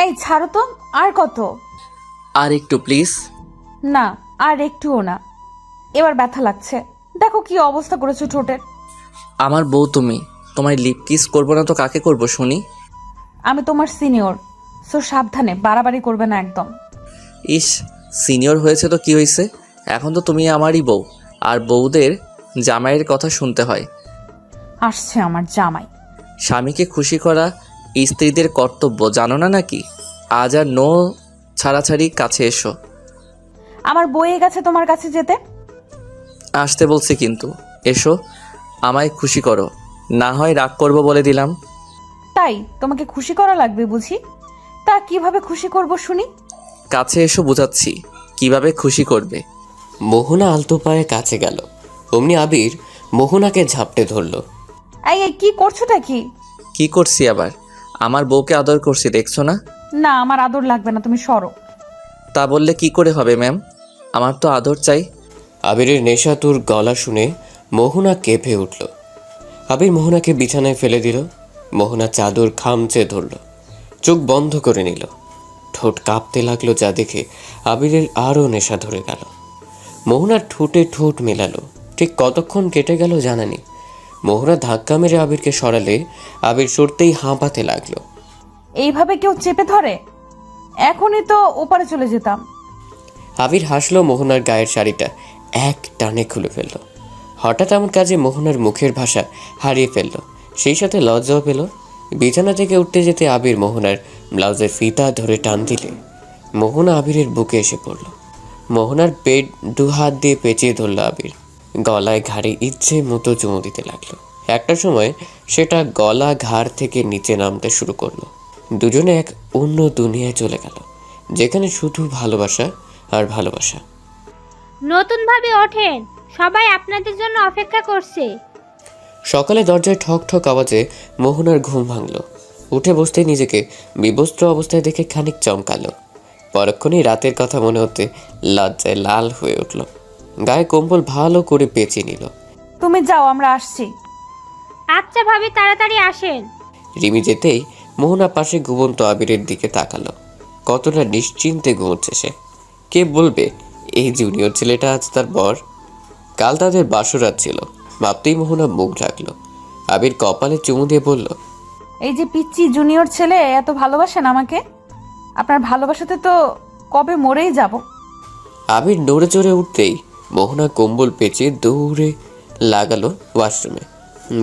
এই ছাড়ো তো। আর কত? আর একটু প্লিজ। না, আর একটুও না। এবার ব্যথা লাগছে। দেখো কি অবস্থা করেছো ঠোঁটের। আমার বউ তুমি, তোমায় লিপ কিস করবো না তো কাকে করবো শুনি? আমি তোমার সিনিয়র, সো সাবধানে, বাড়াবাড়ি করবে না একদম। ইস, সিনিয়র হয়েছে তো কি হয়েছে? এখন তো তুমি আমারই বউ, আর বউদের জামাইয়ের কথা শুনতে হয়। আসছে আমার জামাই। স্বামীকে খুশি করা স্ত্রীদের কর্তব্য, জানো না নাকি? আজ আর নো ছাড়াছাড়ি, কাছে এসো। আমার বয়ে গেছে তোমার কাছে যেতে। আসতে বলছি কিন্তু, এসো, আমায় খুশি করো, না হয় রাগ করবো বলে দিলাম। তাই তোমাকে খুশি করা লাগবে বুঝি? তা কিভাবে খুশি করব শুনি? কাছে এসো, বুঝাচ্ছি কিভাবে খুশি করবে। মোহনা আলতো পায়ে কাছে গেল। অমনি আবির মোহনাকে ঝাপটে ধরল। এই এই, কি করছোটা কি? কি করছি আবার? আমার বউকে আদর করছি, দেখছো না? না, আমার আদর লাগবে না, তুমি সরো। তা বললে কি করে হবে ম্যাম? আমার তো আদর চাই। আবিরের নেশাতুর গলা শুনে মোহনা কেঁপে উঠল। আবির মোহনাকে বিছানায় ফেলে দিল। মোহনা চাদর খামচে ধরল, চোখ বন্ধ করে নিল। ঠোঁট কাঁপতে লাগলো, যা দেখে আবিরের আরও নেশা ধরে গেল। মোহনার ঠোঁটে ঠোঁট মেলালো। ঠিক কতক্ষণ কেটে গেল জানা নেই। মোহনা ধাক্কা মেরে আবিরকে সরালে আবির সরতেই হাঁপাতে লাগলো। এইভাবে কেউ চেপে ধরে? এখনই তো ওপারে চলে যেতাম। আবির হাসলো। মোহনার গায়ের শাড়িটা এক টানে খুলে ফেলল। হঠাৎ এমন কাজে মোহনার মুখের ভাষা হারিয়ে ফেলল, সেই সাথে লজ্জাও পেল। বিছানা থেকে উঠতে যেতে আবির মোহনার ব্লাউজের ফিতা ধরে টান দিলে মোহনা আবিরের বুকে এসে পড়ল। মোহনার পেট দু হাত দিয়ে পেঁচিয়ে ধরল আবির। গলায় ঘাড়ে ইচ্ছে মতো চুমু দিতে লাগলো। একটা সময় সেটা গলা ঘাড় থেকে নিচে নামতে শুরু করলো। দুজনে এক অন্য দুনিয়ায় চলে গেল, যেখানে শুধু ভালোবাসা আর ভালোবাসা। নতুনভাবে ওঠেন, সবাই আপনাদের জন্য অপেক্ষা করছে। সকালে দরজায় ঠক ঠক আওয়াজে মোহনার ঘুম ভাঙল। উঠে বসতেই নিজেকে বিবস্ত্র অবস্থায় দেখে খানিক চমকালো। পরক্ষণেই রাতের কথা মনে হতে লজ্জায় লাল হয়ে উঠল। গায়ে কম্বল ভালো করে পেঁচিয়ে নিল। তুমি যাও, আমরা আসছি। আচ্ছা ভাবি, তাড়াতাড়ি আসেন। রিমি যেতেই মোহনা পাশে ঘুমন্ত আবিরের দিকে তাকালো। কতটা নিশ্চিন্তে ঘুমোচ্ছে সে। কে বলবে এই জুনিয়র ছেলেটা আজ তার বর? কাল তাদের বাসরাত ছিল, ভাবতেই মোহনা মুখ ঢাকলো। আবির কপালে চুমু দিয়ে বলল, এই যে পিচ্চি জুনিয়র ছেলে এত ভালোবাসেন আমাকে। আপনার ভালোবাসাতে তো কবে মরেই যাব। আবির নড়ে চড়ে উঠতেই মোহনা কম্বল পেঁচিয়ে দৌড়ে লাগালো ওয়াশরুমে।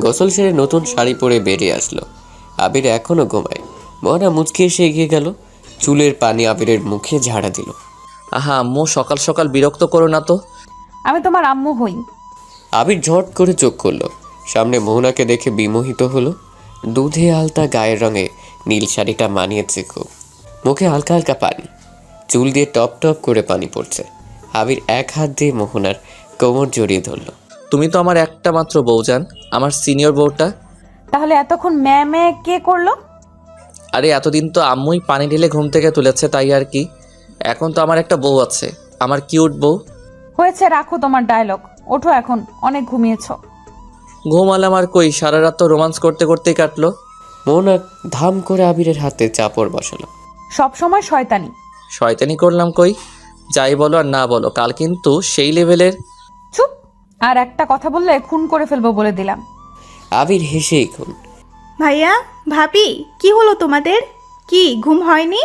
গোসল সেরে নতুন শাড়ি পরে বেরিয়ে আসলো। আবির এখনো ঘুমায়। মোহনা মুচকি এসে এগিয়ে গেল, চুলের পানি আবিরের মুখে ঝাড়া দিল। আহা আম্মু, সকাল সকাল বিরক্ত করো না তো। আমি তোমার আম্মু হই। আবির ঝট করে চোখ করলো। সামনে মোহনাকে দেখে বিমোহিত হলো। দুধে আলতা গায়ের রঙে নীল শাড়িটা মানিয়েছে খুব। মুখে হালকা হালকা পানি, চুল দিয়ে টপ টপ করে পানি পড়ছে। আবির এক হাত দিয়ে মোহনার কোমর জড়িয়ে ধরলো। তুমি তো আমার একটা মাত্র বউজান, আমার সিনিয়র বউটা। তাহলে এতক্ষণ ম্যামে কে করলো? আরে এতদিন তো আম্মুই পানি ঢেলে ঘুম থেকে তুলেছে, তাই আর কি। এখন তো আমার একটা বউ আছে, আমার কিউট বউ। হয়েছে, রাখো তোমার ডায়লগ। ওঠো এখন, অনেক ঘুমিয়েছো। ঘুমালাম আর কই, সারা রাত তো রোমান্স করতে করতেই কাটলো। মোহনা ধাম করে আবিরের হাতে চাপড় বসালো। সব সময় শয়তানি। শয়তানি করলাম কই? যাই বলো আর না বলো, কাল কিন্তু সেই লেভেলের। চুপ! আর একটা কথা বললে খুন করে ফেলবো বলে দিলাম। আবির হেসেই খুন। ভাইয়া, ভাবি, কি হলো তোমাদের? কি ঘুম হয়নি?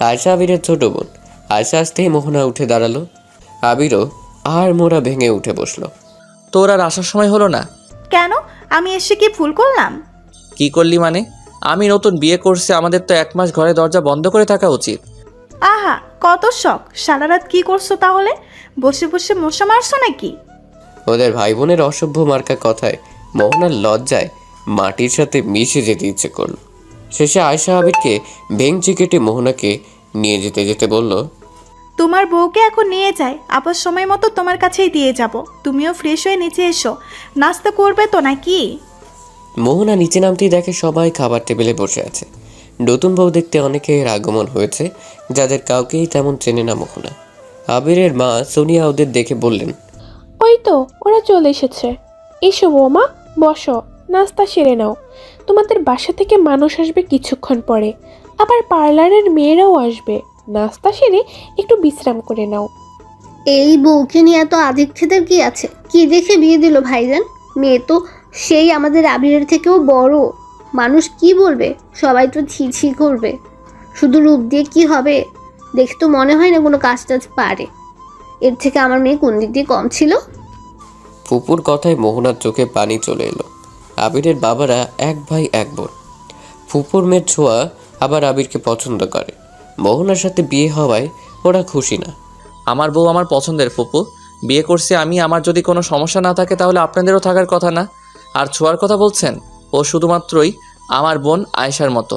আয়শা আবিরের ছোট বোন। আয়শা আসতেই মোহনা উঠে দাঁড়ালো। আবিরও আর মোড়া ভেঙে উঠে বসলো। তোর আর আসার সময় হলো না? কেন? আমি এসে কি ভুল করলাম? কি করলি মানে? আমি নতুন বিয়ে করছি, আমাদের তো 1 মাস ঘরে দরজা বন্ধ করে থাকা উচিত। আহা, কত শখ! সারা রাত কি করছো তাহলে? বসে বসে মশা মারছো নাকি? ওদের ভাই বোনের অসভ্য মার্কা কথায় মোহনার লজ্জায় মাটির সাথে মিশে যেতে ইচ্ছে করল। শেষে আয়শা আবিরকে ভেঙচি কেটে মোহনাকে নিয়ে যেতে যেতে বলল, তোমার বউকে এখন নিয়ে যাই, আবার সময় মতো তোমার কাছেই দিয়ে যাব। তুমিও ফ্রেশ হয়ে নিচে এসো, নাস্তা করবে তো নাকি? মোহনা নিচে নামতেই দেখে সবাই খাবার টেবিলে বসে আছে। নতুন বউ দেখতে অনেকের আগমন হয়েছে, যাদের কাউকেই তেমন চেনে না মোহনা। আবিরের মা সোনিয়া ওদের দেখে বললেন, ওই তো ওরা চলে এসেছে। এসো বৌমা, বসো, নাস্তা সেরে নাও। তোমাদের বাসা থেকে মানুষ আসবে কিছুক্ষণ পরে, আবার পার্লারের মেয়েরাও আসবে। নাস্তা সেরে একটু বিশ্রাম করে নাও। এই বউকে নিয়ে এত আদিক্ষেদের কি আছে? কি দেখে বিয়ে দিল ভাইজান? মেয়ে তো সেই আমাদের আবিরের থেকেও বড়। মানুষ কি বলবে? সবাই তো ছি ছি করবে। শুধু রূপ দিয়ে কি হবে? দেখে তো মনে হয় না কোনো কাজ টাজ পারে। এর থেকে আমার মেয়ে কোন দিক দিয়ে কম ছিল? ফুপুর কথায় মোহনার চোখে পানি চলে এলো। আবিরের বাবারা এক ভাই এক বোন। ফুপুর মেয়ের ছোঁয়া আবার আবিরকে পছন্দ করে। মোহনার সাথে বিয়ে হওয়ায় ওরা খুশি না। আমার বউ আমার পছন্দের ফুপু, বিয়ে করছি আমি, আমার যদি কোনো সমস্যা না থাকে তাহলে আপনাদেরও থাকার কথা না? আর ছোঁয়ার কথা বলছেন, ও শুধুমাত্রই আমার বোন আয়েশার মতো।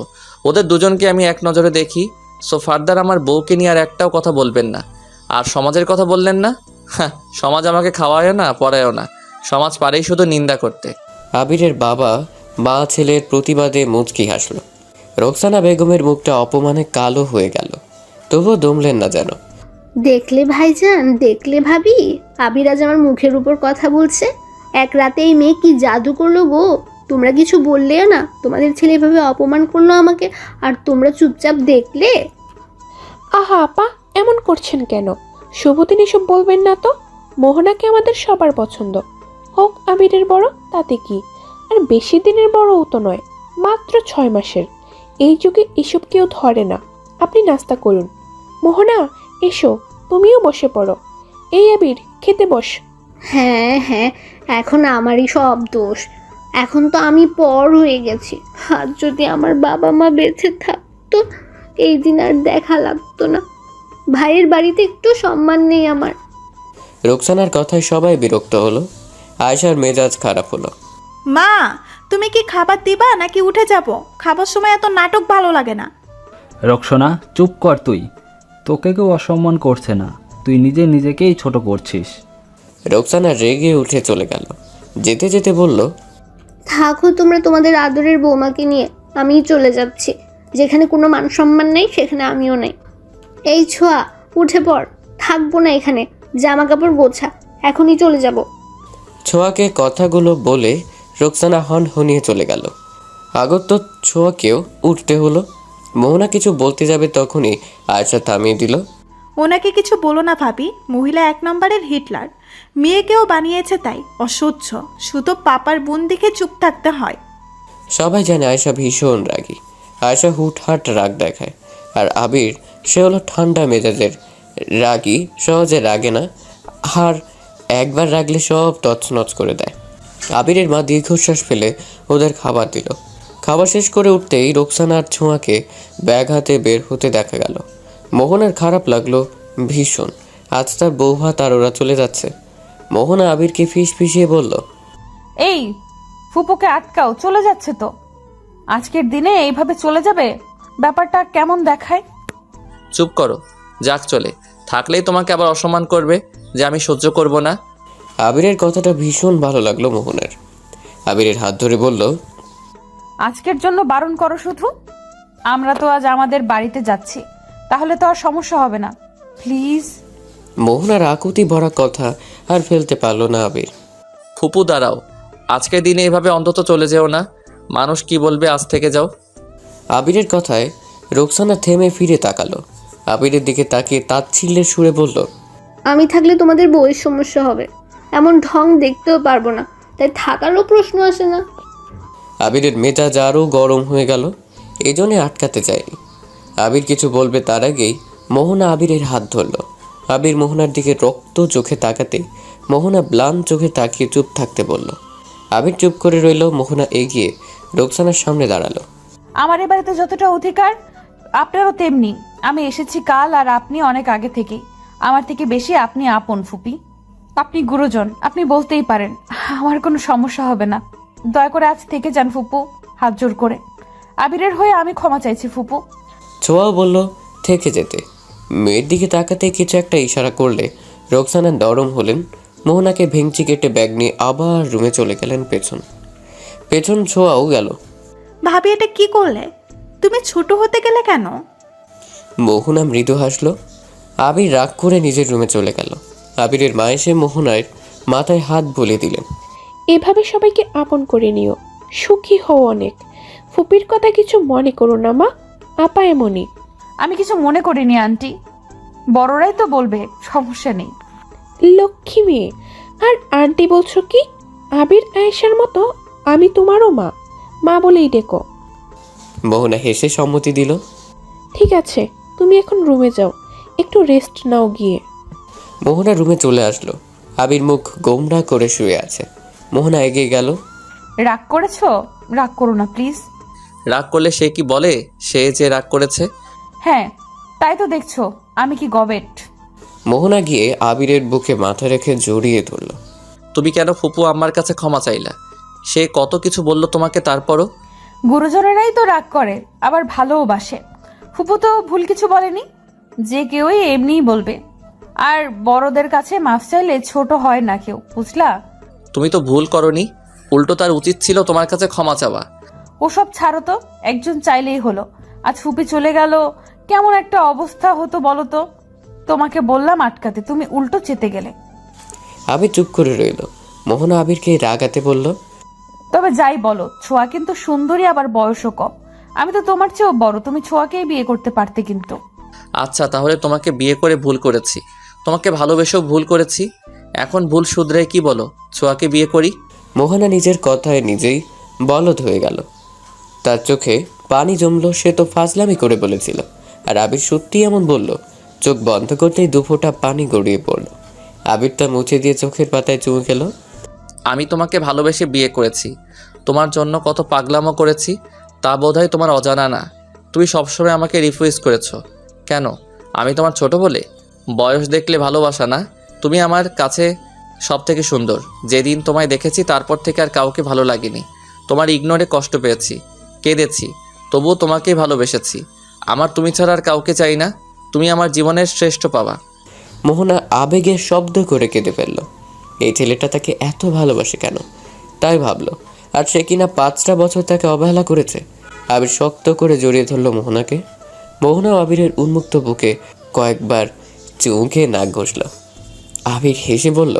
ওদের দুজনকে আমি এক নজরে দেখি। সো ফার্দার আমার বউকে নিয়ে আর একটাও কথা বলবেন না। আর সমাজের কথা বললেন না, হ্যাঁ, সমাজ আমাকে খাওয়ায়ও না পড়ায়ও না, সমাজ পারেই শুধু নিন্দা করতে। আবিরের বাবা মা ছেলের প্রতিবাদে মুচকি হাসল। রোকসানা বেগমের মুখটা অপমানে কালো হয়ে গেল, তবুও দমলেন না যেন। দেখলে ভাইজান, দেখলে ভাবি, আবির আজ আমার মুখের উপর কথা বলছে। এক রাতে এই মেয়ে কি জাদু করলো গো! তোমরা কিছু বললেও না, তোমাদের ছেলে এভাবে অপমান করলো আমাকে, আর তোমরা চুপচাপ দেখলে। আহা আপা, এমন করছেন কেন? শুভদিন এসব বলবেন না তো। মোহনাকে আমাদের সবার পছন্দ, হোক আবিরের বড় তাতে কি। আর বেশি দিনের বড়ও তো নয়, মাত্র 6 মাসের। এই যুগে এসব কেউ ধরে না। আপনি নাস্তা করুন। মোহনা এসো, তুমিও বসে পড়ো। এই আবির, খেতে বস। হ্যাঁ হ্যাঁ, এখন আমারই সব দোষ। এখন তো আমি পর হয়ে গেছি। আর যদি আমার বাবা মা বেঁচে থাকতো, এই দিন আর দেখা লাগতো না। ভাইয়ের বাড়িতে একটু সম্মান নেই আমার। রোকসানার কথায় সবাই বিরক্ত হলো। আয়েশার মেজাজ খারাপ হলো। মা, তুমি কি খাবার দিবা নাকি উঠে যাব? খাবার সময় এত নাটক ভালো লাগে না। রোকসানা, চুপ কর তুই। তোকে কেউ অসম্মান করছে না, তুই নিজে নিজেকেই ছোট করছিস। রোকসানা রেগে উঠে চলে গেল। যেতে যেতে বলল, থাকো তোমরা তোমাদের আদরের বৌমাকে নিয়ে, আমিই চলে যাচ্ছি। যেখানে কোনো মান সম্মান নেই সেখানে আমিও নেই। এই ছোঁয়া, উঠে পড়। থাকবো না এখানে, জামা কাপড় গোছা, এখনই চলে যাব। ছোঁয়াকে কথাগুলো বলে রোকসানা হনহনিয়ে চলে গেল। আগত ছোঁয়াকেও উঠতে হলো। মোহনা কিছু বলতে যাবে তখনই আয়েশা থামিয়ে দিল। ওনাকে কিছু বলো না ভাবি, মহিলা 1 নম্বরের হিটলার। মেয়েকেও বানিয়েছে তাই, অসহ্য। শুধু পাপার বোন দেখে চুপ থাকতে হয়। সবাই জানে আয়েশা ভীষণ রাগী। আয়েশা হুটহাট রাগ দেখায়। আর আবির, সে হলো ঠান্ডা মেজাজের রাগী, সহজে রাগে না। আর একবার রাগলে সব তছনছ করে দেয়। আবিরের মা দীর্ঘশ্বাস ফেলে ওদের খাবার দিল। খাবার শেষ করে উঠতেই রোকসানা আর ছোঁয়াকে ব্যাগ হাতে বের হতে দেখা গেল। মোহনার খারাপ লাগলো ভীষণ। আজ তার বউ ভাত আর ওরা চলে যাচ্ছে। মোহনা আবিরকে ফিসফিসিয়ে বলল, এই ফুপুকে আটকাও, চলে যাচ্ছে তো। আজকের দিনে এইভাবে চলে যাবে, ব্যাপারটা কেমন দেখায়। চুপ করো, যাক চলে। থাকলেই তোমাকে আবার অসম্মান করবে, যে আমি সহ্য করব না। আবিরের কথাটা ভীষণ ভালো লাগলো মোহনার। আবিরের হাত ধরে বলল, আজকের জন্য বারণ করো শুধু। আমরা তো আজ আমাদের বাড়িতে যাচ্ছি, তাহলে তো আর সমস্যা হবে না, প্লিজ। মোহনার আকুতি ভরা কথা আর ফেলতে পারল না আবির। ফুপু দাঁড়াও, আজকের দিনে এভাবে অন্তত চলে যেও না। মানুষ কি বলবে, আজ থেকে যাও। আবিরের কথায় রোকসানা থেমে ফিরে তাকালো। আবিরের দিকে তাকিয়ে তাচ্ছিল্যের সুরে বলল, আমি থাকলে তোমাদের বউয়ের সমস্যা হবে, এমন ঢং দেখতেও পারবো না, তাই থাকারও প্রশ্ন আসে না। আবিরের মেজাজ আরও গরম হয়ে গেল। এজন্যে আটকাতে চায়নি। আবির কিছু বলবে তার আগেই মোহনা আবিরের হাত ধরল। আবির মোহনার দিকে রক্ত চোখে তাকাতে মোহনা ম্লান চোখে তাকিয়ে চুপ থাকতে বলল। আবির চুপ করে রইল। মোহনা এগিয়ে রোকসানার সামনে দাঁড়ালো। আমার এ বাড়িতে যতটা অধিকার, আপনারও তেমনি। আমি এসেছি কাল, আর আপনি অনেক আগে থেকেই। আমার থেকে বেশি আপনি আপন ফুপি, আপনি গুরুজন, আপনি বলতেই পারেন। আমার কোনো সমস্যা হবে না। দয়া করে আজ থেকে যান ফুপু, হাত জোর করে। আবিরের হয়ে আমি ক্ষমা চাইছি ফুপু। ছোঁয়াও বলল থেকে যেতে। মেয়ের দিকে তাকাতে কিছু একটা ইশারা করলে রোকসানা নরম হলেন। মোহনাকে ভেঙচি কেটে ব্যাগ নিয়ে আবার রুমে চলে গেলেন পেছন ছোঁয়াও গেল। ভাবি, এটা কি করলে? তুমি ছোট হতে গেলে কেন? মোহনা মৃদু হাসল। আবির রাগ করে নিজের রুমে চলে গেল। আবিরের মা এসে মোহনার মাথায় হাত বুলিয়ে দিলেন। এভাবে সবাইকে আপন করে নিও, সুখী হও অনেক। ফুপির কথা কিছু মনে করো না মা, আপা এমনই। আমি কিছু মনে করিনি আন্টি, বড়রাই তো বলবে, সমস্যা নেই। লক্ষ্মী মেয়ে। আর আন্টি বলছো কি? আবির আয়েশার মতো আমি তোমারও মা, মা বলেই ডেকো। মোহনা হেসে সম্মতি দিল। ঠিক আছে, তুমি এখন রুমে যাও, একটু রেস্ট নাও গিয়ে। মোহনা রুমে চলে আসলো। আবির মুখ গোমড়া করে শুয়ে আছে। মোহনা এগিয়ে গেল। রাগ করেছো? রাগ করো না প্লিজ। রাগ করলে সে কি বলে সে যে রাগ করেছে? হ্যাঁ, তাই তো দেখছো, আমি কি গবেট? মোহনা গিয়ে আবিরের বুকে মাথা রেখে জড়িয়ে ধরল। তুমি কেন ফুপু আম্মার কাছে ক্ষমা চাইলা? সে কত কিছু বলল তোমাকে, তারপরও? গুরুজনেরাই তো রাগ করে, আবার ভালোও বাসে। ফুপু তো ভুল কিছু বলেনি, যে কেউই এমনিই বলবে। আর বড়দের কাছে মাফ চাইলে ছোট হয় না কেউ, বুঝলা? তুমি তো ভুল করনি, উল্টো তার উচিত ছিল তোমার কাছে ক্ষমা চাওয়া। ওসব ছাড়ো তো, একজন চাইলেই হলো। আজ ফুপি চলে গেল, কেমন একটা অবস্থা হতো বলো তো? তোমাকে বললাম আটকাতে, তুমি উল্টো চেতে গেলে। আবির চুপ করে রইল। মোহনা আবিরকে রাগাতে বলল, তবে যাই বলো, ছোঁয়া কিন্তু সুন্দরী, আবার বয়সও কম। আমি তো তোমার চেয়েও বড়, তুমি ছোঁয়াকেই বিয়ে করতে পারতে কিন্তু। আচ্ছা, তাহলে তোমাকে বিয়ে করে ভুল করেছি, তোমাকে ভালোবেসেও ভুল করেছি। এখন ভুল শুধরে কি বলো, ছোঁয়াকে বিয়ে করি? মোহনা নিজের কথায় নিজেই বলদ হয়ে গেল। তার চোখে পানি জমলো। সে তো ফাজলামি করে বলেছিল, আর আবির সত্যি এমন বলল। চোখ বন্ধ করতেই দুফোঁটা পানি গড়িয়ে পড়ল। আবির তা মুছে দিয়ে চোখের পাতায় চুমু খেল। আমি তোমাকে ভালোবেসে বিয়ে করেছি, তোমার জন্য কত পাগলামো করেছি তা বোধহয় তোমার অজানা না। তুমি সবসময় আমাকে রিফিউজ করেছো কেন? আমি তোমার ছোট বলে? বয়স দেখলে ভালোবাসা না। তুমি আমার কাছে সব থেকে সুন্দর। যেদিন তোমায় দেখেছি তারপর থেকে আর কাউকে ভালো লাগেনি। তোমার ইগনোরে কষ্ট পেয়েছি, কেঁদেছি, তবুও তোমাকেই ভালোবেসেছি। আমার তুমি ছাড়া আর কাউকে চাই না। তুমি আমার জীবনের শ্রেষ্ঠ পাওয়া। মোহনা আবেগে শব্দ করে কেঁদে ফেলল। এই ছেলেটা তাকে এত ভালোবাসে কেন, তাই ভাবল। আর সে কিনা 5টা বছর তাকে অবহেলা করেছে। আবির শক্ত করে জড়িয়ে ধরল মোহনাকে। মোহনাও আবিরের উন্মুক্ত বুকে কয়েকবার চুমুকে নাক ঘষল। আবির হেসে বলল,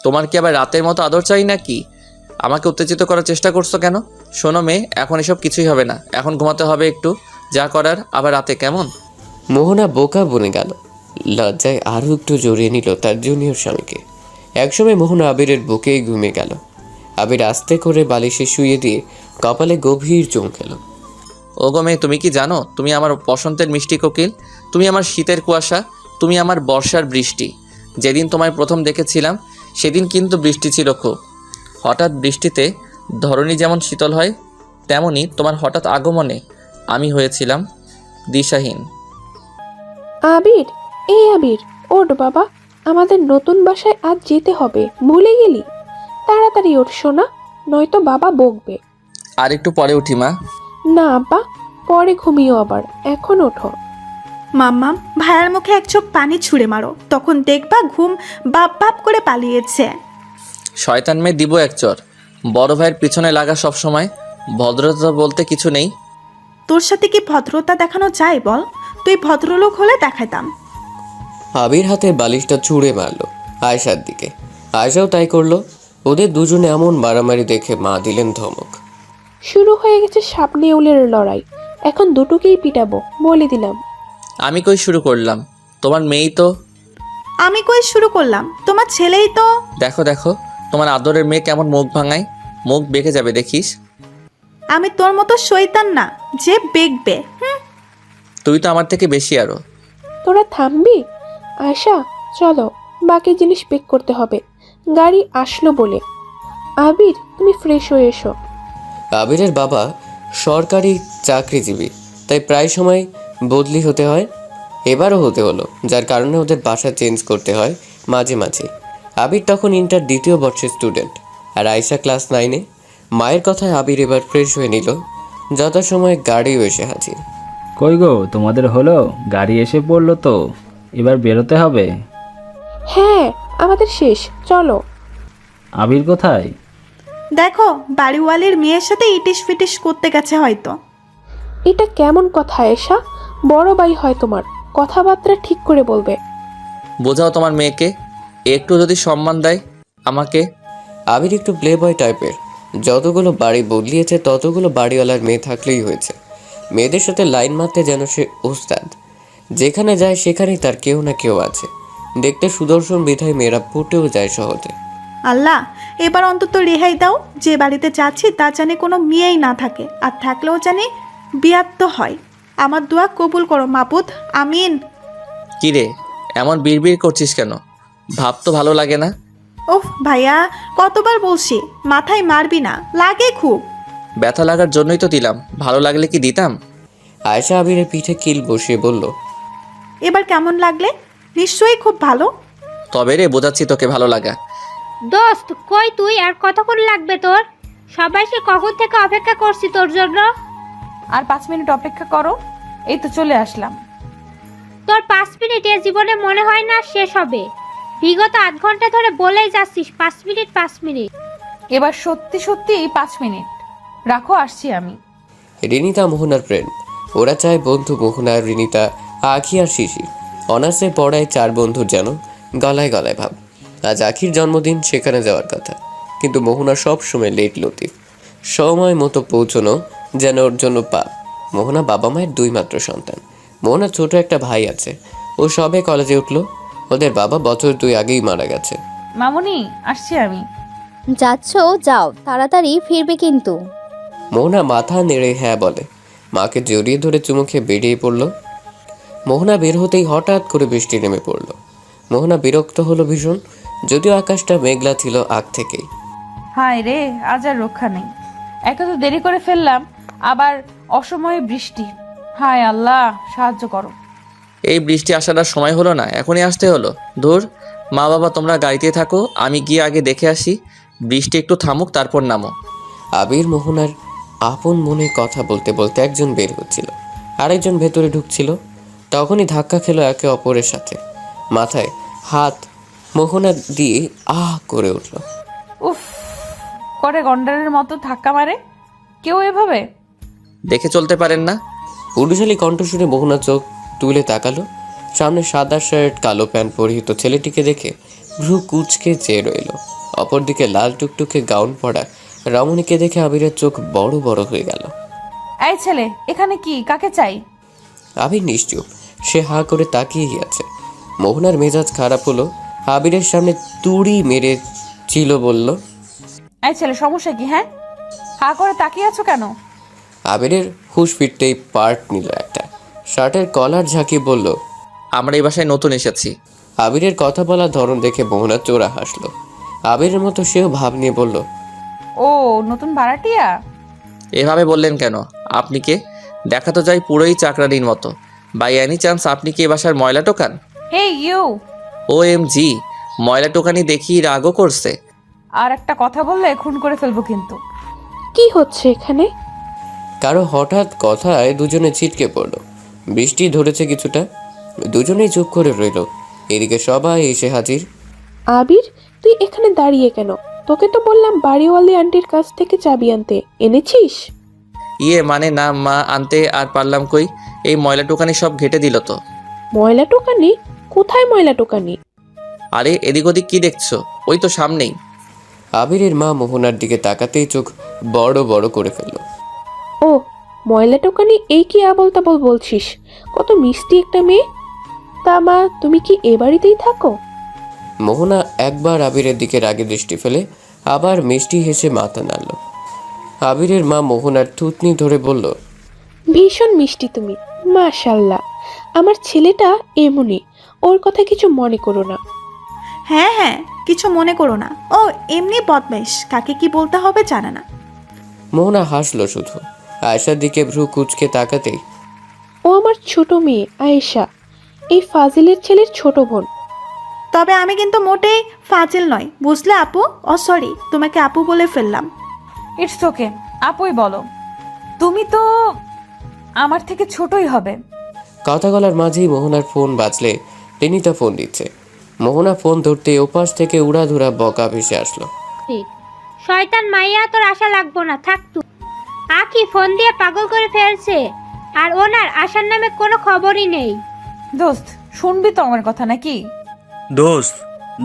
তোমার কি আবার রাতের মতো আদর চাই নাকি? আমাকে উত্তেজিত করার চেষ্টা করছো কেন? শোনো মেয়ে, এখন এসব কিছুই হবে না, এখন ঘুমাতে হবে একটু, যা করার আবার রাতে, কেমন? মোহনা বোকা বনে গেল। লজ্জায় আরও একটু জড়িয়ে নিল তার জুনিয়র স্বামীকে। একসময় মোহনা আবিরের বুকেই ঘুমিয়ে গেল। আবির আস্তে করে বালিশে শুয়ে দিয়ে কপালে গভীর চুম খেল। ওগো মেয়ে, তুমি কি জানো তুমি আমার বসন্তের মিষ্টি কোকিল, তুমি আমার শীতের কুয়াশা, তুমি আমার বর্ষার বৃষ্টি। যেদিন তোমায় প্রথম দেখেছিলাম সেদিন কিন্তু বৃষ্টি ছিল খুব। হঠাৎ বৃষ্টিতে ধরণী যেমন শীতল হয়, তেমনি তোমার হঠাৎ আগমনে আমি হয়েছিলাম দিশাহীন। আবির, এই আবির, ওঠ বাবা, আমাদের নতুন বাসায় আজ যেতে হবে, ভুলে গেলি? তাড়াতাড়ি ওঠ সোনা, নয়তো বাবা বকবে। আর একটু পরে উঠি মা। না আব্বা, পরে ঘুমিও আবার, এখন ওঠো। মাম্মাম, ভাইয়ার মুখে এক চোখ পানি ছুঁড়ে মারো, তখন দেখবা ঘুম বাপ বাপ করে পালিয়েছে। শয়তান মেয়ে, দিব এক চর। বড় ভাইয়ের পিছনে লাগা সব সময়, ভদ্রতা বলতে কিছু নেই। তোর সাথে কি ভদ্রতা দেখানো যায় বল? তুই ভদ্রলোক হলে দেখাতাম। আবির হাতে বালিশটা ছুঁড়ে মারল আয়েশার দিকে। আয়েশাও তাই করলো। ওদের দুজনে এমন মারামারি দেখে মা দিলেন ধমক। শুরু হয়ে গেছে সাপ নেউলের লড়াই, এখন দুটোকেই পিটাবো, বলে দিলাম। আমি কই শুরু করলাম? তোমার মেয়েই তো। আমি কই শুরু করলাম? তোমার ছেলেই তো। দেখো দেখো, তোমার আদরের মেয়ে কেমন মুখ ভাঙায়, মুখ বেঁকে যাবে দেখিস। আমি তোর মতো শয়তান না যে বেগবে। তুই তো আমার থেকে বেশি আরো। তোরা থামবি? আয়শা, চলো, বাকি জিনিস পেক করতে হবে, গাড়ি আসলো বলে। আবির, তুমি ফ্রেশ হয়ে এসো। আবিরের বাবা সরকারি চাকরিজীবী, তাই প্রায় সময় বদলি হতে হয়। এবারও হতে হলো, যার কারণে ওদের বাসা চেঞ্জ করতে হয় মাঝে মাঝে। আবির তখন ইন্টার 2য় বর্ষের স্টুডেন্ট, আর আয়েশা ক্লাস 9-এ। মায়ের কথায় আবির এবার ফ্রেশ হয়ে নিল। যথাসময়ে গাড়িও এসে হাজির। কই গো, তোমাদের হলো? গাড়ি এসে পড়লো তো, এবার বেরোতে হবে। হ্যাঁ, আমাদের শেষ, চলো। আবির কোথায়? দেখো, বাড়িওয়ালির মেয়ের সাথে ইটিস ফিটিস করতে গেছে হয়তো। এটা কেমন কথা আয়েশা? বড় ভাই হয় তোমার, কথাবার্তা ঠিক করে বলবে। বোঝাও তোমার মেয়েকে, একটু যদি সম্মান দেয় আমাকে। আবির একটু প্লে বয় টাইপের, যতগুলো বাড়ি বদলিয়েছে ততগুলো বাড়িওয়ালার মেয়ে থাকলেই হয়েছে। মেয়েদের সাথে লাইন মারতে যেন সে ওস্তাদ। যেখানে যায় সেখানেই তার কেউ না কেউ আছে। দেখতে সুদর্শন বিধায় মেয়েরা পটেও যায় সহজে। আল্লাহ, এবার অন্তত রেহাই দাও। যে বাড়িতে যাচ্ছি তা জানি কোনো মেয়েই না থাকে, আর থাকলেও জানি বিয়াত্ত হয়। আমার দোয়া কবুল করো মাবুদ, আমিন। কিরে এমন বিড়বিড় করছিস কেন? ভাব তো ভালো লাগে না। ওহ ভাইয়া, কতবার বলছি মাথায় মারবি না, লাগে খুব। ব্যথা লাগার জন্যই তো দিলাম, ভালো লাগলে কি দিতাম? আয়েশা আবিরের পিঠে কিল বসিয়ে বলল, এবার কেমন লাগলে? নিশ্চয়ই খুব ভালো। তবে রে বোঝাচ্ছি তোকে ভালো লাগা। দোস্ত কই তুই? আর কতক্ষণ লাগবে তোর? সবাই সে কখন থেকে অপেক্ষা করছি তোর জন্য। আর 5 মিনিট অপেক্ষা করো, এই তো চলে আসলাম। তোর 5 মিনিট এ জীবনে মনে হয় না শেষ হবে। বিগত 8 ঘন্টা ধরে বলেই যাচ্ছিস 5 মিনিট 5 মিনিট। এবার সত্যি সত্যি 5 মিনিট রাখো, আসছি আমি। রিনিতা মোহনার ফ্রেন্ড। ওরা চায় বন্ধু মোহনা, রিনিতা, আখি আর শিশির। অনার্সে পড়ায় 4 বন্ধুর যেন গলায় গলায় ভাব। আজ আখির জন্মদিন, সেখানে যাওয়ার কথা, কিন্তু মোহনা সব সময় লেট লতিফ। সময় মতো পৌঁছানো যেন ওর জন্য পাপ। মোহনা বাবা মায়ের 2 মাত্র সন্তান। মোহনার ছোট একটা ভাই আছে, ও সবে কলেজে উঠলো। ওদের বাবা বছর 2 আগেই মারা গেছে। মামুনি, আসছি আমি। যাচ্ছ যাও, তাড়াতাড়ি ফিরবে কিন্তু। মোহনা মাথা নেড়ে হ্যাঁ বলে। মাকে জড়িয়ে ধরে চুমু খেয়ে বেরিয়ে পড়ল। মোহনা বের হতেই হঠাৎ করে বৃষ্টি নেমে পড়ল। মোহনা বিরক্ত হলো ভীষণ, যদিও আকাশটা মেঘলা ছিল আগ থেকেই। হায় রে, আজ আর রক্ষা নেই। একে তো দেরি করে ফেললাম, আবার অসময়ে বৃষ্টি। হায় আল্লাহ, সাহায্য করো। এই বৃষ্টি আসার আর সময় হলো না, এখনই আসতে হলো। ধুর, মা বাবা তোমরা গাড়িতে থাকো, আমি গিয়ে আগে দেখে আসি। বৃষ্টি একটু থামুক তারপর নামো। আবির মোহনার আপন মনে কথা বলতে বলতে একজন বের হচ্ছিল, আরেকজন ভেতরে ঢুকছিল। তখনই ধাক্কা খেলো একে অপরের সাথে। মাথায় হাত মোহনা দিয়ে আহ করে উঠল। উফ, করে গন্ডারের মতো ধাক্কা মারে কেউ এভাবে? দেখে চলতে পারেন না? পুরুষালী কণ্ঠ শুনে মোহনা চোখ তুলে তাকালো। সামনে সাদা শার্ট কালো প্যান্ট পরিহিত ছেলেটিকে দেখে ভ্রু কুচকে চেয়ে রইল। অপরদিকে লাল টুকটুকে গাউন পরা রমণীকে দেখে আবিরের চোখ বড় বড় হয়ে গেল। এই ছেলে, এখানে কি? কাকে চাই? আবির নিশ্চুপ, সে হা করে তাকিয়েই আছে। মোহনার মেজাজ খারাপ হলো। আবিরের সামনে তুড়ি মেরে ছিল বলল, এই ছেলে, সমস্যা কি? হ্যাঁ, হা করে তাকিয়ে আছো কেন? আবিরের হুঁশ ফিরতেই পার্ট নিল একটা। শার্টের কলার ঝাঁকিয়ে বলল, আমরা এই বাসায় নতুন এসেছি। আবিরের কথা বলার ধরন দেখে মোহনা চোরা হাসলো। আবিরের মতো সেও ভাব নিয়ে বলল, ও, নতুন ভাড়াটিয়া? এভাবে বললেন কেন? আপনি কে? দেখা তো যায় পুরোই চাকরানির মতো। বাই এনি চান্স আপনি কি এ বাসার ময়লা টোকান? হে ইউ, OMG, ময়লা টোকানি দেখি রাগও করছে। আর একটা কথা বললে খুন করে ফেলবো কিন্তু। কি হচ্ছে এখানে? কারো হঠাৎ কথায় দুজনে ছিটকে পড়ল। বৃষ্টি ধরেছে কিছুটা, দুজনেই চুপ করে রইল। এদিকে সবাই এসে হাজির। আবির, তুই এখানে দাঁড়িয়ে কেন? তোকে তো বললাম বাড়িওয়ালি আন্টির কাছ থেকে চাবি আনতে, এনেছিস? ইয়ে মানে না মা, আনতে আর পারলাম কই, এই ময়লা টোকানি সব ঘেটে দিল তো। ময়লা টোকানি? কোথায় ময়লা টোকানি? আরে এদিক ওদিক কি দেখছো? ওই তো সামনেই। আবিরের মা মোহনার দিকে তাকাতেই চোখ বড় বড় করে ফেলল। ও, ময়লা টোকানি, এই কি আবল তাবল বলছিস? কত মিষ্টি একটা মেয়ে। তা মা, তুমি কি এ বাড়িতেই থাকো? মোহনা একবার আবিরের দিকে রাগে দৃষ্টি ফেলে আবার মিষ্টি হেসে মাথা নাড়ল। আবিরের মা মোহনার থুতনি ধরে বলল, ভীষণ মিষ্টি তুমি, মাশাল্লাহ। আমার ছেলেটা এমনই, ওর কথা কিছু মনে করো না। হ্যাঁ হ্যাঁ, কিছু মনে করো না, ও এমনি বদমাইশ, কাকে কি বলতে হবে জানে না। মোহনা হাসলো শুধু। আয়েশার দিকে ভ্রু কুচকে তাকাতেই, ও আমার ছোট মেয়ে আয়েশা, এই ফাজিলের ছেলের ছোট বোন। তবে আমি কিন্তু মোটেই ফাজিল নয়, বুঝলে আপু? ও সরি, তোমাকে আপু বলে ফেললাম। ইটস ওকে, আপুই বলো। তুমি তো আমার থেকে ছোটই হবে। কথা বলার মাঝেই মোহনার ফোন বাজলে রিনিতা ফোন দিচ্ছে। মোহনা ফোন ধরতে ওপাশ থেকে উড়াধুরা বকা ভেসে আসলো। ঠিক, শয়তান মাইয়া, তোর আশা লাগবো না, থাক তুই। আখি ফোন দিয়ে পাগল করে ফেলছে, আর ওনার আশার নামে কোনো খবরই নেই। দোস্ত, শুনবি তো আমার কথা নাকি? দোস্ত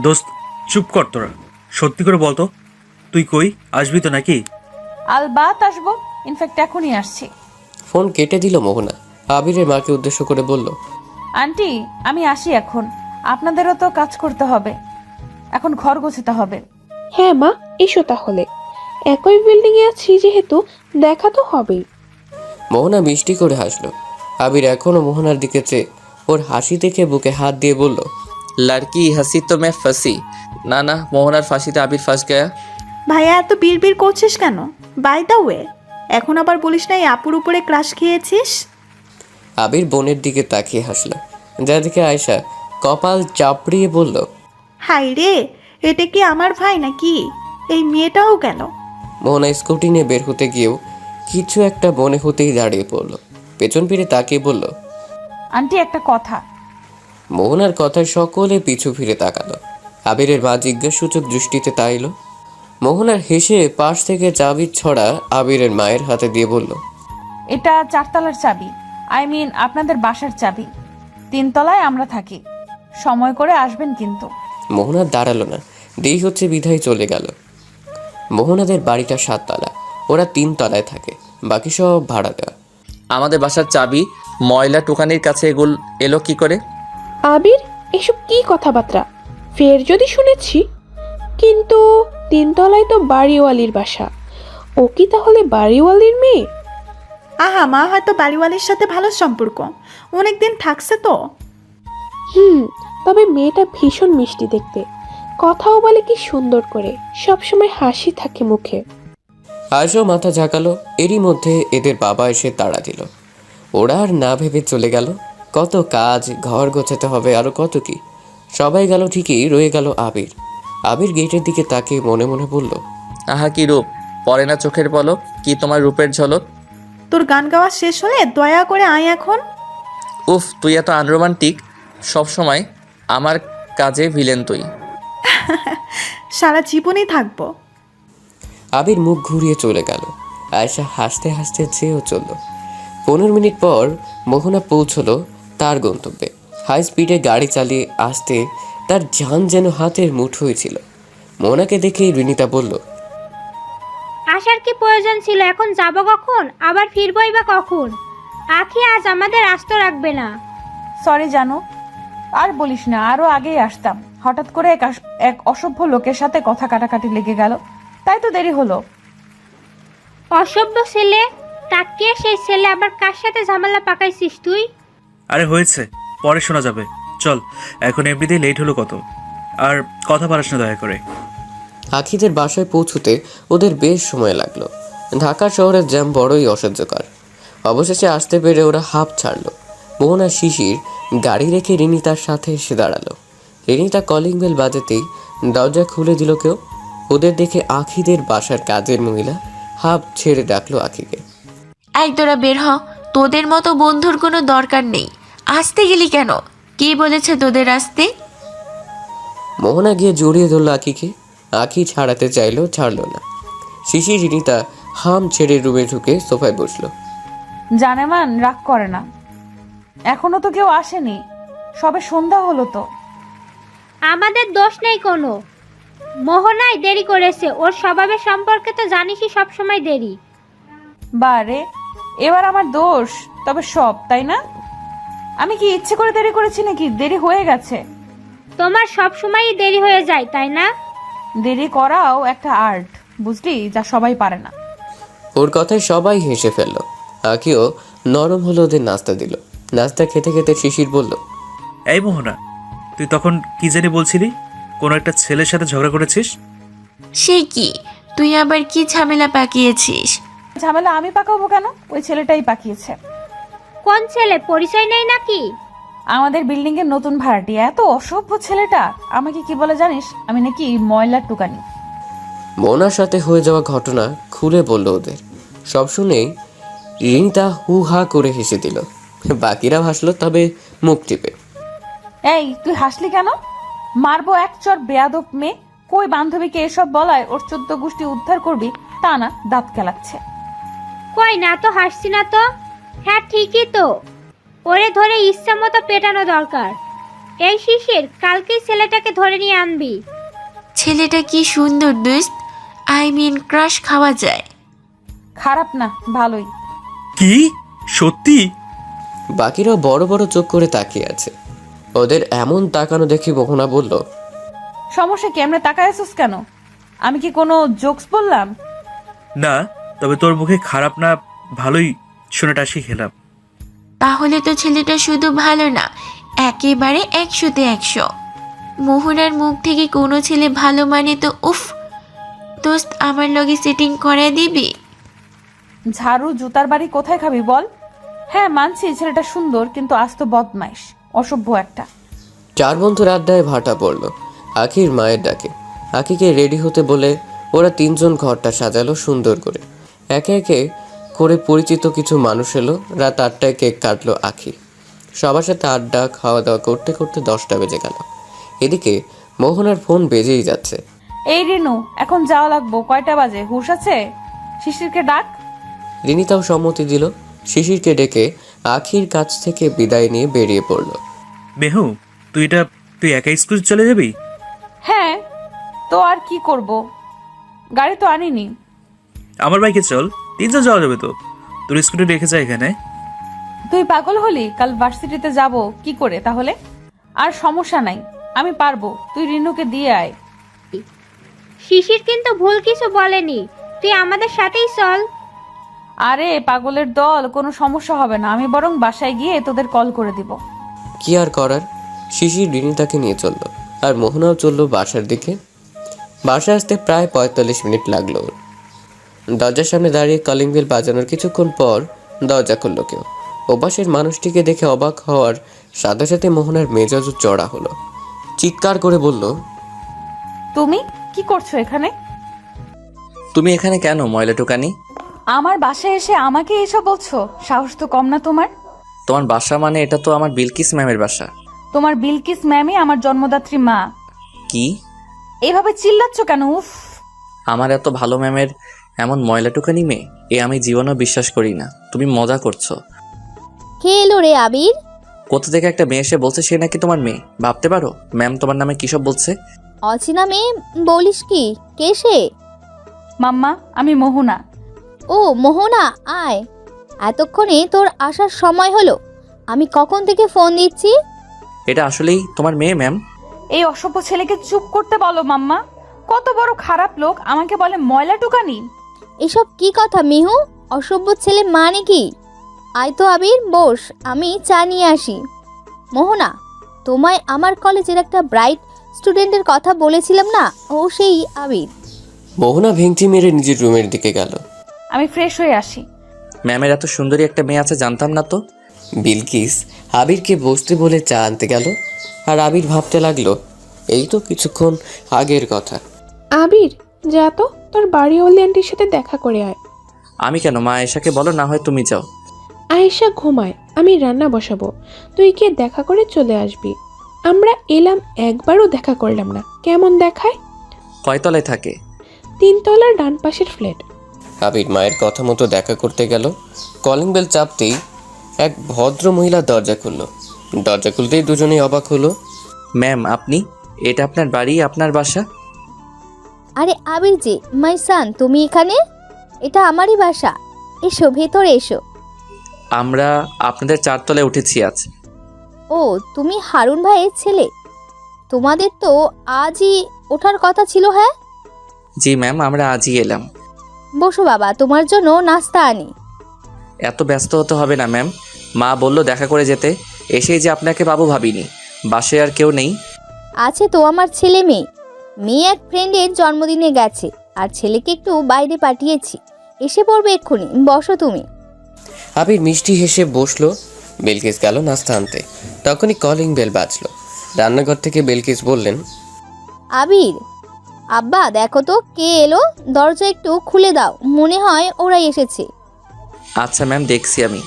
দোস্ত চুপ কর তোরা। সত্যি করে বলতো, তুই কই, আসবি তো নাকি? আলবাত আসবো, ইনফ্যাক্ট এখনই আসছি। ফোন কেটে দিল মোহনা। আবিরের মাকে উদ্দেশ্য করে বলল, আন্টি আমি আসি এখন, আপনাদেরও তো কাজ করতে হবে, এখন ঘর গোছাতে হবে। হ্যাঁ মা, এসো তাহলে। একই বিল্ডিংয়ে আছি যেহেতু দেখা তো হবেই। মোহনা মিষ্টি করে হাসলো। আবির এখনো মোহনার দিকে চেয়ে ওর হাসি দেখে বুকে হাত দিয়ে বলল, লড়কি হাসি তো মে ফাঁসি। না না, মোহনার ফাঁসিতে আবির ফাঁস গয়া। ভাইয়া এত বিড়বিড় করছিস কেন? বাই দ্য ওয়ে, এখন আবার বলিস না এই আপুর উপরে ক্রাশ খেয়েছিস। আবির বোনের দিকে তাকিয়ে হাসল, যা দেখে আয়শা কপাল চাপড়িয়ে বলল, হাই রে, এটা কি আমার ভাই নাকি? এই মেয়েটাও কেন? মোহনা স্কুটি নিয়ে বের হতে গিয়েও কিছু একটা মনে হতেই দাঁড়িয়ে পড়ল। পেছন ফিরে তাকিয়ে বলল, আন্টি একটা কথা। মোহনার কথায় সকলে পিছু ফিরে তাকালো। আবিরের মা জিজ্ঞাসূচক দৃষ্টিতে তাইল। মোহনার হেসে পাশ থেকে চাবির ছড়া আবিরের মায়ের হাতে দিয়ে বলল, এটা 4 তলার চাবি, আই মিন আপনাদের বাসার চাবি। 3 তলায় আমরা থাকি, সময় করে আসবেন কিন্তু। মোহনার দাঁড়ালো না, দেরি হচ্ছে বিধায় চলে গেল। মোহনাদের বাড়িটা 7 তলা, ওরা 3 তলায় থাকে, বাকি সব ভাড়া দেওয়া। আমাদের বাসার চাবি ময়লা টুকানির কাছে এলো কি করে? আবির, এসব কি কথাবার্তা? ফের যদি শুনেছি। কিন্তু 3 তলায় তো বাড়িওয়ালির বাসা। ও কি তাহলে বাড়িওয়ালির মেয়ে? আহা, মা হয়তো বাড়িওয়ালির সাথে ভালো সম্পর্ক, অনেকদিন থাকছে তো। তবে মেয়েটা ভীষণ মিষ্টি দেখতে, কথাও বলে কি সুন্দর করে, সবসময় হাসি থাকে মুখে। আজও মাথা ঝাঁকালো। এরই মধ্যে এদের বাবা এসে তাড়া দিল। ওরা আর না ভেবে চলে গেল। কত কাজ, ঘর গোছাতে হবে, আরো কত কি। সবাই গেল ঠিকই, রয়ে গেল আবির। আবির গেটের দিকে তাকিয়ে মনে মনে বলল, আহা কি রূপ, পরে না চোখের পলক, কি তোমার রূপের ঝলক। তোর গান গাওয়া শেষ হলে দয়া করে আয় এখন। উফ, তুই এত আনরোমান্টিক, সবসময় আমার কাজে ভিলেন তুই। সারা জীবনই থাকবো। আবির মুখ ঘুরিয়ে চলে গেল। আয়েশা হাসতে হাসতে চেয়েও চলল। 15 মিনিট পর মোহনা পৌঁছলো তার গন্তব্যে। হাই স্পিডে গাড়ি চালিয়ে আসতে তার জান যেন হাতের মুঠোয় ছিল। মোহনাকে দেখেই রিনিতা বলল, আসার কি প্রয়োজন ছিল? এখন যাব কখন? আবার ফিরবই বা কখন? আখি আজ আমাদের আস্ত রাখবে না। সরি জানো, আর বলিস না, আরো আগেই আসতাম, হঠাৎ করে এক অসভ্য লোকের সাথে কথা কাটাকাটি লেগে গেল, তাই তো দেরি হলো। অসভ্য ছেলে? তাকিয়ে সেই ছেলে আবার কার সাথে ঝামেলা পাকাইছিস তুই? আরে হয়েছে, পরে শোনা যাবে। চল, এখন এমনিতেই লেট হলো কত, আর কথা বাড়াস না দয়া করে। আখিদের বাসায় পৌঁছতে ওদের বেশ সময় লাগলো। ঢাকা শহরের জ্যাম বড়ই অসহ্যকর। অবশেষে আসতে পেরে ওরা হাঁপ ছাড়ল। মোহনা শিশির গাড়ি রেখে রিনিতার সাথে এসে দাঁড়ালো। রিনিতা কলিং বেল বাজাতেই দরজা খুলে দিল কেউ। ওদের দেখে আখিদের বাসার কাজের মহিলা হাঁপ ছেড়ে ডাকলো আখিকে। এই তোরা বের হ, তোদের মতো বন্ধুর কোনো দরকার নেই। আসতে গেলি কেন? কে বলেছে তোদের আসতে? মোহনা গিয়ে জড়িয়ে ধরল আখিকে। আখি ছাড়াতে চাইলেও ছাড়লো না। শিশির রিনিতা হাম ছেড়ে রুমে ঢুকে সোফায় বসলো। জানেমান রাগ করে না, এখনো তো কেউ আসেনি, সবে সন্ধ্যা হলো তো। আমাদের দোষ নেই কোনো। মোহনাই দেরি করেছে, ওর স্বভাবের সম্পর্কে তো জানিসই, সবসময় দেরি। বারে, এবার আমার দোষ তবে সব, তাই না? আমি কি ইচ্ছে করে দেরি করেছি নাকি দেরি হয়ে গেছে? তোমার সব সময়ই দেরি হয়ে যায়, তাই না? দেরি করাও একটা আর্ট, বুঝলি, যা সবাই পারে না। ওর কথায় সবাই হেসে ফেলল। আখিও নরম হলো ওদের নাস্তা দিল। নাস্তা খেতে খেতে শিশির বলল, এই মোহনা, তুই তখন কি জানি বলছিলি, কোনো একটা ছেলের সাথে ঝগড়া করেছিস? সে কি, তুই আবার কি ঝামেলা পাকিয়েছিস? ঝামেলা আমি পাকাবো কেন? ওই ছেলেটাই পাকিয়েছে। কোন ছেলে? পরিচয় নেই নাকি? আমাদের বিল্ডিং এর নতুন ভাড়াটি, এত অসভ্য ছেলেটা। আমাকে কি বলে জানিস? আমি নাকি ময়লার টুকানি। মোহনার সাথে হয়ে যাওয়া ঘটনা খুলে বলল ওদের। সব শুনেই রিনিতা হু হা করে হেসে দিল। বাকিরা হাসলো, তবে মুখ টিপে। এই তুই হাসলি কেন? মারবো এক চর বেয়াদব মেয়ে। কই বান্ধবীকে এসব বলায় ওর 14 গোষ্ঠী উদ্ধার করবি, তা না দাঁত কেলাচ্ছে। কই না তো, হাসছি না তো। হ্যাঁ ঠিকই তো, ওরে ধরে ইচ্ছা মতো পেটানো দরকার। এই শিশির, কালকেই ছেলেটাকে ধরে নিয়ে আনবি। ছেলেটা কি সুন্দর দোস্ত, আই মিন ক্রাশ খাওয়া যায়। খারাপ না, ভালোই। কি সত্যি? বাকিরাও বড় বড় চোখ করে তাকিয়ে আছে। ওদের এমন তাকানো দেখে মোহনা বলল, সমস্যা কি? আমরা তাকায় আছিস কেন? আমি কি কোনো জোকস বললাম? না, তবে তোর মুখে খারাপ না ভালোই শোনাটা শিখেলাম। তাহলে তো ছেলেটা শুধু ভালো না, একেবারে 100-তে 100। মোহনার মুখ থেকে কোনো ছেলে ভালো মানে তো উফ। দোস্ত, আমার লগে সেটিং করে দিবি? ঝাড়ু জুতার বাড়ি কোথায় খাবি বল? হ্যাঁ মানছি ছেলেটা সুন্দর, কিন্তু আজ তো বদমাইশ, অসভ্য একটা। 4 বন্ধুর আড্ডায় ভাটা পড়ল আখির মায়ের ডাকে। আখিকে রেডি হতে বলে ওরা 3 জন ঘরটা সাজালো সুন্দর করে। একে একে করে পরিচিত কিছু মানুষ এলো। রাত 8টায় কেক কাটলো আখি। সবার সাথে আড্ডা খাওয়া দাওয়া করতে করতে 10টা বেজে গেল। এদিকে মোহনার ফোন বেজেই যাচ্ছে। এই রিনু, এখন যাওয়া লাগবো। কয়টা বাজে? হুশ আছে? শিশিরকে ডাক। রিনিতাও সম্মতি দিল। শিশিরকে ডেকে আখির কাছ থেকে বিদায় নিয়ে বেরিয়ে পড়ল। মেহু, তুই একা স্কুল চলে যাবি? হ্যাঁ, তো আর কি করব, গাড়ি তো আনিনি। আমার বাইকে চল, 3 জন যাওয়া যাবে তো। তোর স্কুটি রেখে যায় এখানে। তুই পাগল হলি? কাল ভার্সিটিতে যাব কি করে তাহলে? আর সমস্যা নাই, আমি পারবো। তুই রিনুকে দিয়ে আয়। শিশির কিন্তু ভুল কিছু বলেনি, তুই আমাদের সাথেই চল। আরে পাগলের দল, কোনো সমস্যা হবে না। আমি বরং বাসায় গিয়ে তোদের কল করে দিব। কি আর করার, শিশির রিনিতাকে নিয়ে চলল আর মোহনাও চলল বাসার দিকে। বাসায় আসতে প্রায় 45 মিনিট লাগলো ওর। দরজার সামনে দাঁড়িয়ে কলিং বেল বাজানোর কিছুক্ষণ পর দরজা খুলল কেউ। ওপাশের মানুষটিকে দেখে অবাক হওয়ার সাথে সাথে মোহনার মেজাজ চড়া হলো। চিৎকার করে বলল, তুমি কি করছো এখানে? তুমি এখানে কেন ময়লা টুকানি? আমার বাসায় এসে আমাকে এসব বলছো? সাহস তো কম না তোমার। তোমার বাসা মানে এটা তো আমার বিলকিস ম্যামের বাসা। তোমার বিলকিস ম্যামই আমার জন্মদাত্রী মা। কি? এভাবে চিল্লাচ্ছ কেন? উফ। আমার এত ভালো ম্যামের এমন ময়লা টুকানি মেয়ে, এ আমি জীবনেও বিশ্বাস করি না। তুমি মজা করছো। কে এলো রে আবির? কোথা থেকে একটা মেয়ে এসে বলছে সে নাকি তোমার মেয়ে। ভাবতে পারো ম্যাম তোমার নামে কিসব বলছে। অচেনা মেয়ে বলিস কি? কে সে? মাম্মা, আমি মোহনা। ও মোহনা, আয়। এতক্ষণে তোর আসার সময় হলো? আমি কখন থেকে ফোন দিচ্ছি। এটা আসলেই তোমার মেয়ে ম্যাম? এই অসভ্য ছেলেকে চুপ করতে বলো মাম্মা। কত বড় খারাপ লোক, আমাকে বলে ময়লা টুকানি। এসব কি কথা মিহু? অসভ্য ছেলে মানে কি? আয় তো আবির, বস, আমি চা নিয়ে আসি। মোহনা, তোমায় আমার কলেজের একটা ব্রাইট স্টুডেন্টের কথা বলেছিলাম না, ও সেই আবির। মোহনা ভেঙচি মেরে নিজের রুমের দিকে গেল। আমি ফ্রেশ হয়ে আসি। ম্যামের এত সুন্দরী একটা মেয়ে আছে জানতাম না তো। বিলকিস আবিরকে বসতে বলে চা আনতে গেল আর আবির ভাবতে লাগলো এই তো কিছুক্ষণ আগের কথা। আবির, যা তো তোর বাড়িওয়ালি আন্টির সাথে দেখা করে আয়। আমি কেন? মা আয়েশাকে বলো, না হয় তুমি যাও। আয়েশা ঘুমায়, আমি রান্না বসাবো, তুই গিয়ে দেখা করে চলে আসবি। আমরা এলাম, একবারও দেখা করলাম না, কেমন দেখায়? কয়তলায় থাকে? 3 তলার ডান পাশের ফ্ল্যাট। আবির মায়ের কথা মতো দেখা করতে গেল। কলিং বেল চাপতেই এক ভদ্র মহিলা দরজা খুলল। দরজা খুলতেই দুজনেই অবাক হলো। ম্যাম আপনি? এটা আপনার বাড়ি, আপনার বাসা? আরে আবির জি, মাই সান, তুমি এখানে? এটা আমারই বাসা, এসো ভেতরে এসো। আমরা আপনাদের 4 তলায় উঠেছি আজ। ও, তুমি হারুন ভাইয়ের ছেলে? তোমাদের তো আজই ওঠার কথা ছিল। হ্যাঁ জি ম্যাম, আমরা আজই এলাম। বসো বাবা, তোমার জন্য নাস্তা আনি। এত ব্যস্ত হতে হবে না ম্যাম, মা বললো দেখা করে যেতে, এসেই যে আপনাকে বাবু ভাবিনি। বাসায় আর কেউ নেই? আছে তো, আমার ছেলে মেয়ে। মেয়ে এক ফ্রেন্ডের জন্মদিনে গেছে, আর ছেলেকে একটু বাইরে পাঠিয়েছি, এসে পড়বে এক্ষুনি। বসো তুমি। আবির মিষ্টি হেসে বসলো। বিলকিস গেল নাস্তা আনতে। তখনই কলিং বেল বাজলো। রান্নাঘর থেকে বিলকিস বললেন, আবির, আব্বা দেখো তো কে এলো, দরজা একটু খুলে দাও, মনে হয় ওরাই এসেছে। আচ্ছা ম্যাম, দেখছি আমি।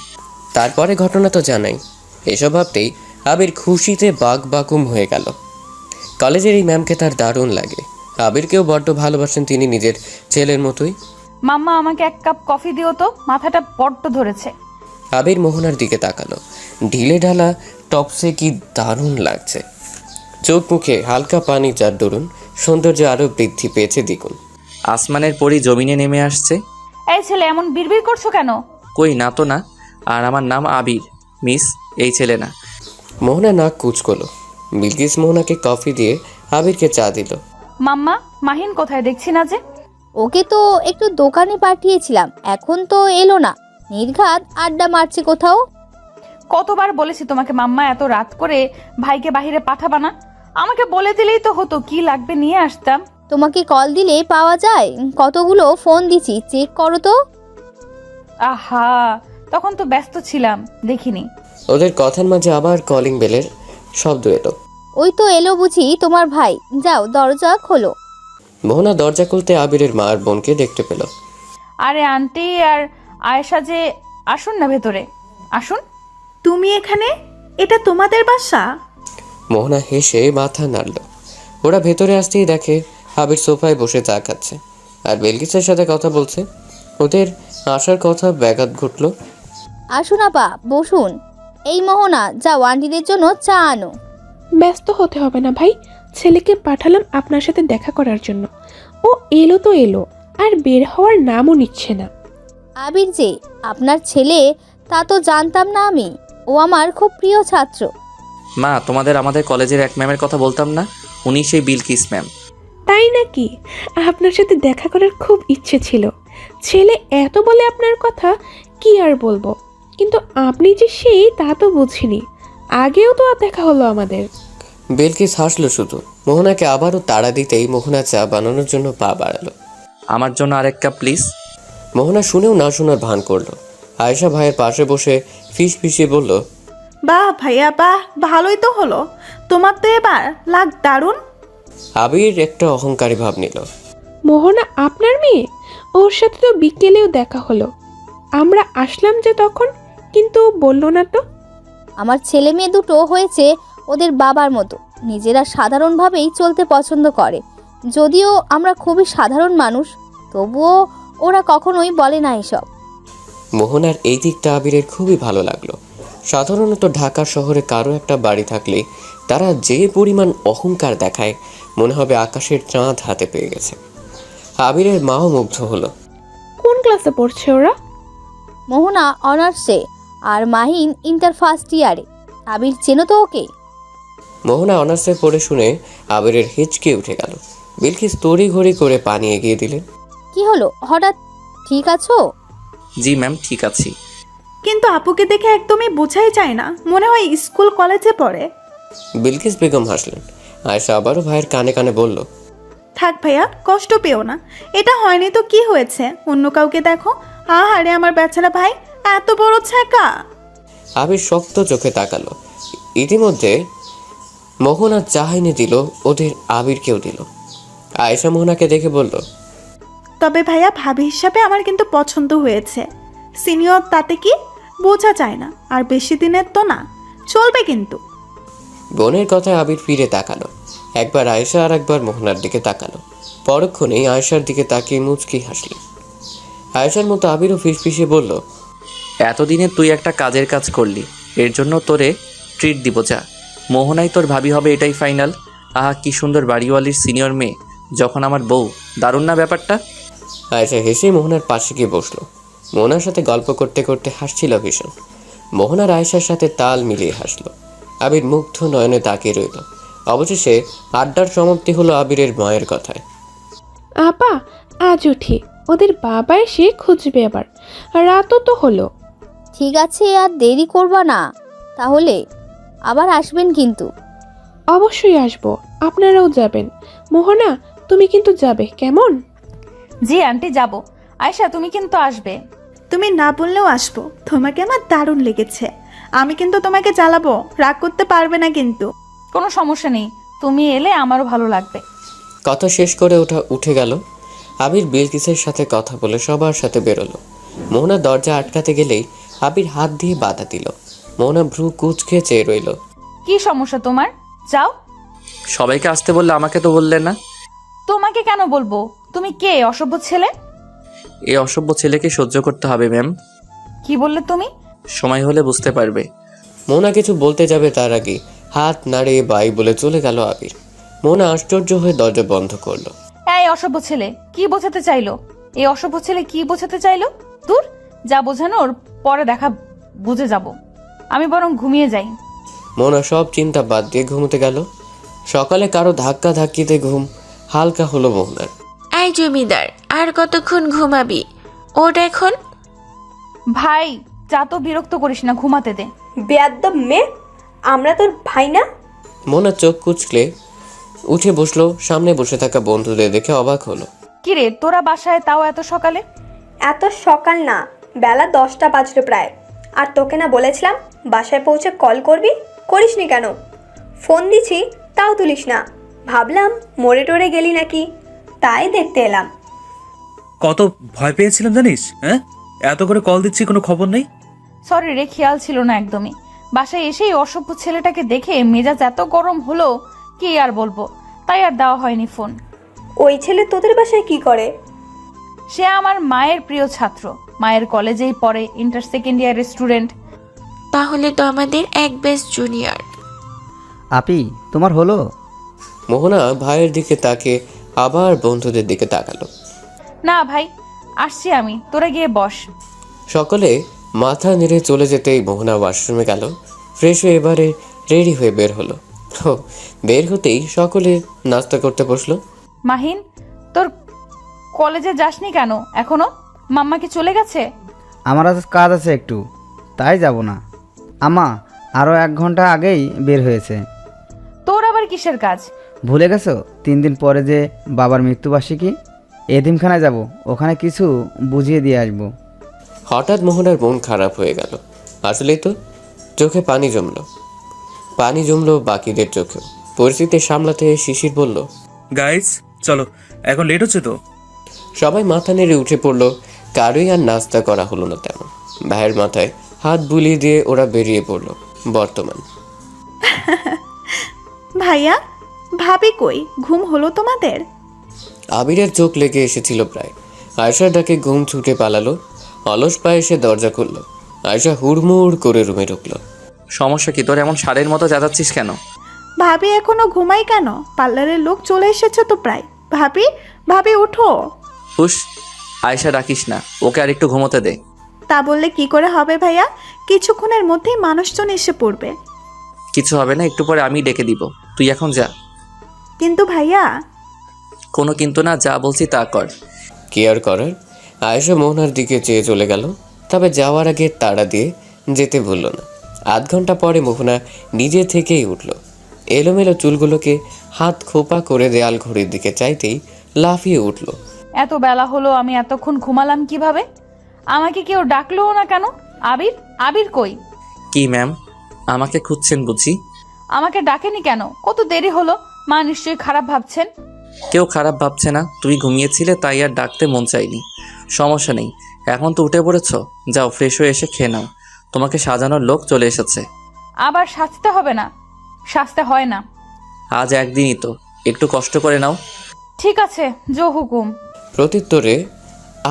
তারপরে ঘটনা তো জানাই। এসব ভাবতেই আবির খুশিতে বাকবাকুম হয়ে গেল। কলেজের এই ম্যামকে তার দারুণ লাগে। আবিরকেও বড্ড ভালোবাসেন তিনি নিজের ছেলের মতোই। মাম্মা, আমাকে 1 কাপ কফি দিও তো, মাথাটা বড্ড ধরেছে। আবির মোহনার দিকে তাকালো। ঢিলে ঢালা টপসে কি দারুণ লাগছে। চোখ মুখে হালকা পানি, যার দরুন সৌন্দর্য আরও বৃদ্ধি পেয়েছে দ্বিগুণ। আসমানের পরি জমিনে নেমে আসছে। এই ছেলে এমন বিড়বিড় করছো কেন? কই না তো না। আর আমার নাম আবির, মিস, এই ছেলে না। মোহনা নাক কুচকলো। বিলকিস মোহনাকে কফি দিয়ে আবিরকে চা দিল। মাম্মা, মাহিন কোথায় দেখছি না যে? ওকে তো একটু দোকানে পাঠিয়েছিলাম, এখন তো এলো না। নির্ঘাত আড্ডা মারছে কোথাও। কতবার বলেছি তোমাকে মাম্মা, এত রাত করে ভাইকে বাইরে পাঠাবা না। আমাকে বলে দিলেই তো হতো, কি লাগবে নিয়ে আসতাম। তোমাকে কল দিলে পাওয়া যায়? কতগুলো ফোন দিছি, চেক করো তো। আহা, তখন তো ব্যস্ত ছিলাম, দেখিনি। ওদের কথার মাঝে আবার কলিং বেলের শব্দ এলো। ওই তো এলো বুঝি তোমার ভাই, যাও দরজা খোলো। মোহনা দরজা খুলতে আবিরের মা আর বোনকে দেখতে পেল। আরে আন্টি আর আয়েশা যে, আসুন না ভেতরে, আসুন। তুমি এখানে? এটা তোমাদের বাসা? মোহনা হেসে মাথা নাড়ল। ওরা ভেতরে আসতেই দেখে আবির সোফায় বসে চা খাচ্ছে আর বিলকিসের সাথে কথা বলছে। ওদের আসার কথা ব্যাঘাত ঘটল। আসুন আপা, বসুন। এই মোহনা, যাও আন্টিদের জন্য চা আনো। ব্যস্ত হতে হবে না ভাই, ছেলেকে পাঠালাম আপনার সাথে দেখা করার জন্য। ও এলো তো এলো, আর বের হওয়ার নামও নিচ্ছে না। আবির যে আপনার ছেলে তা তো জানতাম না আমি। ও আমার খুব প্রিয় ছাত্র। মা, তোমাদের আমাদের কলেজের এক ম্যামের কথা বলতাম না, উনি সেই বিলকিস ম্যাম। তাই নাকি? আপনার সাথে দেখা করার খুব ইচ্ছে ছিল। ছেলে এত বলে আপনার কথা, কি আর বলবো। কিন্তু আপনি যে সেই তা তো বুঝিনি। আগেও তো আর দেখা হলো আমাদের। বিলকিস হাসলো শুধু। মোহনাকে আবারও তাড়া দিতেই মোহনা চা বানানোর জন্য পা বাড়ালো। আমার জন্য আরেক কাপ প্লিজ। মোহনা শুনেও না শোনার ভান করলো। আয়েশা ভাইয়ের পাশে বসে ফিস ফিসিয়ে বলল, বাহ ভাইয়া বাহ, ভালোই তো হলো। তোমার তো এবার লাগ দারুণ। আবির একটা অহংকারী ভাব নিল। মোহনা আপনার মেয়ে? ওর সাথে তো বিকেলেও দেখা হলো। আমরা আসলাম যে তখন, কিন্তু বললো না তো। আমার ছেলে মেয়ে দুটো হয়েছে ওদের বাবার মতো, নিজেরা সাধারণভাবেই চলতে পছন্দ করে। যদিও আমরা খুবই সাধারণ মানুষ, তবুও ওরা কখনোই বলে না এসব। মোহনার এই দিকটা আবিরের খুবই ভালো লাগলো। সাধারণত ঢাকা শহরে কারো একটা বাড়ি থাকলে তারা যে পরিমাণ অহংকার দেখায়, মনে হবে আকাশের চাঁদ হাতে পেয়ে গেছে। আবিরের মাও মুগ্ধ হলো। কোন ক্লাসে পড়ছে ওরা? মোহনা অনার্সে আর মাহিন ইন্টার ফার্স্ট ইয়ারে। আবির চেনো তো ওকে? মোহনা অনার্সে পড়ে শুনে আবিরের হিচকে উঠে গেল। বিলকিস তড়ি ঘড়ি করে পানি এগিয়ে দিলেন। কি হলো হঠাৎ, ঠিক আছো? জি ম্যাম, ঠিক আছি। কিন্তু আপুকে দেখে একদমই বোঝাই যায় না, মনে হয় স্কুল কলেজে পড়ে। বিলকিস বেগম হাসলেন। আয়েশা আবারও ভাইয়ের কানে কানে বলল, থাক ভাইয়া, কষ্ট পেও না। এটা হয়নি তো কি হয়েছে, অন্য কাউকে দেখো। আহারে আমার বেচারা ভাই, এত বড় ছ্যাঁকা। আবির শক্ত চোখে তাকালো। ইতিমধ্যে মোহনা চাহিনি দিল, ওদের আবিরকেও দিল। আয়েশা মোহনাকে দেখে বলল, তবে ভাইয়া ভাবি হিসাবে আমার কিন্তু পছন্দ হয়েছে। সিনিয়র তাতে কি, বোঝা যায় না। আর বেশি দিনের তো না, চলবে কিন্তু। বোনের কথায় আবির ফিরে তাকালো। একবার আয়েশা আর একবার মোহনার দিকে তাকালো। পরক্ষণেই আয়েশার দিকে তাকিয়ে মুচকি হাসলেন। আয়েশার মতো আবিরও ফিসফিসে বলল, এতদিনে তুই একটা কাজের কাজ করলি, এর জন্য তোরে ট্রিট দিব যা। মোহনাই তোর ভাবি হবে, এটাই ফাইনাল। আহা, কি সুন্দর বাড়িওয়ালির সিনিয়র মেয়ে যখন আমার বউ, দারুণ না ব্যাপারটা? আয়েশা হেসে মোহনার পাশে গিয়ে বসলো। মোহনার সাথে গল্প করতে করতে হাসছিল ভীষণ। মোহনার আয়েশার সাথে তাল মিলিয়ে হাসলো। আবির মুগ্ধ নয়নে তাকিয়ে রইল। অবশেষে আড্ডার সমাপ্তি হলো আবিরের মায়ের কথায়। আপা, আজ উঠি, ওদের বাবা এসে খুঁজবে আবার। রাতও তো হলো। ঠিক আছে, আর দেরি করবা না তাহলে। আবার আসবেন কিন্তু। অবশ্যই আসবো, আপনারাও যাবেন। মোহনা, তুমি কিন্তু যাবে, কেমন? জি আন্টি, যাব। আয়েশা, তুমি কিন্তু আসবে। তুমি না বললেও আসবো, তোমাকে আমার দারুণ লেগেছে। আমি কিন্তু তোমাকে জ্বালাবো, রাগ করতে পারবে না কিন্তু। কোনো সমস্যা নেই, তুমি এলে আমারও ভালো লাগবে। কথা শেষ করে উঠে গেল। আবির বিলকিসের সাথে কথা বলে সবার সাথে বেরোলো। মোহনা দরজা আটকাতে গেলেই আবির হাত দিয়ে বাধা দিল। মোহনা ভ্রু কুঁচকে চেয়ে রইল। কি সমস্যা তোমার? যাও। সবাইকে আসতে বললে, আমাকে তো বললে না। তোমাকে কেন বলবো? তুমি কে, অসভ্য ছেলে? এই অসভ্য ছেলেকে সহ্য করতে হবে ম্যাম। কি বললে তুমি? সময় হলে বুঝতে পারবে। মোহনা কিছু বলতে যাবে তার আগে হাত নাড়িয়ে বাই বলে চলে গেল আবির। মোহনা আশ্চর্য হয়ে দরজা বন্ধ করলো। এই অসভ্য ছেলে কি বোঝাতে চাইলো? এই অসভ্য ছেলে কি বোঝাতে চাইলো? দূর, যা বোঝানোর পরে দেখা বুঝে যাব। আমি বরং ঘুমিয়ে যাই। মোহনা সব চিন্তা বাদ দিয়ে ঘুমোতে গেল। সকালে কারো ধাক্কা ধাক্কিতে ঘুম হালকা হলো মোহনার। এই জমিদার, আর কতক্ষণ ঘুমাবি? ওঠ এখন। ভাই যা তো, বিরক্ত করিস না, ঘুমাতে দে। বেয়াদ্দব মেয়ে, আমরা তোর ভাই না? মোহনা চোখ কুচলে উঠে বসলো। সামনে বসে থাকা বন্ধুদের দেখে অবাক হলো। কিরে তোরা বাসায়, তাও এত সকালে? এত সকাল না, বেলা 10টা বাজলো প্রায়। আর তোকে না বলেছিলাম বাসায় পৌঁছে কল করবি, করিসনি কেন? ফোন দিছি তাও তুলিস না। ভাবলাম মরে টরে গেলি নাকি, তাই দেখতে এলাম। কত ভয় পেয়েছিলাম জানিস? হ্যাঁ, এত করে কল দিচ্ছি, কোনো খবর নেই। সরি রে, খেয়াল ছিল না একদমই। বাসায় এসেই অসভ্য ছেলেটাকে দেখে মেজাজ এত গরম হলো, কি আর বলবো, তাই আর দেওয়া হয়নি ফোন। ওই ছেলে তোদের বাসায় কি করে? সে আমার মায়ের প্রিয় ছাত্র, মায়ের কলেজেই পড়ে, ইন্টার সেকেন্ড ইয়ারের স্টুডেন্ট। তাহলে তো আমাদের এক বেস্ট জুনিয়র। আপি তোমার হলো? মোহনা ভাইয়ের দিকে তাকে আবার বন্ধুদের দিকে তাকালো। না ভাই, আসছি আমি, তোরা গিয়ে বস। সকলে মাথা নেড়ে চলে যেতেই মোহনা ওয়াশরুমে গেল। ফ্রেশ হয়ে এবারে রেডি হয়ে বের হলো। বের হতেই সকলে নাস্তা করতে বসলো। মাহিন, তোর কলেজে যাসনি কেন এখনো? মাম্মা কি চলে গেছে? আমার আজ কাজ আছে একটু, তাই যাব না। আমা আরও 1 ঘন্টা আগেই বের হয়েছে। তোর আবার কিসের কাজ? ভুলে গেছো 3 দিন পরে যে বাবার মৃত্যুবার্ষিকী? এতিমখানায় যাব, ওখানে কিছু বুঝিয়ে দিয়ে আসবো। হঠাৎ মোহনার মন খারাপ হয়ে গেল। আসলেই তো, চোখে পানি জমলো বাকিদের চোখেও। পরিস্থিতি সামলাতে শিশির বলল, গাইস চলো, এখন লেট হচ্ছে তো। সবাই মাথা নেড়ে উঠে পড়লো। কারোই আর নাস্তা করা হলো না তেমন। ভাইয়ের মাথায় হাত বুলিয়ে দিয়ে ওরা বেরিয়ে পড়লো। বর্তমান ভাইয়া, ভাবি কই? ঘুম হলো তোমাদের? আবিরের চোখ লেগে এসেছিল প্রায়। আয়শার ডাকে ঘুম ছুটে পালালো। অলস পায়ে সে দরজা খুলল। আয়শা হুড়মুড় করে রুমে ঢুকলো। সমস্যা কি তোর? এমন ষাঁড়ের মতো চেঁচাচ্ছিস কেন? ভাবি এখনো ঘুমাই কেন? পার্লারের লোক চলে এসেছে তো প্রায়। ভাবি, ভাবি উঠো। হুশ, আয়শা ডাকিস না, ওকে আর একটু ঘুমোতে দে। তা বললে কি করে হবে ভাইয়া? কিছুক্ষণের মধ্যেই মানুষজন এসে পড়বে। কিছু হবে না, একটু পরে আমি ডেকে দিব, তুই এখন যা। কিন্তু ভাইয়া। কোনো কিন্তু না, যা বলছি তা কর। কি আর করার? আয়েশা মোহনার দিকে চেয়ে চলে গেল। তবে যাওয়ার আগে তাড়া দিয়ে যেতে ভুলল না। 8 ঘন্টা পরে মোহনা নিজে থেকেই উঠল। এলোমেলো চুলগুলোকে হাত খোপা করে দেয়াল ঘড়ির দিকে চাইতেই লাফিয়ে উঠল। এত বেলা হলো, আমি এতক্ষণ ঘুমালাম কিভাবে? আমাকে কেউ ডাকলোও না কেন? আবির, আবির কই? কি ম্যাম, আমাকে খুঁজছেন বুঝি? আমাকে ডাকেনি কেন? কত দেরি হলো, মা নিশ্চয়ই খারাপ ভাবছেন। কেউ খারাপ ভাবছে না, তুমি ঘুমিয়েছিলে তাই আর ডাকতে মন চাইনি। সমস্যা নেই, এখন তো উঠে পড়েছো, যাও ফ্রেশ হয়ে এসে খেয়ে নাও, তোমাকে সাজানোর লোক চলে এসেছে। আবার সাজতে হবে না, সাজতে হয় না। আজ একদিনই তো, একটু কষ্ট করে নাও। ঠিক আছে, জো হুকুম। প্রত্যুত্তরে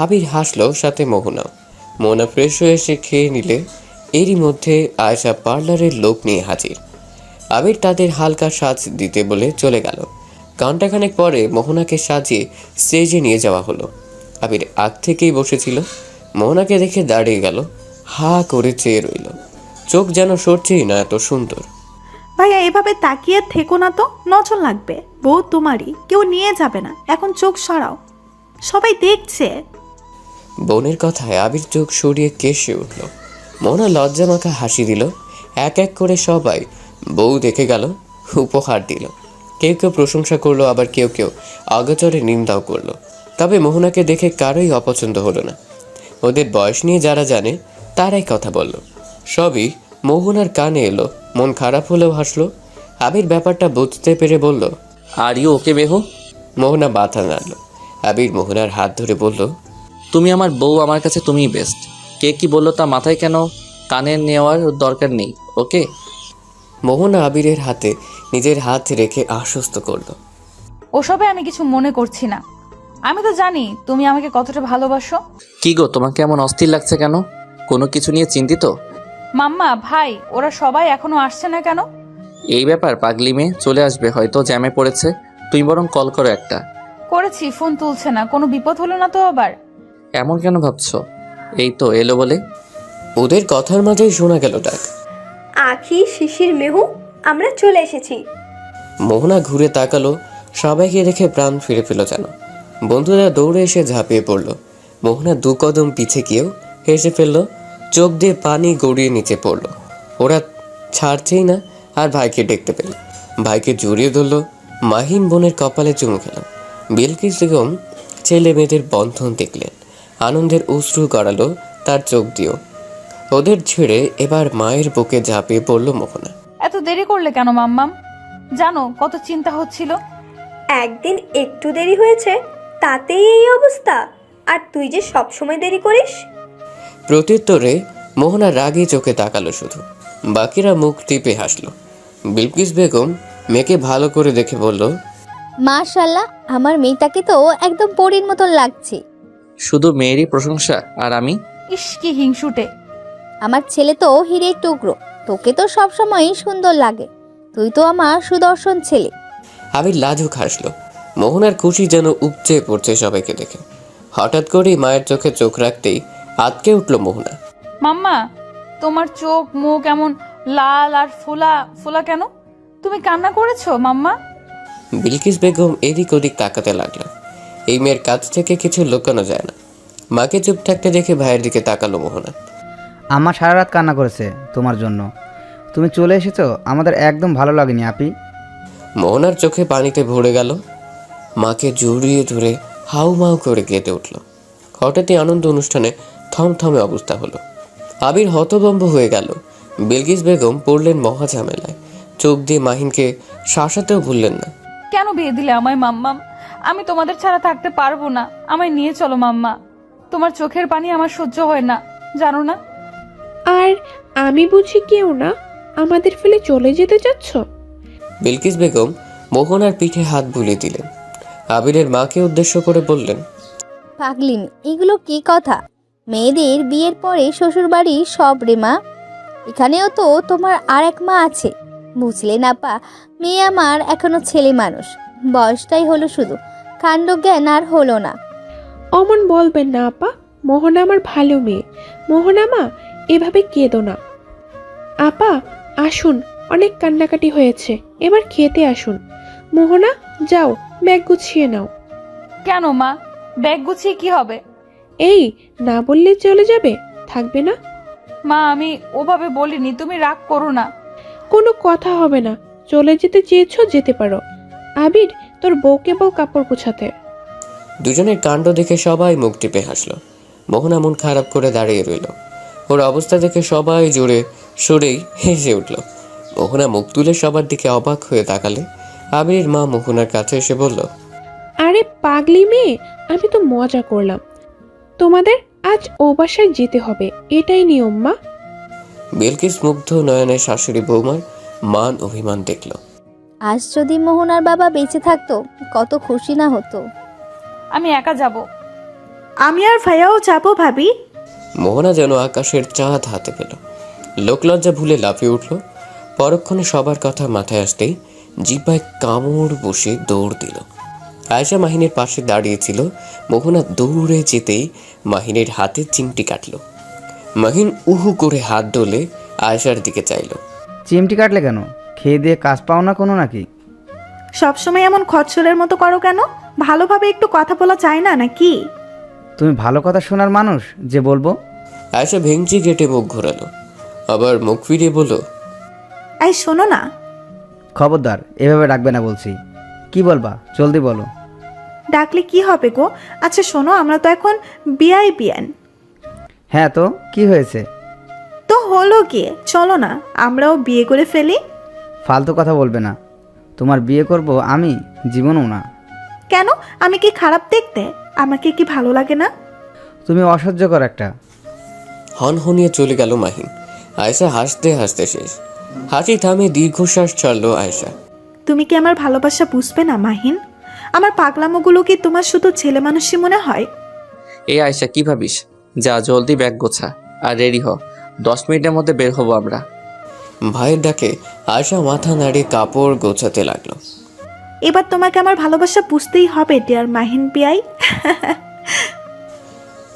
আবির হাসলো, সাথে মোহনাও। মোহনা ফ্রেশ হয়ে এসে খেয়ে নিলে এরই মধ্যে আয়েশা পার্লারের লোক নিয়ে হাজির। আবির তাদের হালকা সাজ দিতে বলে চলে গেল। ঘণ্টাখানেক পরে মোহনাকে সাজিয়ে স্টেজে নিয়ে যাওয়া হলো। আবির আগ থেকেই বসেছিল। মোহনাকে দেখে দাঁড়িয়ে গেল, হা করে চেয়ে রইল। চোখ যেন সরছেই না, এত সুন্দর। ভাইয়া এভাবে তাকিয়ে থেকো না তো, নজর লাগবে। বউ তোমারই, কেউ নিয়ে যাবে না। এখন চোখ সরাও, সবাই দেখছে। বোনের কথায় আবির চোখ সরিয়ে কেশে উঠল। মোহনা লজ্জা মাখা হাসি দিল। এক এক করে সবাই বউ দেখে গেল, উপহার দিল। কেউ কেউ প্রশংসা করলো, আবার কেউ কেউ অগচরে নিন্দাও করলো। তবে মোহনাকে দেখে কারোই অপছন্দ হলো না। ওদের বয়স নিয়ে যারা জানে তারাই কথা বলল। সবই মোহনার কানে এলো। মন খারাপ হলেও হাসলো। আবির ব্যাপারটা বুঝতে পেরে বলল, আর ইউ ওকে মেহু? মোহনা মাথা নাড়ল। আবির মোহনার হাত ধরে বলল, তুমি আমার বউ, আমার কাছে তুমিই বেস্ট। কে কি বললো তা মাথায় কেন কানে নেওয়ার দরকার নেই, ওকে? মোহনা আবিরের হাতে নিজের হাত রেখে আশ্বস্ত করল। ওসবে আমি কিছু মনে করছি না। আমি তো জানি তুমি আমাকে কতটা ভালোবাসো। কি গো, তোমাকে এমন অস্থির লাগছে কেন? কোনো কিছু নিয়ে চিন্তিত? মাম্মা, ভাই, ওরা সবাই এখনো আসছে না কেন? এই ব্যাপার, পাগলি মেয়ে চলে আসবে, হয়তো জ্যামে পড়েছে। তুমি বরং কল করো একটা। করেছি, ফোন তুলছে না। কোনো বিপদ হলো না তো আবার? এমন কেন ভাবছো? এই তো এলো বলে। ওদের কথার মাঝেই শোনা গেল ডাক। আখি, শিশির, মেহু, আমরা চলে এসেছি। মোহনা ঘুরে তাকালো, সবাইকে দেখে প্রাণ ফিরে পেল যেন। বন্ধুরা দৌড়ে এসে ঝাঁপিয়ে পড়ল। মোহনা 2 কদম পিছে গিয়েও হেসে ফেলল, চোখ দিয়ে পানি গড়িয়ে নিচে পড়ল। ওরা ছাড়ছেই না, আর ভাইকে দেখতে পেল। ভাইকে জড়িয়ে ধরল, মাহিন বোনের কপালে চুমু খেল। বিলকিস বেগম ছেলে মেয়েদের বন্ধন দেখলেন, আনন্দের অশ্রু গড়ালো তার চোখ দিয়েও। ওদের ছেড়ে এবার মায়ের বুকে ঝাঁপিয়ে পড়ল মোহনা। এত দেরি করলে কেন মাম্মাম? জানো কত চিন্তা হচ্ছিল। একদিন একটু দেরি হয়েছে, তাতেই এই অবস্থা। আর তুই যে সব সময় দেরি করিস। প্রত্যুত্তরে মোহনা রাগে চোখে তাকালো শুধু, বাকিরা মুখ টিপে হাসলো। বিলকিস বেগম মেয়েকে ভালো করে দেখে বলল, মাশাল্লাহ, আমার মেয়েটাকে তো একদম পরীর মতন লাগছে। শুধু মেয়েরই প্রশংসা, আর আমি? ইস কি হিংসুটে। আমার ছেলে তো হিরের টুকরো, তোকে তো সবসময়ই সুন্দর লাগে। তুই তো আমার সুদর্শন ছেলে। আবির লাজুক হাসলো। মোহনার খুশি যেন উপচে পড়ছে সবাইকে দেখে। হঠাৎ করেই মায়ের চোখে চোখ রাখতেই আটকে উঠল মোহনা। মাম্মা, তোমার চোখ মুখ এমন লাল আর ফোলা ফোলা কেন? তুমি কান্না করেছো মাম্মা? বিলকিস বেগম এদিক ওদিক তাকাতে লাগলো। এই মেয়ের কাছ থেকে কিছু লুকানো যায় না। মাকে চুপ থাকতে দেখে ভাইয়ের দিকে তাকালো মোহনা। আমার সারা রাত কান্না করেছে তোমার জন্য। তুমি চলে এসেছো, আমাদের একদম ভালো লাগেনি আপি। মোহনার চোখে পানিতে ভরে গেল। মাকে জড়িয়ে ধরে হাউমাউ করে কেঁদে উঠল। হঠাৎই আনন্দ অনুষ্ঠানে থমথমে অবস্থা হলো। আবির হতভম্ব হয়ে গেল। বিলকিস বেগম পড়লেন মহা ঝামেলায়। চোখ দিয়ে মাহিনকে শাসাতেও ভুললেন না। কেন বিয়ে দিলে আমায় মাম্মাম? আমি তোমাদের ছাড়া থাকতে পারবো না। আমায় নিয়ে চলো মাম্মা। তোমার চোখের পানি আমার সহ্য হয় না, জানো না? আর আমি বুঝি কেউ না, আমাদের ফেলে চলে যেতে চাচ্ছ? বিলকিস বেগম মোহনার পিঠে হাত বুলিয়ে দিলেন। আবিরের মাকে উদ্দেশ্য করে বললেন, পাগলিমি, এগুলো কি কথা? মেয়েদের বিয়ের পরে শ্বশুরবাড়ি সব রে মা। এখানেও তো তোমার আর এক মা আছে, বুঝলে না পা? মেয়ে আমার এখনো ছেলে মানুষ, বয়সটাই হলো শুধু, কাণ্ডজ্ঞান আর হলো না। অমন বলবেন না আপা, মোহনা আমার ভালো মেয়ে। মোহনা মা, এভাবে কেঁদো না। আপা আসুন, অনেক কান্নাকাটি হয়েছে, এবার খেতে আসুন। মোহনা যাও, ব্যাগ গুছিয়ে নাও। কেন মা, ব্যাগ গুছিয়ে কি হবে? এই না বললে চলে যাবে, থাকবে না? মা আমি ওভাবে বলিনি, তুমি রাগ করো না। কোনো কথা হবে না, চলে যেতে চেয়েছো যেতে পারো। আবির, তোর বউকে বল কাপড় গোছাতে। দুজনের কাণ্ড দেখে সবাই মুখ টিপে হাসলো। মোহনা মন খারাপ করে দাঁড়িয়ে রইল। ওর অবস্থা দেখে সবাই জোরে সরেই হেসে উঠল। মোহনা মুখ তুলে সবার দিকে অবাক হয়ে তাকালে আবিরের মা মোহনার কাছে এসে বলল, আরে পাগলি মেয়ে, আমি তো মজা করলাম। তোমাদের আজ ও বাসায় যেতে হবে, এটাই নিয়ম মা। বিলকিস মুগ্ধ নয়নের শাশুড়ি বৌমার মান অভিমান দেখল। আজ যদি মোহনার বাবা বেঁচে থাকতো, কত খুশি না হতো। আমি একা যাব। আমি আর ভাইয়াও যাবো ভাবি। মোহনা যেন আকাশের চাঁদ হাতে পেল। লোকলজ্জা ভুলে লাফিয়ে উঠল। পরক্ষণে সবার কথা মাথায় আসতেই জিহ্বায় কামড় বসে দৌড় দিল। আয়েশা মাহিনের পাশে দাঁড়িয়েছিল। মোহনা দৌড়ে যেতেই মাহিনের হাতে চিমটি কাটল। মাহিন উহু করে হাত ডলে আয়েশার দিকে চাইল। চিমটি কাটলে কেন? খেয়ে দিয়ে কাজ পাও না কোনো নাকি? সবসময় এমন খচ্চরের মতো করো কেন? ভালোভাবে একটু কথা বলা যায় না নাকি? তুমি ভালো কথা শোনার মানুষ যে বলবো? আয়েশা ভেঙচি কেটে মুখ ঘোরালো, আবার মুখ ফিরিয়ে বলল, এই শোনো না। খবরদার, এভাবে ডাকবে না বলছি। কি বলবা জলদি বলো। ডাকলে কি হবে গো? আচ্ছা শোনো, আমরা তো এখন বিআইবিএন। হ্যাঁ তো কি হয়েছে? তো হলো কি, চলো না আমরাও বিয়ে করে ফেলি। ফালতু কথা বলবে না। তোমার বিয়ে করব আমি? জীবনও না। কেন? আমি কি খারাপ দেখতে? আমাকে কি ভালো লাগে না? তুমি অসহ্যকর একটা। হনহনিয়ে চলে গেল মাহিন। আয়েশা হাসতে হাসতে শেষ। হাসি থামে দীর্ঘশ্বাস ছাড়লো আয়েশা। তুমি কি আমার ভালোবাসা বুঝবে না মাহিন? আমার পাগলামোগুলো কি তোমার শুধু ছেলে মানুষই মনে হয়? এই আয়শা, কি ভাবিস? যা জলদি ব্যাগ গোছা আর রেডি হ, 10 মিনিটের মধ্যে বের হবো আমরা। ভাইয়ের ডাকে আয়েশা মাথা নাড়িয়ে কাপড় গোছাতে লাগলো। এবার তোমাকে আমার ভালোবাসা বুঝতেই হবে ডিয়ার মাহিন পিয়াই।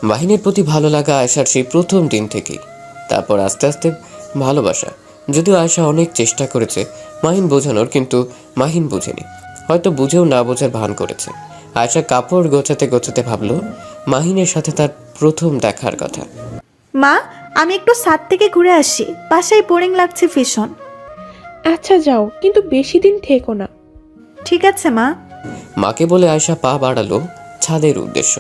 মাহিনের প্রতি ভালো লাগা আয়েশার সেই প্রথম দিন থেকেই, তারপর আস্তে আস্তে ভালোবাসা। যদিও আয়েশা অনেক চেষ্টা করেছে মাহিন বোঝানোর, কিন্তু মাহিন বুঝেনি, হয়তো বুঝেও না বোঝার ভান করেছে। আয়েশা কাপড় গোছাতে গোছাতে ভাবলো মাহিনের সাথে তার প্রথম দেখার কথা। মা, আমি একটু ছাদ থেকে ঘুরে আসি, বাসায় বোরিং লাগছে ভীষণ। আচ্ছা যাও, কিন্তু বেশি দিন থেকো না। ঠিক আছে মা। মাকে বলে আয়েশা পা বাড়ালো ছাদের উদ্দেশ্য।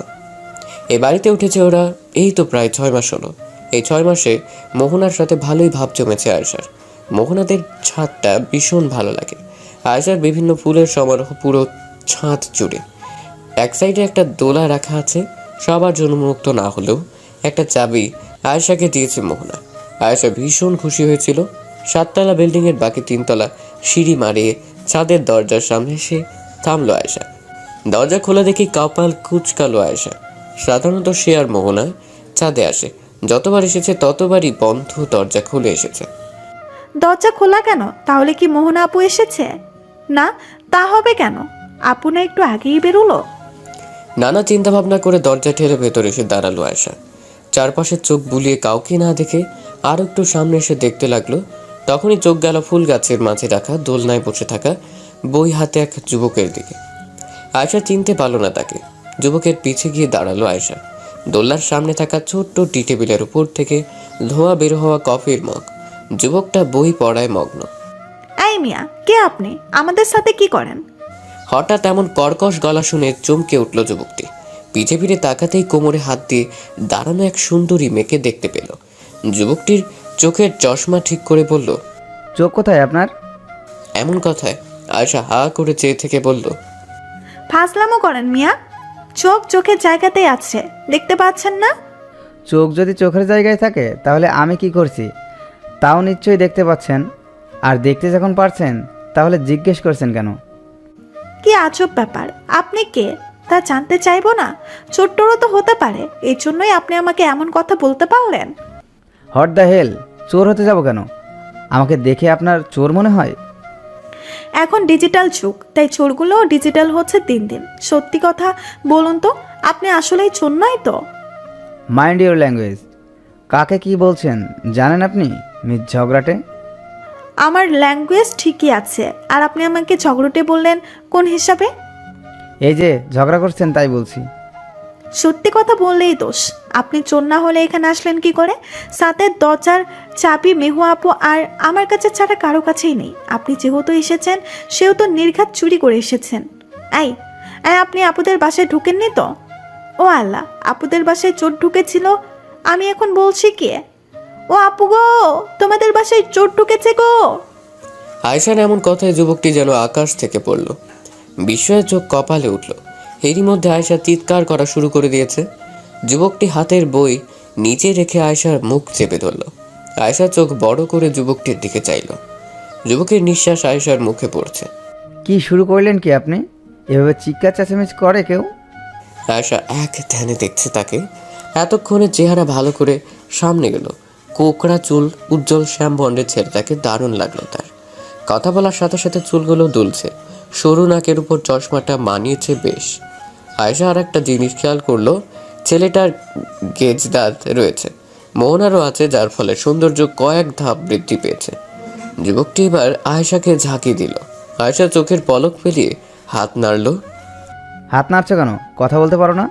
এ বাড়িতে উঠেছে ওরা এই তো প্রায় 6 মাস হলো। এই 6 মাসে মোহনার সাথে ভালোই ভাব জমেছে আয়েশার। মোহনাদের ছাদটা ভীষণ ভালো লাগে। আয়েশার বিভিন্ন ফুলের সমারোহ পুরো ছাদ জুড়ে। এক সাইডে একটা দোলা রাখা আছে, সবার জন্য মুক্ত না হলেও একটা চাবি আয়েশাকে দিয়েছে মোহনা। আয়েশা ভীষণ খুশি হয়েছিল। 7 তলা বিল্ডিংয়ের বাকি 3 তলা সিঁড়ি মারিয়ে ছাদের দরজার সামনে এসে থামলো আয়েশা। দরজা খোলা দেখে কপাল কুঁচকালো আয়েশা। সাধারণত সে আর মোহনা ছাদে আসে, যতবার এসেছে ততবারই বন্ধ দরজা খুলে এসেছে। দরজা খোলা কেন? তাহলে কি মোহনা আপু এসেছে? না, তা হবে কেন? আপু না একটু আগেই বেরোলো। নানা চিন্তা ভাবনা করে দরজা ঠেলে ভেতরে এসে দাঁড়ালো আয়েশা। চারপাশে চোখ বুলিয়ে কাউকে না দেখে আর একটু সামনে এসে দেখতে লাগলো। তখনই চোখ গেল ফুল গাছের মাঝে রাখা দোলনায় বসে থাকা বই হাতে এক যুবকের দিকে। আয়েশা চিনতে পারল না তাকে। যুবকের পিছে গিয়ে দাঁড়ালো আয়েশা। দোলনার সামনে থাকা ছোট্ট টি টেবিলের উপর থেকে ধোঁয়া বের হওয়া কফির মগ। যুবকটা বই পড়ায় মগ্ন। এই মিয়া, কে আপনি? আমাদের সাথে কি করেন? হঠাৎ এমন কর্কশ গলা শুনে চমকে উঠল যুবকটি। পিছে ফিরে তাকাতেই কোমরে হাত দিয়ে দাঁড়ানো এক সুন্দরী মেয়েকে দেখতে পেল। যুবকটির চোখের চশমা ঠিক করে বলল, চোখ কোথায় আপনার? এমন কথায় আয়েশা হা করে চেয়ে থেকে বলল, ফাজলামো করেন মিয়া? চোখ চোখের জায়গাতেই আছে, দেখতে পাচ্ছেন না? চোখ যদি চোখের জায়গায় থাকে তাহলে আমি কি করছি তাও নিশ্চয়ই দেখতে পাচ্ছেন। আর দেখতে যখন পারছেন তাহলে জিজ্ঞেস করছেন কেন? কি আজব ব্যাপার! আপনি কে তা জানতে চাইবো না? ছোট্টরও তো হতে পারে, এই জন্যই আপনি আমাকে এমন কথা বলতে পারলেন। What the hell! চোর হতে যাব কেন? আমাকে দেখে আপনার চোর মনে হয়? এখন ডিজিটাল যুগ, তাই চোরগুলোও ডিজিটাল হচ্ছে দিন দিন। সত্যি কথা বলুন তো, আপনি আসলেই চোর নয় তো? Mind your language. কাকে কি বলছেন জানেন আপনি, মিস ঝগড়াটে? আমার ল্যাঙ্গুয়েজ ঠিকই আছে, আর আপনি আমাকে ঝগড়টে বললেন কোন হিসাবে? এই যে ঝগড়া করছেন তাই বলছি। সত্যি কথা বললেই দোষ। আপনি চোর না হলে এখানে আসলেন কি করে? সাথে দরজার চাবি মেহু আপু আর আমার কাছে ছাড়া কারো কাছেই নেই। আপনি যেহেতু এসেছেন সেহেতু নির্ঘাত চুরি করে এসেছেন। এই আপনি আপুদের বাসায় ঢুকেননি তো? ও আল্লাহ, আপুদের বাসায় চোর ঢুকেছিল, আমি এখন বলছি কি? ও আপু গো, তোমাদের বাসায় চোর ঢুকেছে গো। আয়েশার এমন কথায় যুবকটি যেন আকাশ থেকে পড়ল। বিস্ময়ের চোখ কপালে উঠল। এরই মধ্যে আয়েশা চিৎকার করা শুরু করে দিয়েছে। যুবকটি হাতের বই নিচে রেখে আয়েশার মুখ চেপে ধরল। আয়েশা চোখ বড় করে যুবকটির দিকে চাইল। যুবকের নিঃশ্বাস আয়েশার মুখে পড়ছে। কি শুরু করলেন কি আপনি? এভাবে চিৎকার চেঁচামেচি করে কেউ? আয়েশা এক ধ্যানে দেখছে তাকে। এতক্ষণে চেহারা ভালো করে সামনে গেল। কোকড়া চুল, উজ্জ্বল শ্যাম বর্ণের ছেলেটাকে দারুণ লাগলো তার। কথা বলার সাথে সাথে চুলগুলো দুলছে, সরু নাকের উপর চশমাটা মানিয়েছে বেশ। আয়েশা আর একটা জিনিস খেয়াল করলো, ছেলেটার গেজ দাঁত রয়েছে, মোহনারও আছে, যার ফলে সৌন্দর্য কয়েক ধাপ বৃদ্ধি পেয়েছে। যুবকটি এবার আয়েশাকে ঝাঁকি দিল। আয়েশা চোখের পলক ফেলিয়ে হাত নাড়ল। হাত নাড়ছো কেন? কথা বলতে পারো না?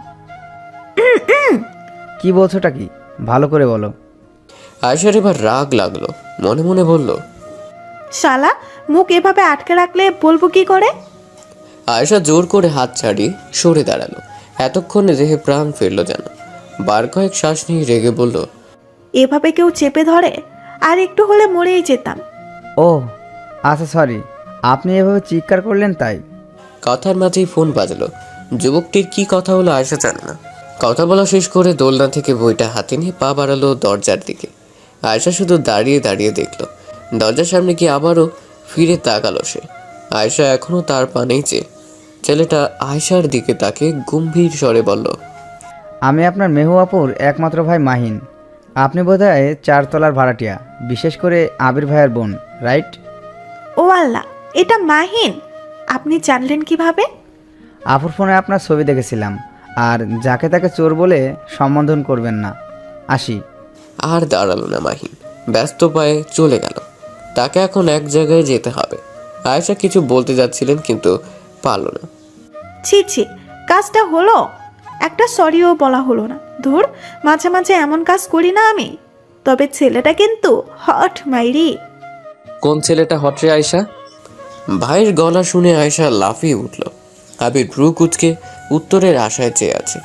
কি বলছোটা কি? ভালো করে বলো। আয়েশার এবার রাগ লাগলো, মনে মনে বলল, শালা, মুখ এভাবে আটকে রাখলে বলবো কি করে? আয়েশা জোর করে হাত ছাড়িয়ে সরে দাঁড়ালো। এতক্ষণে দেহে প্রাণ ফিরল যেন। বার কয়েক শ্বাস নিয়ে রেগে বলল, এভাবে কেউ চেপে ধরে? আর একটু হলে মরেই যেতাম। ও আচ্ছা, সরি, আপনি এভাবে চিৎকার করলেন তাই। কথার মাঝেই ফোন বাজলো। যুবকটির কি কথা হলো আয়েশা জানে না। কথা বলা শেষ করে দোলনা থেকে বইটা হাতে নিয়ে পা বাড়ালো দরজার দিকে। আয়েশা শুধু দাঁড়িয়ে দাঁড়িয়ে দেখল। দরজার সামনে গিয়ে আবারও ফিরে তাকালো সে। আয়েশা এখনও তার পানেই চেয়ে। ছেলেটা আয়েশার দিকে তাকে গম্ভীর স্বরে বলল, আমি আপনার মেহু আপুর একমাত্র ভাই মাহিন। আপনি বোধহয় 4 তলার ভাড়াটিয়া, বিশেষ করে আবির ভাইয়ের বোন, রাইট? ও আল্লাহ, এটা মাহিন? আপনি জানলেন কিভাবে? আপুর ফোনে আপনার ছবি দেখেছিলাম। আর যাকে তাকে চোর বলে সম্বোধন করবেন না। আসি। আর দাঁড়ালো না মাহিন, ব্যস্ত পায়ে চলে গেল। তাকে এখন এক জায়গায় যেতে হবে। আয়েশা কিছু বলতে যাচ্ছিলেন কিন্তু পারল না। ছি ছি, কাজটা হলো? একটা সরিও বলা হলো না। ধুর, মাঝে মাঝে এমন কাজ করি না আমি। তবে ছেলেটা কিন্তু হট মাইরি। কোন ছেলেটা হটরে আয়শা? ভাইয়ের গলা শুনে আয়েশা লাফিয়ে উঠল। আবির ভ্রু কুচকে উত্তরের আশায় চেয়ে আছে।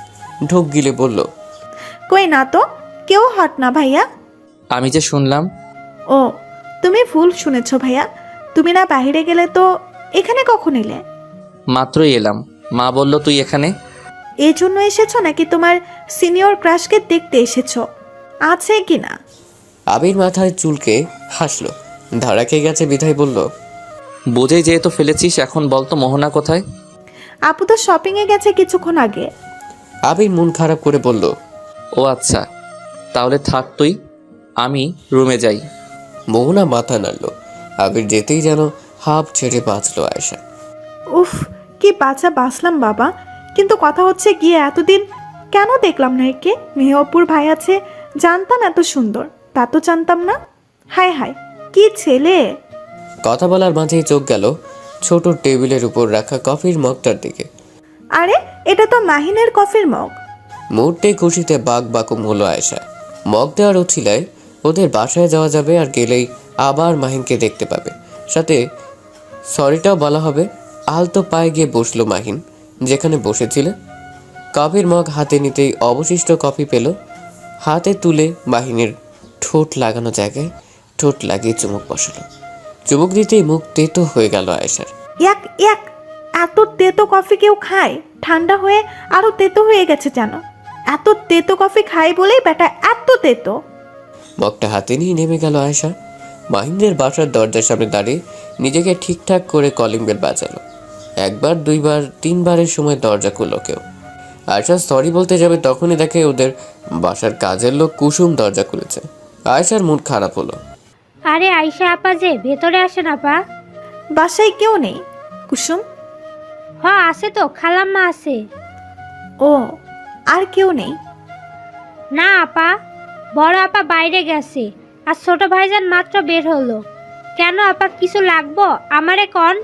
ঢোক গিলে বলল, কই না তো, কেউ হট না ভাইয়া। আমি যে শুনলাম। ও, তুমি ভুল শুনেছ ভাইয়া। তুমি না বাইরে গেলে তো এখানে কখন এলে? মাত্রই এলাম, মা বলল তুই এখানে। এই জন্য এসেছো নাকি তোমার সিনিয়র ক্রাশকে দেখতে এসেছো? আছে কি না? আবির মাথায় চুলকে হাসলো। ধরা খেয়ে গেছে বিধায় বলল, বুঝেই যেহেতু ফেলেছিস, এখন বলতো মোহনা কোথায়? আপু তো শপিংয়ে গেছে কিছুক্ষণ আগে। আবির মন খারাপ করে বলল, ও আচ্ছা, তাহলে থাক তুই, আমি রুমে যাই। মোহনা মাথা নাড়ল। আবির যেতেই যেন হাঁপ ছেড়ে বাঁচলো আয়েশা। উফ, কি বাঁচা বাঁচলাম বাবা। কিন্তু কথা হচ্ছে গিয়ে এতদিন কেন দেখলাম না একে? মেহপুর ভাই আছে জানতাম, এত সুন্দর তা তো জানতাম না। হায় হায়, কি ছেলে! কথা বলার মাঝেই চোখ গেল ছোট টেবিলের উপর রাখা কফির মগটার দিকে। আরে, এটা তো মাহিনের কফির মগ। মুহূর্তে খুশিতে বাক বাকুম হলো আয়েশা। মগ দেওয়ার উছিলায় ওদের বাসায় যাওয়া যাবে, আর গেলেই আবার মাহিনকে দেখতে পাবে। সাথে সরিটাও বলা হবে। আলতো পায়ে গিয়ে বসলো মাহিন যেখানে বসেছিল। কফির মগ হাতে নিতেই অবশিষ্ট কফি পেল। হাতে তুলে মাহিনের ঠোঁট লাগানো জায়গায় ঠোঁট লাগিয়ে চুমুক বসালো। চুমুক দিতেই মুখ তেতো হয়ে গেল আয়েশার। এক এক, এত তেতো কফি কেউ খায়? ঠান্ডা হয়ে আরো তেতো হয়ে গেছে যেন। এত তেতো কফি খায় বলেই বেটা এত তেতো। মগটা হাতে নিয়ে নেমে গেল আয়েশা। মাহিনের বাসার দরজার সামনে দাঁড়িয়ে নিজেকে ঠিকঠাক করে কলিং বেল বাজালো। একবার, দুইবার, তিনবারের সময় দরজা খুলল কেউ। আয়েশা সরি বলতে যাবে তখনই দেখে ওদের বাসার কাজের লোক কুসুম দরজা খুলেছে। আয়েশার মুড খারাপ হলো। আরে আয়শা আপা যে, ভেতরে আসেন আপা। বাসায় কেউ নেই কুসুম? আছে তো, খালাম্মা আছে। ও, আর কেউ নেই? না আপা, বড় আপা বাইরে গেছে আর ছোট ভাইজান মাত্র বের হলো। কেন আপা, কিছু লাগবো আমারে কন?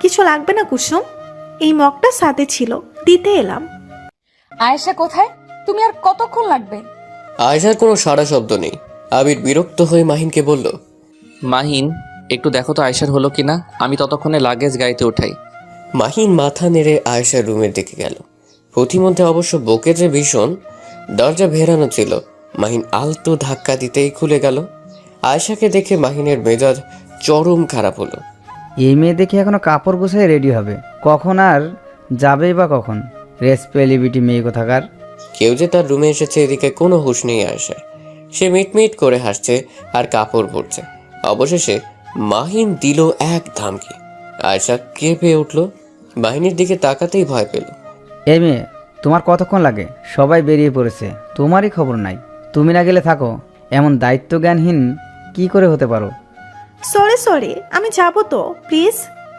কিছু লাগবে না কুসুম, এই মগটা সাথে ছিল, দিতে এলাম। আয়েশা কোথায়? তুমি আর কতক্ষণ লাগবে? আয়েশার কোনো সাড়া শব্দ নেই। আবির বিরক্ত হয়ে মাহিনকে বলল, মাহিন, একটু দেখো তো আয়শার হলো কিনা, আমি ততক্ষণে লাগেজ গাড়িতে উঠাই। মাহিন মাথা নেড়ে আয়েশার রুমের দিকে গেল। প্রতিমধ্যে অবশ্য বকে যে ভীষণ, দরজা ভেরানো ছিল। মাহিন আলতো ধাক্কা দিতেই খুলে গেল। আয়েশাকে দেখে মাহিনের মেজাজ চরম খারাপ হলো। এই মেয়ে দেখে এখনো কাপড় গোছায় রেডি হবে, কখন আর যাবেই বা কখন? রেসপেলিবিটি মেয়ে কোথাকার। কেউ যে তার রুমে এসেছে এদিকে কোনো হুঁশ নেই আয়েশার। সে মিটমিট করে হাসছে আর কাপড় পরছে। অবশেষে মাহিন দিল এক ধামকি। আয়েশা কেঁপে উঠল। মাহিনের দিকে তাকাতেই ভয় পেল। এই মেয়ে, তোমার কতক্ষণ লাগে? সবাই বেরিয়ে পড়েছে, তোমারই খবর নাই। তুমি না গেলে থাকো, এমন দায়িত্বজ্ঞানহীন কি করে হতে পারো? সরি সরি, আমি যাবো তো, প্লিজ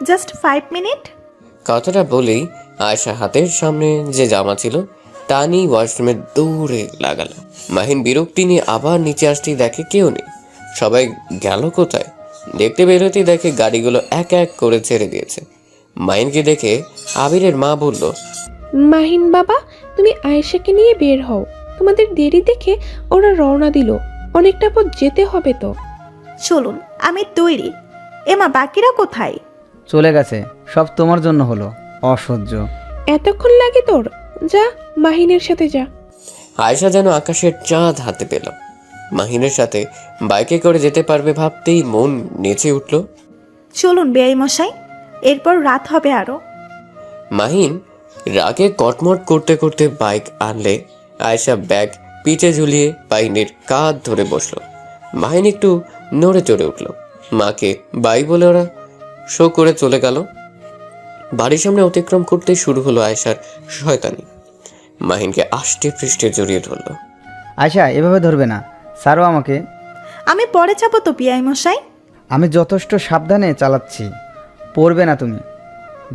জাস্ট 5 মিনিট। কথাটা বলেই আয়েশা হাতের সামনে যে জামা ছিল তা নিয়ে ওয়াশরুমে দৌড়ে লাগালো। মাহিন বিরক্তি নিয়ে আবার নিচে আসতেই দেখে কেউ নেই। সবাই গেল কোথায়? দেখতে বেরোতেই দেখে গাড়িগুলো এক এক করে ছেড়ে দিয়েছে। মাহিনকে দেখে আবিরের মা বলল, মাহিন বাবা, তুমি আয়েশাকে নিয়ে বের হও। তোমাদের দেরি দেখে ওরা রওনা দিল, অনেকটা পথ যেতে হবে তো। চলুন, আমি তৈরি। এমা, বাকিরা কোথায়? চলে গেছে, সব তোমার জন্য হলো, অসহ্য। এতক্ষণ লাগে তোর? যা, মাহিনের সাথে যা। আয়েশা যেন আকাশের চাঁদ হাতে পেল। মাহিনের সাথে বাইকে করে যেতে পারবে ভাবতেই মন নেচে উঠল। চলুন বেআই মশাই, এরপর রাত হবে আরো। মাহিন রাগে কটমট করতে করতে বাইক আনলে আয়েশা ব্যাগ পিঠে ঝুলিয়ে মাহিনের কাঁধ ধরে বসলো। মাহিন একটু নড়ে চড়ে উঠল। মাকে বাই বলে ওরা শো করে চলে গেল। বাড়ির সামনে অতিক্রম করতেই শুরু হলো আয়েশার শয়তানি। মাহিনকে আষ্টে পৃষ্ঠে জড়িয়ে ধরল। আচ্ছা, এভাবে ধরবে না, ছাড়ো আমাকে। আমি পরে যাবো তো বেআই মশাই। আমি যথেষ্ট সাবধানে চালাচ্ছি, পড়বে না তুমি।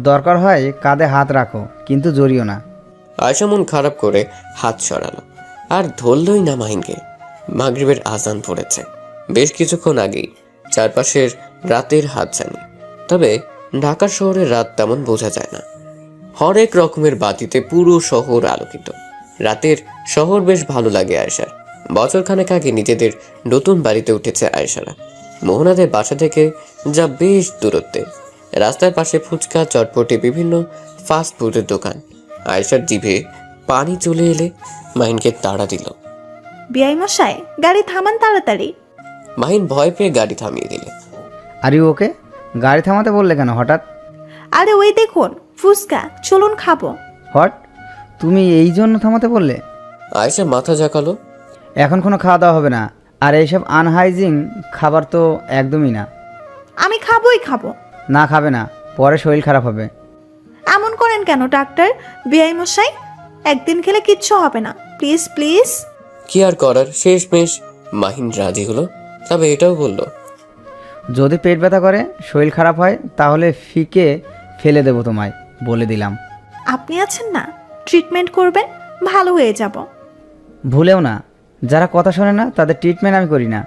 দরকার হয় কাঁধে হাত রাখো, কিন্তু জড়িও না। আয়শা মন খারাপ করে হাত সরালো আর ধরলই না মাহিনকে। মাগরিবের আজান পড়েছে বেশ কিছুক্ষণ আগেই। চারপাশের রাতের হাতছানি, তবে ঢাকার শহরের রাত তেমন বোঝা যায় না। হরেক রকমের বাতিতে পুরো শহর আলোকিত। রাতের শহর বেশ ভালো লাগে আয়েশার। বছরখানেক আগে নিজেদের নতুন বাড়িতে উঠেছে আয়েশারা। মোহনাদের বাসা থেকে যা বেশ দূরত্বে। রাস্তার পাশে ফুচকা, চটপটি, বিভিন্ন ফাস্ট ফুডের দোকান। আয়েশার জিভে পানি চলে এলে মাহিনকে তাড়া দিল। বিআই মশাই, গাড়ি থামান তাড়াতাড়ি। মাহিন ভয় পেয়ে গাড়ি থামিয়ে দিলে। আর ওকে গাড়ি থামাতে বললে কেন হঠাৎ? আরে ওই দেখুন ফুচকা, চলুন খাবো। হট, তুমি এই জন্য থামাতে বললে? আয়েশা মাথা ঝাঁকালো। এখন কোনো খাওয়া দাওয়া হবে না, আর এইসব আনহাইজিন খাবার তো একদমই না। আমি খাবোই খাবো। না, খাবে না, পরে শরীর খারাপ হবে। এমন করেন কেন ডাক্তার? বিআই মশাই, একদিন খেলে কিচ্ছু হবে না, প্লিজ প্লিজ। কি আর করার, শেষমেশ মাহিন রাজি হলো। তবে এটাও বলল, যদি পেট ব্যথা করে, শরীর খারাপ হয়, তাহলে ফিকে ফেলে দেবো তোমায়, বলে দিলাম। আপনি আছেন না, ট্রিটমেন্ট করবেন, ভালো হয়ে যাব। ভুলেও না, যারা কথা শোনে না তাদের ট্রিটমেন্ট আমি করি না।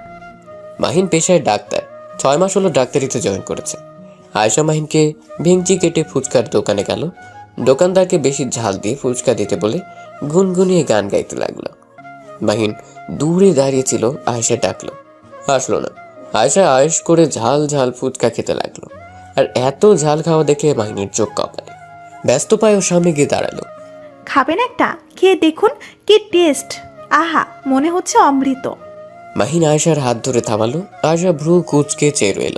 মাহিন পেশায় ডাক্তার, 6 মাস হলো ডাক্তারিতে জয়েন করেছে। আয়েশা মাহিনকে ভেঙচি কেটে ফুচকার দোকানে গেল। দোকানদারকে বেশি ঝাল দিয়ে ফুচকা দিতে বলে গুনগুনিয়ে গান গাইতে লাগলো। মাহিন দূরে দাঁড়িয়েছিল, আয়েশা ডাকলো, আসলো না। আয়েশা আয়েশ করে ঝাল ঝাল ফুচকা খেতে লাগলো। আর এত ঝাল খাওয়া দেখে মাহিনের চোখ কপালে। ব্যস্ত পায়ে ওর সামনে গিয়ে দাঁড়ালো। খাবেন একটা? খেয়ে দেখুন কি টেস্ট। আহা, মনে হচ্ছে অমৃত। মাহিন আয়েশার হাত ধরে থামালো। আয়েশা ভ্রু কুঁচকে চেয়ে রইল।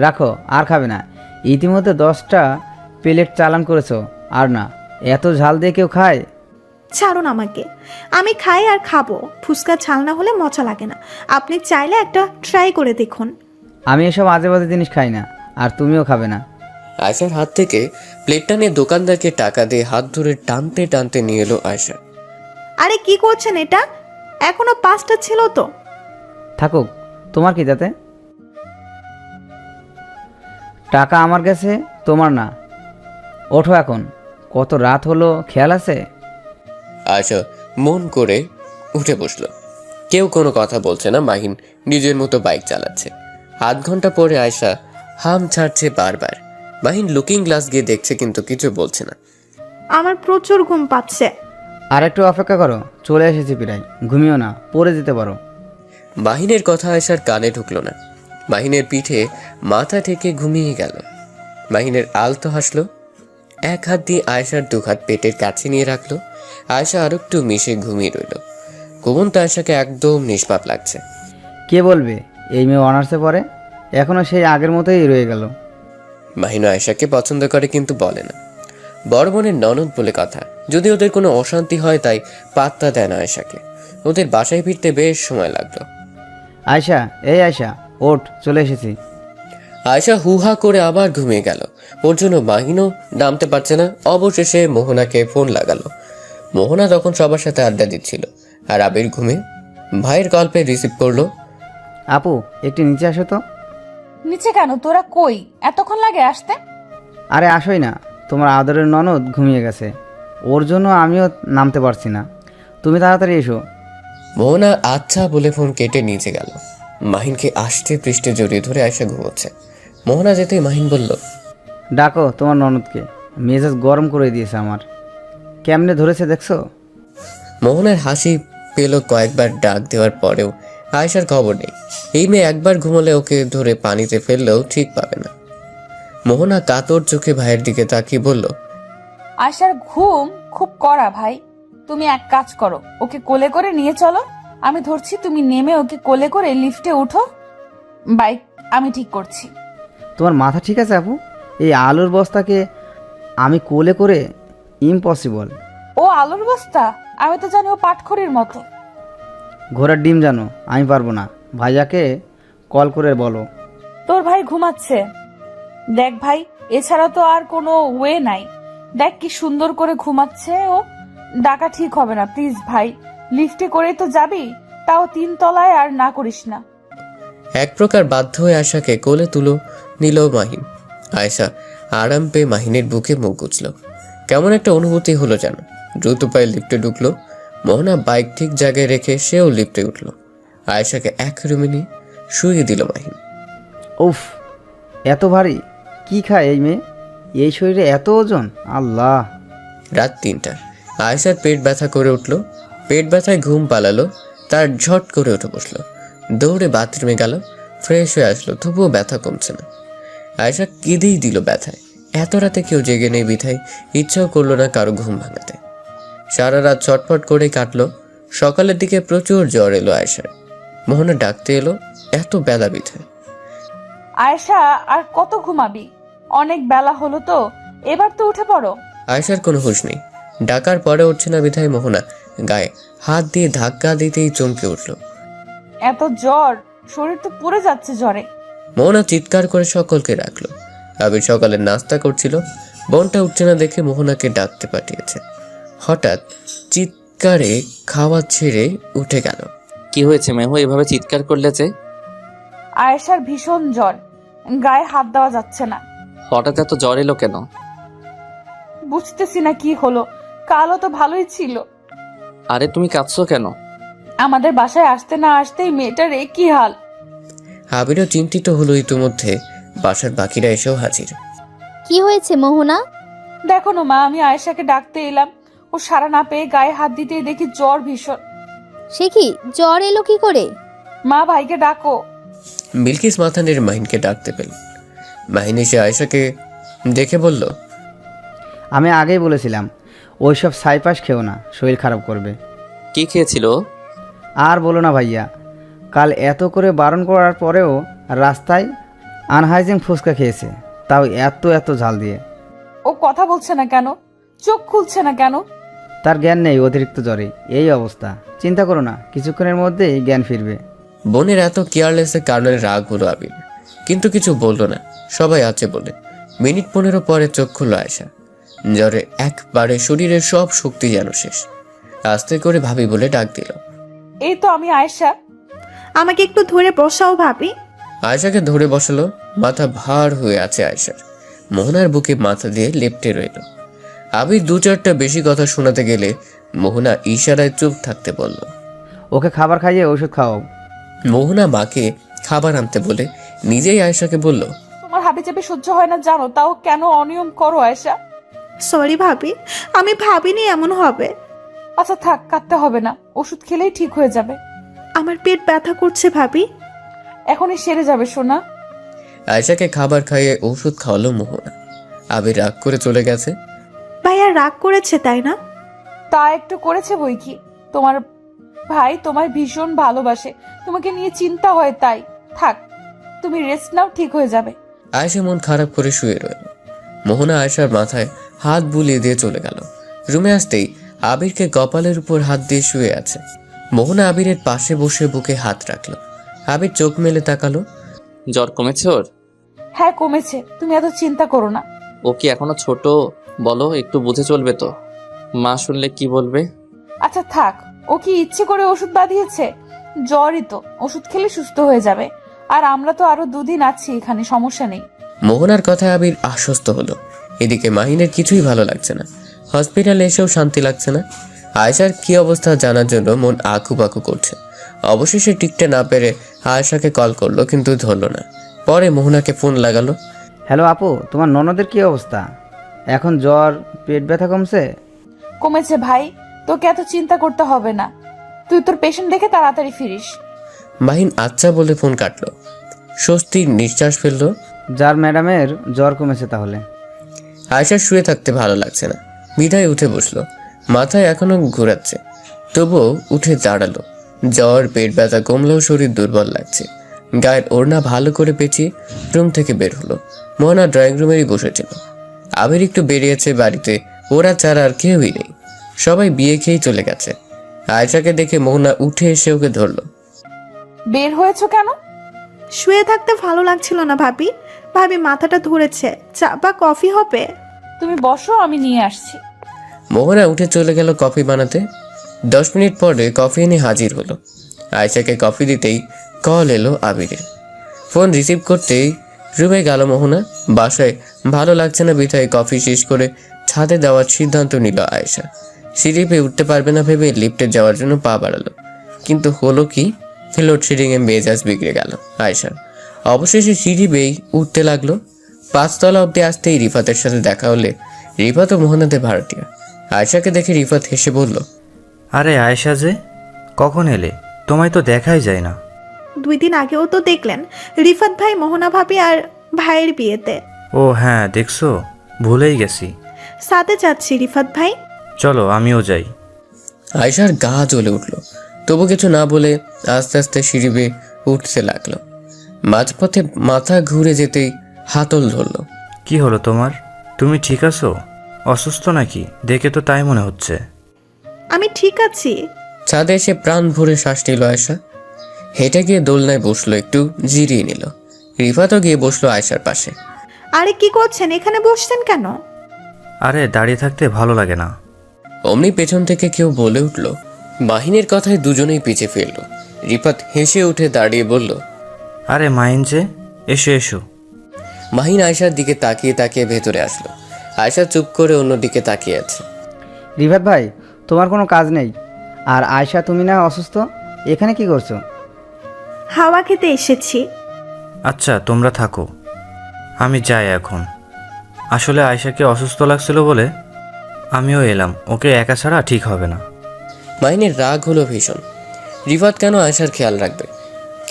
রাখো, আর খাবে না। ইতিমধ্যে 10টা প্লেট চালান করেছো, আর না, এত ঝাল দিয়ে কেউ খায়? ছাড়ুন আমাকে, আমি খাই আর খাবো। ফুচকা ঝাল না হলে মজা লাগে না। আপনি চাইলে একটা ট্রাই করে দেখুন। আমি এসব আজে বাজে জিনিস খাই না, আর তুমিও খাবে না। আয়েশার হাত থেকে প্লেটটা নিয়ে দোকানদারকে টাকা দিয়ে হাত ধরে টানতে টানতে নিয়ে এলো আয়েশা। আরে কি করছেন এটা? এখনো 5টা ছিল তো। থাকুক, তোমার কি যাতে? টাকা আমার কাছে, তোমার না। ওঠো এখন, কত রাত হলো খেয়াল আছে? আয়েশা মন করে উঠে বসলো। কেউ কোনো কথা বলছে না। মাহিন নিজের মতো বাইক চালাচ্ছে। আধ ঘন্টা পরে আয়েশা হাম ছাড়ছে বারবার। মাহিন লুকিং গ্লাস গিয়ে দেখছে, কিন্তু কিছু বলছে না। আমার প্রচুর ঘুম পাচ্ছে। আর একটু অপেক্ষা করো, চলে এসেছি প্রায়। ঘুমিও না, পড়ে যেতে পারো। মাহিনের কথা আয়েশার কানে ঢুকলো না। মাহিনের পিঠে মাথা থেকে ঘুমিয়ে গেল। মাহিনের আলতো হাসলো। এক হাত দিয়ে আয়েশার 2 হাত পেটের কাছে নিয়ে রাখলো। আয়েশা আর একটু মিশে ঘুমিয়ে রইল। ঘুমন্ত আয়েশাকে একদম নিষ্পাপ লাগছে। কে বলবে এই মেয়ে অনার্সে পড়ে? এখনো সেই আগের মতোই রয়ে গেল। মাহিন আয়েশাকে পছন্দ করে, কিন্তু বলে না। বড় বোনের ননদ বলে কথা। যদি ওদের কোনো অশান্তি হয়, তাই পাত্তা দেয় না আয়েশাকে। ওদের বাসায় ফিরতে বেশ সময় লাগলো। আয়শা, এই আয়শা, ওঠ, চলে এসেছি। আয়েশা হুহা করে আবার ঘুমিয়ে গেল। ওর জন্য মাহিনও নামতে পারছে না। অবশেষে মোহনাকে ফোন লাগালো। মোহনা তখন সবার সাথে আড্ডা দিচ্ছিল, আর আবির ঘুমে। ভাইয়ের গল্পে রিসিভ করলো। আপু, একটু নিচে আসো তো। নিচে কেন? তোরা কই? এতক্ষণ লাগে আসতে? আরে আসোই না, তোমার আদরের ননদ ঘুমিয়ে গেছে, ওর জন্য আমিও নামতে পারছি না। তুমি তাড়াতাড়ি এসো। মোহনা আচ্ছা বলে ফোন কেটে নিচে গেল। মাহিনকে আষ্টে পৃষ্ঠে জড়িয়ে ধরে আয়েশা ঘুমোচ্ছে। মোহনা যেতেই মাহিন বলল, ডাকো তোমার ননদকে, মেজাজ গরম করে দিয়েছে আমার। কেমনে ধরেছে দেখছো? মোহনার হাসি পেল কয়েকবার ডাক দেওয়ার পরেও। আয়েশার খবর নেই। এই মেয়ে একবার ঘুমলে ওকে ধরে পানিতে ফেললেও ঠিক পাবে না। মোহনা কাতর চোখে ভাইয়ের দিকে তাকিয়ে বলল, আশার ঘুম খুব কড়া ভাই। তুমি এক কাজ করো, ওকে কোলে করে নিয়ে চলো। আমি ধরছি, তুমি নেমে ওকে কোলে করে লিফটে উঠো। বাইক আমি ঠিক করছি। তোমার মাথা ঠিক আছে আপু? এই আলুর বস্তাকে আমি কোলে করে? ইম্পসিবল। ও আলুর বস্তা? আমি তো জানি ও পাটখড়ির মতো। ঘোড়ার ডিম জানো, আমি পারবো না। ভাইয়াকে কল করে বলো। তোর ভাই ঘুমাচ্ছে। দেখ ভাই, এছাড়া তো আর কোনো ওয়ে নাই। দেখ কি সুন্দর করে ঘুমাচ্ছে ও। ডাকা ঠিক হবে না প্লিজ ভাই। লিফটে করেই তো যাবি, তাও 3 তলায়, আর না করিস না। এক প্রকার বাধ্য হয়ে আয়েশাকে কোলে তুলো নিল মাহিন। আয়েশা আরাম পেয়ে মাহিনের বুকে মুখ গুছল। কেমন একটা অনুভূতি হলো যেন। দ্রুত পায়ে লিফটে ঢুকলো। মোহনা বাইক ঠিক জায়গায় রেখে সেও লিফটে উঠল। আয়েশাকে এক রুমে নিয়ে শুয়ে দিল মাহিন। উফ, এত ভারী কি খায় এই মেয়ে? এই শরীরে এত ওজন! আল্লাহ! রাত 3টা। আয়েশার পেট ব্যথা করে উঠল। পেট ব্যথায় ঘুম পালালো। তার ঝট করে উঠে বসলো। দৌড়ে বাথরুমে গেল। ফ্রেশ হয়ে আসলো, তবুও ব্যথা কমছে না। আয়েশা কেঁদেই দিল ব্যথায়। এত রাতে কেউ জেগে নেই বিধায় ইচ্ছাও করলো না কারো ঘুম ভাঙাতে। সারা রাত ছটফট করে কাটলো। সকালের দিকে প্রচুর জ্বর এলো আয়েশার। মোহনা ডাকতে এলো এত বেলা বিধায়। আয়েশা, আর কত ঘুমাবি? অনেক বেলা হলো তো, এবার তো উঠে পড়ো। আয়েশার কোনো হুঁশ নেই। ডাকার পরে উঠছে না বিধায় মোহনা গায়ে হাত দিয়ে ধাক্কা দিতেই চমকে উঠল। এত জ্বর, শরীর তো পুড়ে যাচ্ছে জ্বরে। মোহনা চিৎকার করে সকলকে রাখলো। আবির সকালে নাস্তা করছিল। বোনটা উঠছে না দেখে মোহনাকে ডাকতে পাঠিয়েছে। হঠাৎ চিৎকারে খাওয়া ছেড়ে উঠে গেল। কি হয়েছে মেহু, এভাবে চিৎকার করলে যে? আয়েশার ভীষণ জ্বর, গায়ে হাত দেওয়া যাচ্ছে না। হঠাৎ এত জ্বর এলো কেন? বুঝতেছি না কি হলো, কালও তো ভালোই ছিল। আরে তুমি কাঁদছো কেন? আমাদের বাসায় আসতে না আসতেই মেয়েটার এ কি হাল। আবিরও চিন্তিত হলো। ইতিমধ্যে বাসার বাকিরা এসেও হাজির। কি হয়েছে মোহনা? দেখো না মা, আমি আয়েশাকে ডাকতে এলাম, ও সাড়া না পেয়ে গায়ে হাত দিতেই দেখি জ্বর ভীষণ। সে কি, জ্বর এলো কি করে? মা, ভাইকে ডাকো। বিলকিস মাথা নেড়ে মাহিনকে ডাকতে পেল। মাহিন এসে আয়েশাকে দেখে বলল, আমি আগেই বলেছিলাম ওইসব সাইপাস খেও না, শরীর খারাপ করবে। কি খেয়েছিল? আর বলো না ভাইয়া, কাল এত করে বারণ করার পরেও রাস্তায় আনহাইজিন ফুচকা খেয়েছে, তাও এত এত ঝাল দিয়ে। ও কথা বলছে না কেন? চোখ খুলছে না কেন? তার জ্ঞান নেই, অতিরিক্ত জ্বরে এই অবস্থা। চিন্তা করো না, কিছুক্ষণের মধ্যেই জ্ঞান ফিরবে। বোনের এত কেয়ারলেসের কারণে রাগ হলো আবির, কিন্তু কিছু বললো না। সবাই আছে বলে। মিনিট 15 পরে চোখ খুলল আয়েশা। জ্বরে একবারে শরীরের সব শক্তি যেন শেষ। আস্তে করে ভাবি বলে ডাক দিল, এই তো আমি আয়েশা। আমাকে একটু ধরে বসাও ভাবি। আয়েশাকে ধরে বসালো। মাথা ভার হয়ে আছে আয়েশার। মোহনার বুকে মাথা দিয়ে লেপ্টে রইল। আবির 2-4টা বেশি কথা শোনাতে গেলে মোহনা ইশারায় চুপ থাকতে বলল। ওকে খাবার খাইয়ে ওষুধ খাওয়াও। মোহনা মাকে খাবার আনতে বলে নিজেই আয়েশাকে বলল, তোমার হাবি চাপে সহ্য হয় না জানো, তাও কেন অনিয়ম করো আয়েশা? সরি ভাবি, আমি ভাবিনি এমন হবে। আচ্ছা থাক, কাঁদতে হবে না, ওষুধ খেলেই ঠিক হয়ে যাবে। আমার পেট ব্যথা করছে ভাবি। এখনই সেরে যাবে সোনা। আয়েশাকে খাবার খাইয়ে ওষুধ খাওয়ালো মোহনা। আবির রাগ করে চলে গেছে। ভাইয়া রাগ করেছে তাই না? তা একটু করেছে বই কি। তোমার ভাই তোমায় ভীষণ ভালোবাসে, তোমাকে নিয়ে চিন্তা হয়, তাই থাক, তুমি রেস্ট নাও, ঠিক হয়ে যাবে। আয়েশা মন খারাপ করে শুয়ে রইল। মোহনা আয়েশার মাথায় হাত বুলিয়ে দিয়ে চলে গেল। রুমে আসতেই আবিরকে কপালের উপর হাত দিয়ে শুয়ে আছে। মোহনা আবিরের পাশে বসে বুকে হাত রাখলো। আবির চোখ মেলে তাকালো। জ্বর কমেছে ওর? হ্যাঁ কমেছে, তুমি এত চিন্তা করো না। ও কি এখনো ছোট? বলো, একটু বুঝে চলবে তো। মা শুনলে কি বলবে? আচ্ছা থাক, ও কি ইচ্ছে করে ওষুধ বাঁধিয়েছে? জ্বরই তো, ওষুধ খেলে সুস্থ হয়ে যাবে। আর আমরা তো আরো 2 দিন আছি এখানে, সমস্যা নেই। মোহনার কথায় আবির আশ্বস্ত হলো। এদিকে মাহিনের কিছুই ভালো লাগছে না। হসপিটালে এসেও শান্তি লাগছে না। আয়েশার কি অবস্থা জানার জন্য মন আকুপাকু করছে। অবশেষে টিকতে না পেরে আয়েশাকে কল করলো, কিন্তু ধরলো না। পরে মোহনাকে ফোন লাগালো। হ্যালো আপু, তোমার ননদের কি অবস্থা? এখন জ্বর, পেট ব্যথা কমছে? কমেছে ভাই, তোকে এত চিন্তা করতে হবে না, তুই তোর পেশেন্ট দেখে তাড়াতাড়ি ফিরিস। মাহিন আচ্ছা বলে ফোন কাটলো। স্বস্তির নিঃশ্বাস ফেললো। যার ম্যাডামের জ্বর কমেছে তাহলে। আয়েশার শুয়ে থাকতে ভালো লাগছে না, বিধায় উঠে বসলো। মাথায় এখনো ঘোরাচ্ছে, তবুও উঠে দাঁড়ালো। জ্বর, পেট ব্যথা কমলেও শরীর দুর্বল লাগছে। গায়ের ওড়না ভালো করে পেঁচিয়ে রুম থেকে বের হলো। মোহনা ড্রয়িং রুমেরই বসেছিল। আবির একটু বেরিয়েছে বাড়িতে, ওরা ছাড়া আর কেউই নেই। সবাই বিয়ে খেয়েই চলে গেছে। আয়েশাকে দেখে মোহনা উঠে এসে ওকে ধরলো। বের হয়েছো কেন? শুয়ে থাকতে ভালো লাগছিল না ভাবি। ভাবি মাথাটা ধরেছে, চা বা কফি হবে? তুমি বসো, আমি নিয়ে আসছি। মোহনা উঠে চলে গেল কফি বানাতে। 10 মিনিট পরে কফি এনে হাজির হলো। আয়েশাকে কফি দিতেই কল এলো আবিরের। ফোন রিসিভ করতেই রুমে গেল মোহনা। বাসায় ভালো লাগছে না বিধায় কফি শেষ করে ছাদে দেওয়ার সিদ্ধান্ত নিল আয়েশা। সিঁড়ি পেয়ে উঠতে পারবে না ভেবে লিফটে যাওয়ার জন্য পা বাড়ালো, কিন্তু হলো কি, লোডশেডিংয়ে মেজাজ বিগড়ে গেল আয়েশার। অবশেষে সিঁড়ি বেয়েই উঠতে লাগলো। 5 তলা অব্দি আসতেই রিফাতের সাথে দেখা হলে রিফাত ও মোহনাদের ভাড়াটিয়া। আয়েশাকে দেখে রিফাত হেসে বলল, আরে আয়েশা যে, কখন এলে? তোমায় তো দেখাই যায় না। 2 দিন আগেও তো দেখলেন রিফাত ভাই মোহনা ভাবি আর ভাইয়ের বিয়েতে। ও হ্যাঁ, দেখছো, ভুলেই গেছি। সাথে যাচ্ছি রিফাত ভাই। চলো আমিও যাই। আয়েশার গা জ্বলে উঠল, তবু কিছু না বলে আস্তে আস্তে সিঁড়ি বেয়ে উঠতে লাগলো। মাঝপথে মাথা ঘুরে যেতেই হাতল ধরল। কি হলো তোমার? তুমি ঠিক আছো? অসুস্থ নাকি? দেখে তো তাই মনে হচ্ছে। আমি ঠিক আছি। ছাদে এসে প্রাণ ভরে শ্বাস নিল আয়েশা। হেঁটে গিয়ে দোলনায় বসলো, একটু জিরিয়ে নিল। রিফাতও গিয়ে বসলো আয়েশার পাশে। আরে কি করছেন, এখানে বসছেন কেন? আরে দাঁড়িয়ে থাকতে ভালো লাগে না। অমনি পেছন থেকে কেউ বলে উঠল। মাহিনের কথায় দুজনেই পিছে ফেলল। রিফাত হেসে উঠে দাঁড়িয়ে বলল, আরে মাইন যে, এসো এসো। মাহিন আয়েশার দিকে তাকিয়ে তাকিয়ে ভেতরে আসলো। আয়েশা চুপ করে অন্যদিকে তাকিয়ে আছে। রিফাত ভাই, তোমার কোনো কাজ নেই? আর আয়শা, তুমি না অসুস্থ, এখানে কি করছো? হাওয়া খেতে এসেছি। আচ্ছা তোমরা থাকো, আমি যাই এখন। আসলে আয়শাকে অসুস্থ লাগছিল বলে আমিও এলাম, ওকে একা ছাড়া ঠিক হবে না। মাহিনের রাগ হলো ভীষণ। রিফাত কেন আয়েশার খেয়াল রাখবে?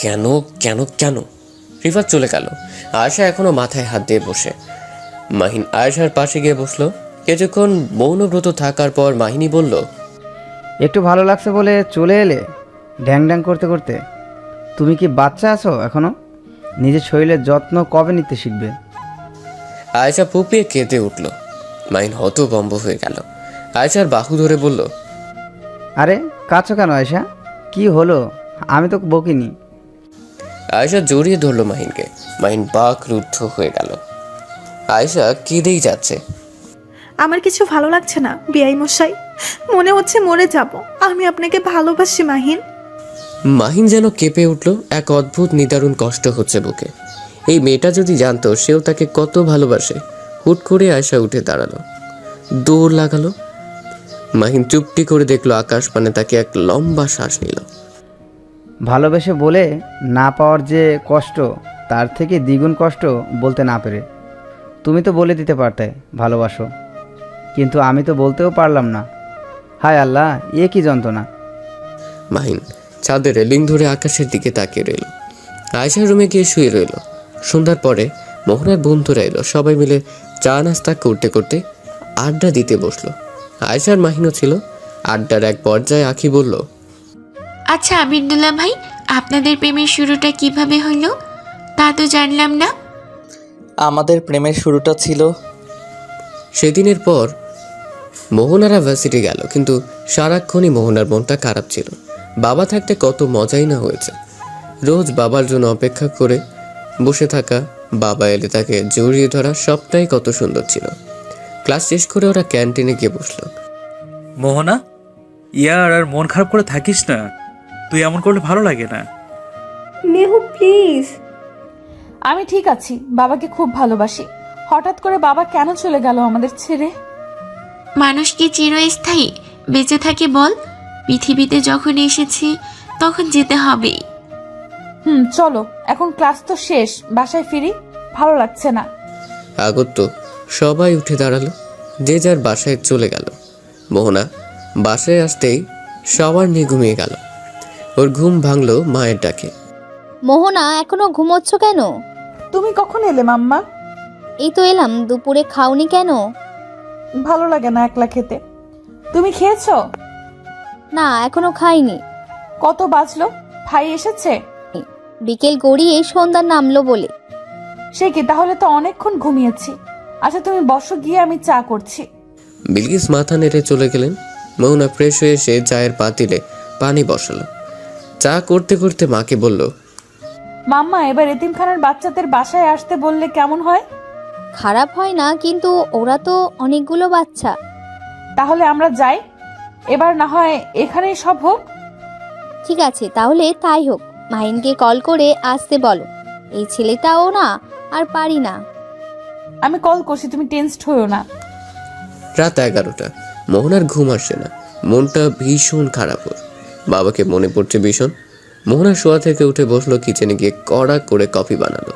কেন কেন কেন? রিফাত চলে গেল। আয়েশা এখনো মাথায় হাত দিয়ে বসে। মাহিন আয়েশার পাশে গিয়ে বসলো। কিছুক্ষণ মৌনব্রত থাকার পর মাহিনী বলল, একটু ভালো লাগছে বলে চলে এলে ড্যাং ড্যাং করতে করতে। তুমি কি বাচ্চা আছো এখনো? নিজের শরীরের যত্ন কবে নিতে শিখবে? আয়েশা ফুপিয়ে কেঁদে উঠল। মাহিন হতভম্ব হয়ে গেল। আয়েশার বাহু ধরে বলল, আরে কাছো কেন আয়শা? কি হলো? আমি তো বকিনি। আয়েশা জড়িয়ে ধরলো মাহিনকে। মাহিন বাক রুদ্ধ হয়ে গেল। আয়েশা কেঁদেই যাচ্ছে। আমার কিছু ভালো লাগছে না বিআই মশাই, মনে হচ্ছে মরে যাব। আমি আপনাকে ভালোবাসি মাহিন। মাহিন যেন কেঁপে উঠল। এক অদ্ভুত নিদারুণ কষ্ট হচ্ছে বুকে। এই মেয়েটা যদি জানতো সেও তাকে কত ভালোবাসে। হুট করে আয়েশা উঠে দাঁড়ালো, দৌড় লাগালো। মাহিন চুপটি করে দেখলো আকাশ পানে, তাকে এক লম্বা শ্বাস নিল। ভালোবেসে বলে না পাওয়ার যে কষ্ট, তার থেকে দ্বিগুণ কষ্ট বলতে না পেরে। তুমি তো বলে দিতে পারতে ভালোবাসো, কিন্তু আমি তো বলতেও পারলাম না। হায় আল্লাহ, এ কি যন্ত্রণা। মাহিন ছাদের রেলিং ধরে আকাশের দিকে তাকিয়ে রইল। আয়েশার রুমে গিয়ে শুয়ে রইল। সন্ধ্যার পরে মোহনার বন্ধুরা এলো। সবাই মিলে চা নাস্তা করতে করতে আড্ডা দিতে বসলো। আয়েশার মাহিনও ছিল। আড্ডার এক পর্যায়ে আখি বলল, আচ্ছা আবিদুল্লাহ ভাই, আপনাদের প্রেমের শুরুটা কিভাবে হলো তা তো জানলাম না। আমাদের প্রেমের শুরুটা ছিল সেদিনের পর মোহনারা ভার্সিটি গেল, কিন্তু সারাক্ষণই মোহনার মনটা খারাপ ছিল। বাবা থাকতে কত মজাই না হয়েছে। রোজ বাবার জন্য অপেক্ষা করে বসে থাকা, বাবা এলে তাকে জড়িয়ে ধরা, সবটাই কত সুন্দর ছিল। ক্লাস শেষ করে ওরা ক্যান্টিনে গিয়ে বসলো। মোহনা, ইয়ার আর মন খারাপ করে থাকিস না, তুই এমন করলে ভালো লাগে না। মেহু প্লিজ। আমি ঠিক আছি, বাবাকে খুব ভালোবাসি। হঠাৎ করে বাবা কেন চলে গেল আমাদের ছেড়ে? মানুষ কি চিরস্থায়ী? বেঁচে থাকে বল? পৃথিবীতে যখন এসেছি তখন যেতে হবেই। চলো, এখন ক্লাস তো শেষ, বাসায় ফিরি, ভালো লাগছে না। আগত সবাই উঠে দাঁড়ালো, যে যার বাসায় চলে গেল। মোহনা বাসায় আসতেই সবার নিয়ে ঘুমিয়ে গেল। ওর ঘুম ভাঙলো মায়ের ডাকে। মোহনা, এখনো ঘুমোচ্ছ কেন? তুমি কখন এলে মাম্মা? এই তো এলাম। দুপুরে খাওনি কেন? ভালো লাগে না একলা খেতে। তুমি খেয়েছো? না, এখনো খাইনি। কত বাজলো? ভাই এসেছে? বিকেল গড়িয়ে সন্ধ্যা নামলো বলে। সে কি, তাহলে তো অনেকক্ষণ ঘুমিয়েছি। আচ্ছা তুমি বসো, গিয়ে আমি চা করছি। বিলকিস মাথা নেড়ে চলে গেলেন। মোহনা ফ্রেশ হয়ে এসে চায়ের পাতিলে পানি বসালো। চা করতে করতে মাকে বলল, মাম্মা, এবার এতিমখানার বাচ্চাদের বাসায় আসতে বললে কেমন হয়? খারাপ হয় না, কিন্তু ওরা তো অনেকগুলো বাচ্চা। তাহলে আমরা যাই, এবার না হয় এখানেই সব হোক। ঠিক আছে, তাহলে তাই হোক। মাহিনকে কল করে আসতে বলো। এই ছেলেটাও না আর পারি না। আমি কল করছি, তুমি টেনসড হইও না। রাত 11টা। মোহনার ঘুম আসছে না, মনটা ভীষণ খারাপ ওর। বাবাকে মনে পড়ছে ভীষণ। মোহনা শোয়া থেকে উঠে বসলো, কিচেনে গিয়ে কড়া করে কফি বানালো।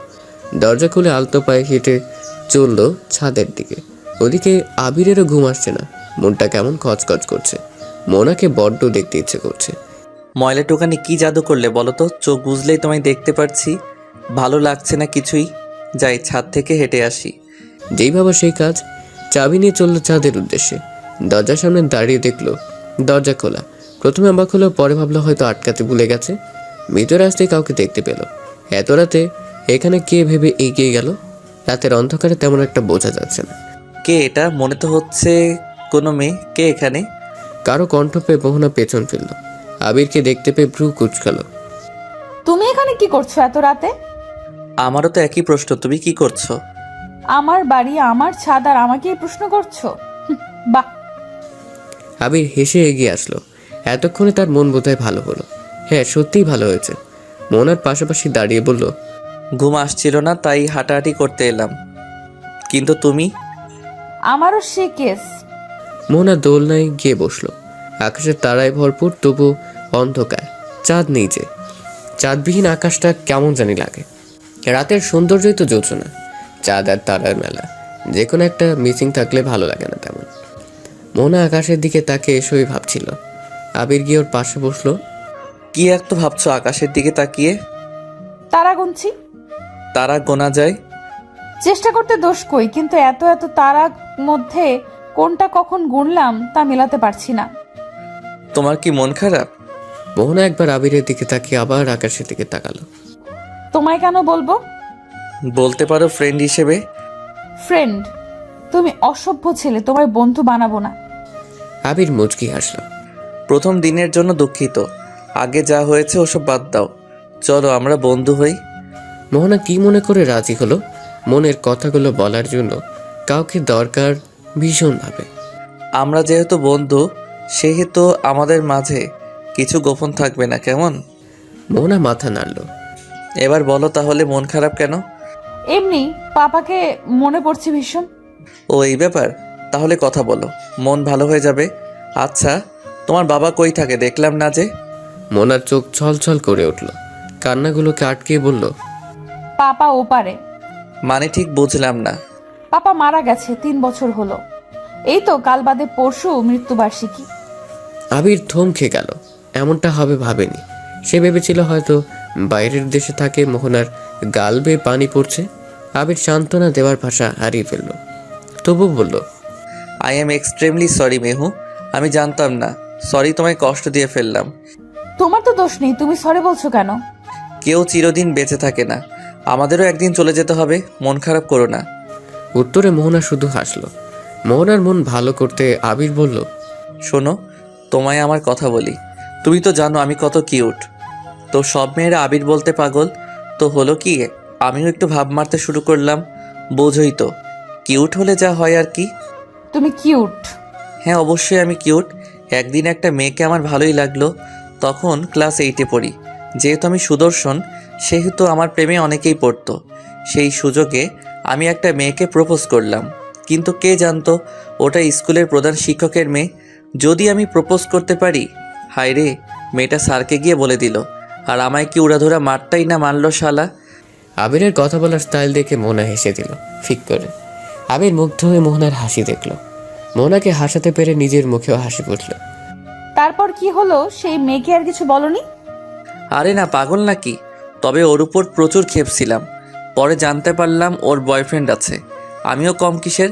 দরজা খুলে আলতো পায়ে হেঁটে চললো ছাদের দিকে। ওদিকে আবিরেরও ঘুম আসছে না, মনটা কেমন খচখচ করছে। মোহনাকে বড্ড দেখতে ইচ্ছে করছে। ময়লা টোকানি কি জাদু করলে বলো তো? চোখ বুঝলেই তোমায় দেখতে পারছি, ভালো লাগছে না কিছুই। যাই ছাদ থেকে হেঁটে আসি। যেই ভাবা সেই কাজ, চাবি নিয়ে চললো ছাদের উদ্দেশ্যে। দরজার সামনে দাঁড়িয়ে দেখলো দরজা খোলা। প্রথমে অবাক হলো, পরে ভাবলো হয়তো আটকাতে ভুলে গেছে। ভিতরে আসতে কাউকে দেখতে পেল। এত রাতে এখানে কে ভেবে এগিয়ে গেল। রাতের অন্ধকারে তেমন একটা বোঝা যাচ্ছে না। কে এটা? মনে তো হচ্ছে কোনো মেয়ে। কে এখানে? কারো কণ্ঠ পেয়ে মোহনা পেছন ফেলল। আবিরকে দেখতে পেয়ে ভ্রু কুঁচকালো। তুমি এখানে কি করছো এত রাতে? আমারও তো একই প্রশ্ন, তুমি কি করছো? আমার বাড়ি, আমার ছাদ, আর আমাকে এই প্রশ্ন করছো? বাহ। আবির হেসে এগিয়ে আসলো। এতক্ষণে তার মন বোধহয় ভালো হলো। হ্যাঁ, সত্যিই ভালো হয়েছে। মোহনার পাশাপাশি দাঁড়িয়ে বলল, ঘুম আসছিল না তাই হাঁটাহাঁটি করতে এলাম। কিন্তু তুমি? আমারও সে কেস। মোহনা দোলনায় গিয়ে বসলো। আকাশের তারায় ভরপুর, তবু অন্ধকার, চাঁদ নেই যে। চাঁদবিহীন আকাশটা কেমন জানি লাগে। রাতের সৌন্দর্যই তো জোছনা, চাঁদ আর তারার মেলা। যে কোনো একটা মিসিং থাকলে ভালো লাগে না তেমন। মোহনা আকাশের দিকে তাকে এসবই ভাবছিল। আবির গিয়ে ওর পাশে বসলো। কি এত ভাবছো আকাশের দিকে তাকিয়ে? তারা গুনছি। তারা গোনা যায়? চেষ্টা করতে দোষ কই, কিন্তু এত এত তারার মধ্যে কোনটা কখন গুনলাম তা মেলাতে পারছি না। তোমার কি মন খারাপ? মোহনা একবার আবিরের দিকে তাকিয়ে আবার আকাশের দিকে তাকালো। তোমায় কেন বলবো? বলতে পারো ফ্রেন্ড হিসেবে। ফ্রেন্ড? তুমি অসভ্য ছেলে, তোমায় বন্ধু বানাবো না। আবির মুচকি হাসলো। প্রথম দিনের জন্য দুঃখিত, আগে যা হয়েছে ওসব বাদ দাও, চলো আমরা বন্ধু হই। মোহনা কি মনে করে রাজি হলো? মনের কথাগুলো বলার জন্য কাউকে দরকার ভীষণভাবে। আমরা যেহেতু বন্ধু সেহেতু আমাদের মাঝে কিছু গোপন থাকবে না, কেমন? মোহনা মাথা নাড়ল। এবার বলো তাহলে মন খারাপ কেন? এমনি পাপাকে মনে পড়ছে ভীষণ। ও এই ব্যাপার, তাহলে কথা বলো, মন ভালো হয়ে যাবে। আচ্ছা তোমার বাবা কই থাকে, দেখলাম না যে? মোহনার চোখ ছলছল করে উঠল, কান্নাগুলোকে আটকে বলল, পাপা ওপারে। মানে ঠিক বুঝলাম না। পাপা মারা গেছে 3 বছর হলো। এই তো কাল বাদে পরশু মৃত্যুবার্ষিকী। আবির থমকে গেল। এমনটা হবে ভাবেনি সে। ভেবেছিল হয়তো বাইরের দেশে থাকে। মোহনার গাল বেয়ে পানি পড়ছে। আবির সান্ত্বনা দেওয়ার ভাষা হারিয়ে ফেলল, তবু বলল, আই এম এক্সট্রিমলি সরি মেহু, আমি জানতাম না। সরি, তোমায় কষ্ট দিয়ে ফেললাম। তোমার তো দোষ নেই, তুমি সরি বলছো কেন? কেউ চিরদিন বেঁচে থাকে না, আমাদেরও একদিন চলে যেতে হবে, মন খারাপ করো না। উত্তরে মোহনা শুধু হাসলো। মোহনার মন ভালো করতে আবির বলল, শোনো, তোমায় আমার কথা বলি। তুমি তো জানো আমি কত কিউট। তো সব মেয়েরা আবির বলতে পাগল, তো হলো কি আমিও একটু ভাব মারতে শুরু করলাম। বোঝোই তো, কিউট হলে যা হয় আর কি। তুমি কিউট? হ্যাঁ অবশ্যই আমি কিউট। একদিন একটা মেয়েকে আমার ভালোই লাগলো, তখন ক্লাস 8-এ পড়ি। যেহেতু আমি সুদর্শন সেহেতু আমার প্রেমে অনেকেই পড়তো। সেই সুযোগে আমি একটা মেয়েকে প্রপোজ করলাম, কিন্তু কে জানতো ওটা স্কুলের প্রধান শিক্ষকের মেয়ে। যদি আমি প্রপোজ করতে পারি, হায় রে, মেয়েটা স্যারকে গিয়ে বলে দিল, আর আমায় কি উড়াধুরা মারটাই না মারলো শালা। আবিরের কথা বলার স্টাইল দেখে মোহনা হেসে দিল ফিক করে। আবির মুগ্ধ হয়ে মোহনার হাসি দেখল। মোহনাকে হাসাতে পেরে নিজের মুখেও হাসি ফুটল। তারপর কি হলো? সেই মেয়েকে আর কিছু বলনি? আরে না, পাগল নাকি? তবে ওর উপর প্রচুর খেপছিলাম। পরে জানতে পারলাম ওর বয়ফ্রেন্ড আছে। আমিও কম কিসের,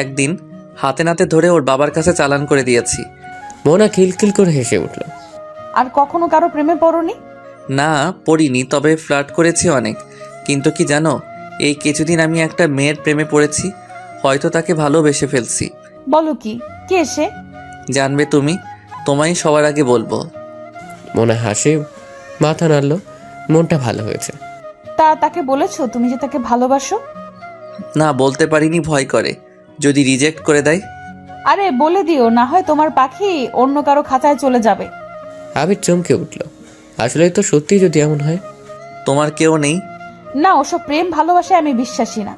একদিন হাতে নাতে ধরে ওর বাবার কাছে চালান করে দিয়েছি। মোহনা খিলখিল করে হেসে উঠল। আর কখনো কারো প্রেমে পড়নি? না পড়িনি, তবে ফ্লার্ট করেছি অনেক। কিন্তু কি জানো, এই কিছুদিন আমি একটা মেয়ের প্রেমে পড়েছি। হয়তো তাকে ভালোবেসে ফেলছি। বলো কি? কে সে? জানবে তুমি, তোমায় সবার আগে বলবো। মোহনা হাসে মাথা নাড়ল। মনটা ভালো হয়েছে। তা তাকে বলেছো তুমি যে তাকে ভালোবাসো? না বলতে পারিনি, ভয় করে যদি রিজেক্ট করে দেয়। আরে বলে দিও, না হয় তোমার পাখি অন্য কারো খাঁচায় চলে যাবে। আবির চমকে উঠল। আসলে তো সত্যি যদি এমন হয়। তোমার কেউ নেই? না, ওসব প্রেম ভালোবাসায় আমি বিশ্বাসী না।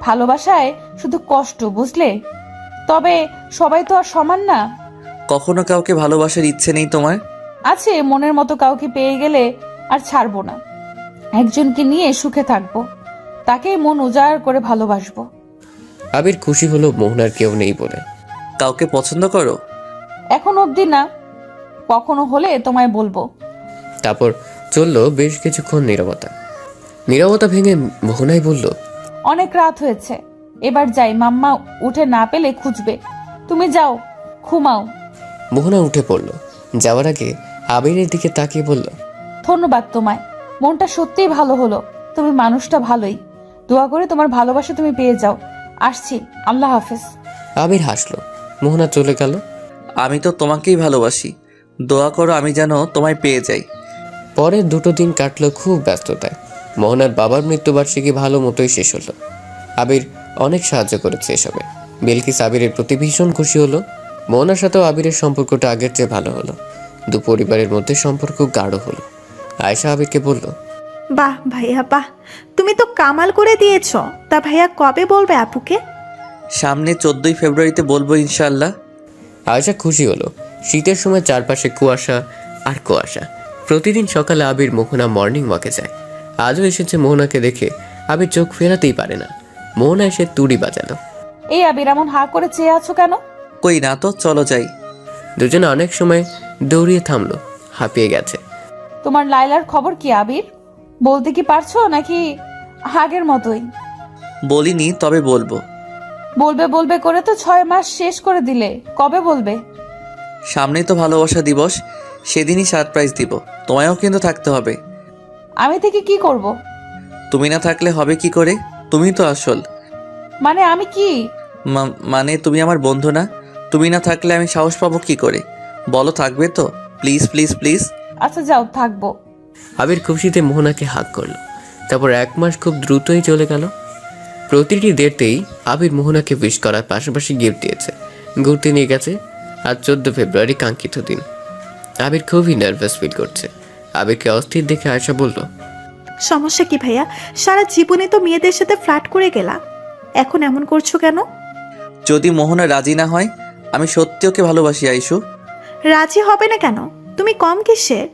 ভালোবাসায় শুধু কষ্ট, বুঝলে? তবে সবাই তো আর সমান না। কখনো কাউকে ভালোবাসার ইচ্ছে নেই তোমার? আছে, মনের মতো কাউকে পেয়ে গেলে আর ছাড়বো না। একজনকে নিয়ে সুখে থাকবো, তাকেই মন উজাড় করে ভালোবাসবো। আবির খুশি হলো মোহনার কেউ নেই বলে। কাউকে পছন্দ করো? এখন অবধি না, কখনো হলে তোমায় বলবো। তারপর চলল বেশ কিছুক্ষণ নীরবতা। নীরবতা ভেঙে মোহনাই বলল, অনেক রাত হয়েছে, এবার যাই। মাম্মা উঠে না পেলে খুঁজবে। তুমি যাও, ঘুমাও। মোহনা উঠে পড়ল। যাওয়ার আগে আবিরের দিকে তাকিয়ে বলল, ধন্যবাদ তোমায়, মনটা সত্যিই ভালো হলো। তুমি মানুষটা ভালোই। দোয়া করে তোমার ভালোবাসা তুমি পেয়ে যাও। আসছি, আল্লাহ হাফেজ। আবির হাসলো। মোহনা চলে গেল। আমি তো তোমাকেই ভালোবাসি, দোয়া করো আমি যেন তোমায় পেয়ে যাই। পরের 2 দিন কাটলো খুব ব্যস্ততায়। মোহনার বাবার মৃত্যুবার্ষিকী ভালো মতোই শেষ হলো। আবির অনেক সাহায্য করেছে এসবে। বিলকিস আবিরের প্রতি ভীষণ খুশি হলো। মোহনার সাথেও আবিরের সম্পর্কটা আগের চেয়ে ভালো হলো। 2 পরিবারের মধ্যে সম্পর্ক গাঢ় হলো। আয়েশা আবিরকে বলল, বাহ ভাইয়া বাহ, তুমি তো কামাল করে দিয়েছ। তা ভাইয়া কবে বলবে আপুকে? সামনে 14ই ফেব্রুয়ারিতে বলবো ইনশাআল্লাহ। আয়েশা খুশি হলো। শীতের সময় চারপাশে কুয়াশা আর কুয়াশা। প্রতিদিন সকালে আবির মোহনা মর্নিং ওয়াকে যায়। আজও এসেছে মোহনাকে দেখে। আবির চোখ ফেরাতেই পারে না। মোহনা এসে তুড়ি বাজালো। এই আবির, এমন হা করে চেয়ে আছো কেন? কই না তো, চলো যাই। দুজনে অনেক সময় দৌড়িয়ে থামলো, হাঁপিয়ে গেছে। তোমার লাইলার খবর কি আবির? বলতে কি পারছো নাকি আগের মতোই? বলিনি, তবে বলবো। বলবে বলবে করে তো 6 মাস শেষ করে দিলে। কবে বলবে? সামনেই তো ভালোবাসা দিবস, সেদিনই সারপ্রাইজ দিব। তোমায়ও কিন্তু থাকতে হবে। আমি থেকে কি করব? তুমি না থাকলে হবে কি করে? তুমি তো আসল। মানে আমি কি? মানে তুমি আমার বন্ধু না? তুমি না থাকলে আমি সাহস পাবো কি করে? বলো থাকবে তো? Please please please. আচ্ছা যাও, থাকবো। আবির খুশিতে মোহনাকে হাত করলো। তারপর 1 মাস খুব দ্রুতই চলে গেল। প্রতিটি ডেটেই আবির মোহনাকে উইশ করার পাশাপাশি গিফট দিয়েছে, ঘুরতে নিয়ে গেছে। আজ 14 ফেব্রুয়ারি, কাঙ্ক্ষিত দিন। আবির খুবই নার্ভাস ফিল করছে। আবিরকে অস্থির দেখে আয়েশা বলল, সমস্যা কি ভাইয়া? সারা জীবনে তো মেয়েদের সাথে ফ্লার্ট করে গেলা, এখন এমন করছো কেন? যদি মোহনা রাজি না হয়, আমি সত্যি ওকে ভালোবাসি আইশু। রাজি হবে না কেন? তুমি কম কিসের?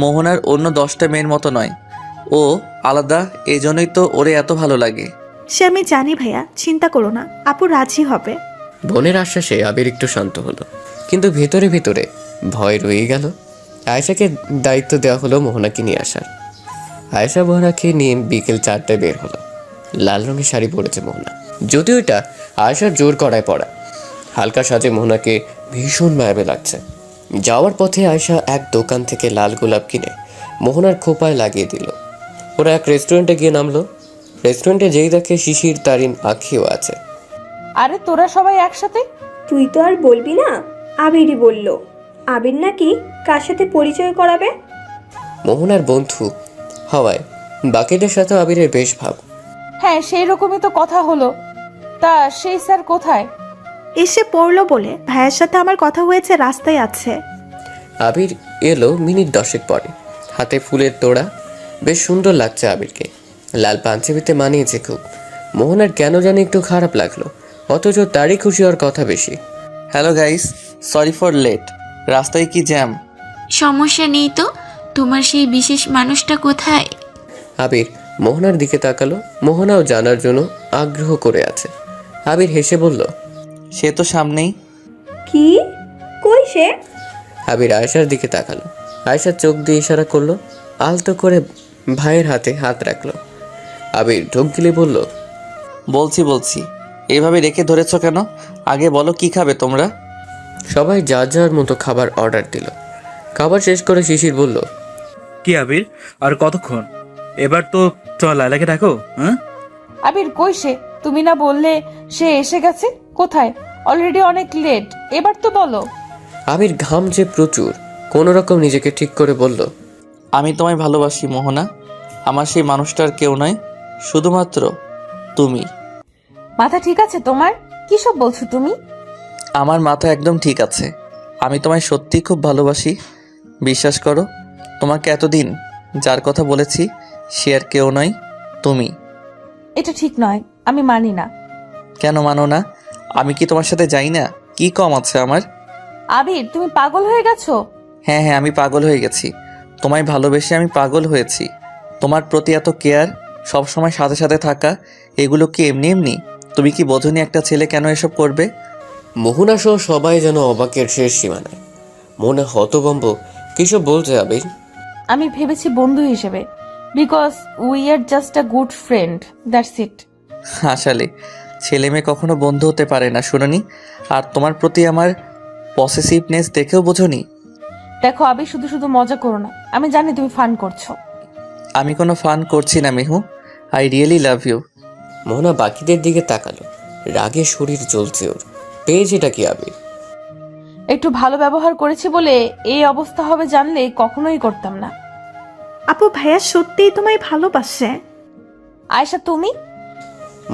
মোহনার অন্য 10টা মেয়ের মতো নয়, ও আলাদা, এজন্যই তো ওরে এত ভালো লাগে। সে আমি জানি ভাইয়া, চিন্তা করো না, আপু রাজি হবে। বোনের আশ্বাসে আবির একটু শান্ত হলো, কিন্তু ভেতরে ভেতরে ভয় রয়ে গেল। আয়েশাকে দায়িত্ব দেওয়া হলো মোহনাকে নিয়ে আসার। আয়েশা মোহনাকে নিয়ে বিকেল 4টায় বের হলো। লাল রঙের শাড়ি পরেছে মোহনা, যদিও এটা আয়েশার জোর করায় পড়া। হালকা সাজে মোহনাকে ভীষণ মায়াবে লাগছে। যাওয়ার পথে আয়েশা এক দোকান থেকে লাল গোলাপ কিনে মোহনার খোপায় লাগিয়ে দিল। ওরা এক রেস্টুরেন্টে গিয়ে নামলো। রেস্টুরেন্টে যেই দেখে শিশির, তারিন, আখিও আছে। আরে তোরা সবাই একসাথে? তুই তো আর বলবি না, আবিরই বলল। আবির নাকি কার সাথে পরিচয় করাবে। মোহনার বন্ধু হওয়ায় বাকিদের সাথে আবিরের বেশ ভাব। হ্যাঁ, সেই রকমই তো কথা হলো। তা সেই স্যার কোথায়? এসে পড়লো বলে ভাইয়ের সাথে আমার কথা হয়েছে, রাস্তায় আছে। আবির এলো মিনিট 10 পরে, হাতে ফুলের তোড়া। বেশ সুন্দর লাগছে আবিরকে। লাল পাঞ্জাবিতে মানিয়েছে খুব। মোহনার কেন জানি একটু খারাপ লাগলো, অথচ তারই খুশি হওয়ার কথা বেশি। Hello guys, sorry for late. রাস্তায় কি জ্যাম? সমস্যা নেই তো, তোমার সেই বিশেষ মানুষটা কোথায়? আবির মোহনার দিকে তাকালো। মোহনাও জানার জন্য আগ্রহ করে আছে। আবির হেসে বলল, সে তো সামনেই। কি? কই সে? আবির আয়েশার দিকে তাকালো। আয়েশা চোখ দিয়ে ইশারা করলো। আলতো করে ভাইয়ের হাতে হাত রাখলো। আবির ঢোক গিলে বলল, বলছি এভাবে রেখে ধরেছ কেন? আগে বলো কি খাবে তোমরা? সবাই যার যার মতো খাবার অর্ডার দিল। খাবার শেষ করে শিশির বলল, কি আবির, আর কতক্ষণ? এবার তো চল লাইলাকে ডাকো। হ্যাঁ আবির কই সে? তুমি না বললে সে এসে গেছে? কোথায়? অলরেডি অনেক লেট, এবার তো বলো। আবির ঘামছে প্রচুর, কোনো রকম নিজেকে ঠিক করে বলল, আমি তোমায় ভালোবাসি মোহনা। আমার সেই মানুষটার কেউ নয়, শুধুমাত্র তুমি। মাথা ঠিক আছে তোমার? কি সব বলছো তুমি? আমার মাথা একদম ঠিক আছে। আমি তোমায় সত্যি খুব ভালোবাসি, বিশ্বাস করো। তোমাকে এতদিন যার কথা বলেছি সে আর কেউ নয়, তুমি। এটা ঠিক নয়, আমি মানি না। কেন মানো না? আমি কি তোমার সাথে যাই না? কি কম আছে আমার? আবির, তুমি পাগল হয়ে গেছো? হ্যাঁ হ্যাঁ, আমি পাগল হয়ে গেছি। তোমায় ভালোবেসে আমি পাগল হয়েছি। তোমার প্রতি এত কেয়ার, সবসময় সাথে সাথে থাকা, এগুলো কি এমনি এমনি? তুমি কি বোঝনি একটা ছেলে কেন এসব করবে? মোহনা সহ সবাই যেন অবাকের শেষ সীমানায়। মোহনা হতভম্ব। কিসব বলছে আবির? আমি ভেবেছি বন্ধু হিসেবে, because we are just a good friend, that's it. আসলে ছেলে মেয়ে কখনো বন্ধু হতে পারে না, শুনোনি? আর তোমার প্রতি আমার পসেসিভনেস দেখেও বোঝনি? দেখো আবির, শুধু শুধু মজা করো না, আমি জানি তুমি ফান করছো। আমি কোনো ফান করছি না মেহু, আই রিয়েলি লাভ ইউ। মোহনা বাকিদের দিকে তাকালো। রাগে শরীর জ্বলছে ওর। পেয়েছেটা কি আবির? একটু ভালো ব্যবহার করেছি বলে এই অবস্থা হবে জানলে কখনোই করতাম না। আপু ভাইয়া সত্যিই তোমায় ভালোবাসে। আয়েশা, তুমি?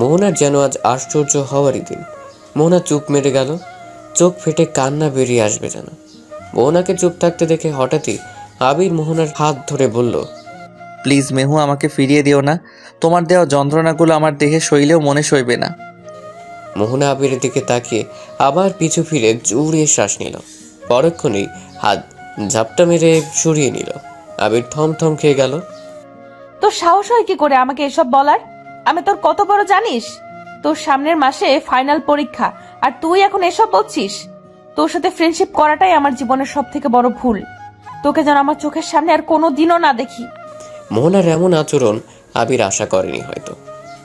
মোহনার যেন আজ আশ্চর্য হওয়ারই দিন। মোহনা চুপ মেরে গেল। চোখ ফেটে কান্না বেরিয়ে আসবে যেন। মোহনাকে চুপ থাকতে দেখে হঠাৎই আবির মোহনার হাত ধরে বলল, প্লিজ মেহু, আমাকে ফিরিয়ে দিও না। তোমার দেওয়া যন্ত্রণাগুলো আমার দেহে সইলেও মনে সইবে না। মোহনা আবিরের দিকে তাকিয়ে আবার পিছু ফিরে জোরে শ্বাস নিল। পরক্ষণেই হাত ঝাপটা মেরে সরিয়ে নিল। আবির থমথম খেয়ে গেল। তোর সাহস হয় কি করে আমাকে এসব বলার? আমি তোর কত বড় জানিস? তোর সামনের মাসে ফাইনাল পরীক্ষা, আর তুই এখন এসব বলছিস? তোর সাথে ফ্রেন্ডশিপ করাটাই আমার জীবনের সব থেকে বড় ভুল। তোকে যেন আমার চোখের সামনে আর কোনো দিনও না দেখি। মোহনার এমন আচরণ আবির আশা করেনি হয়তো।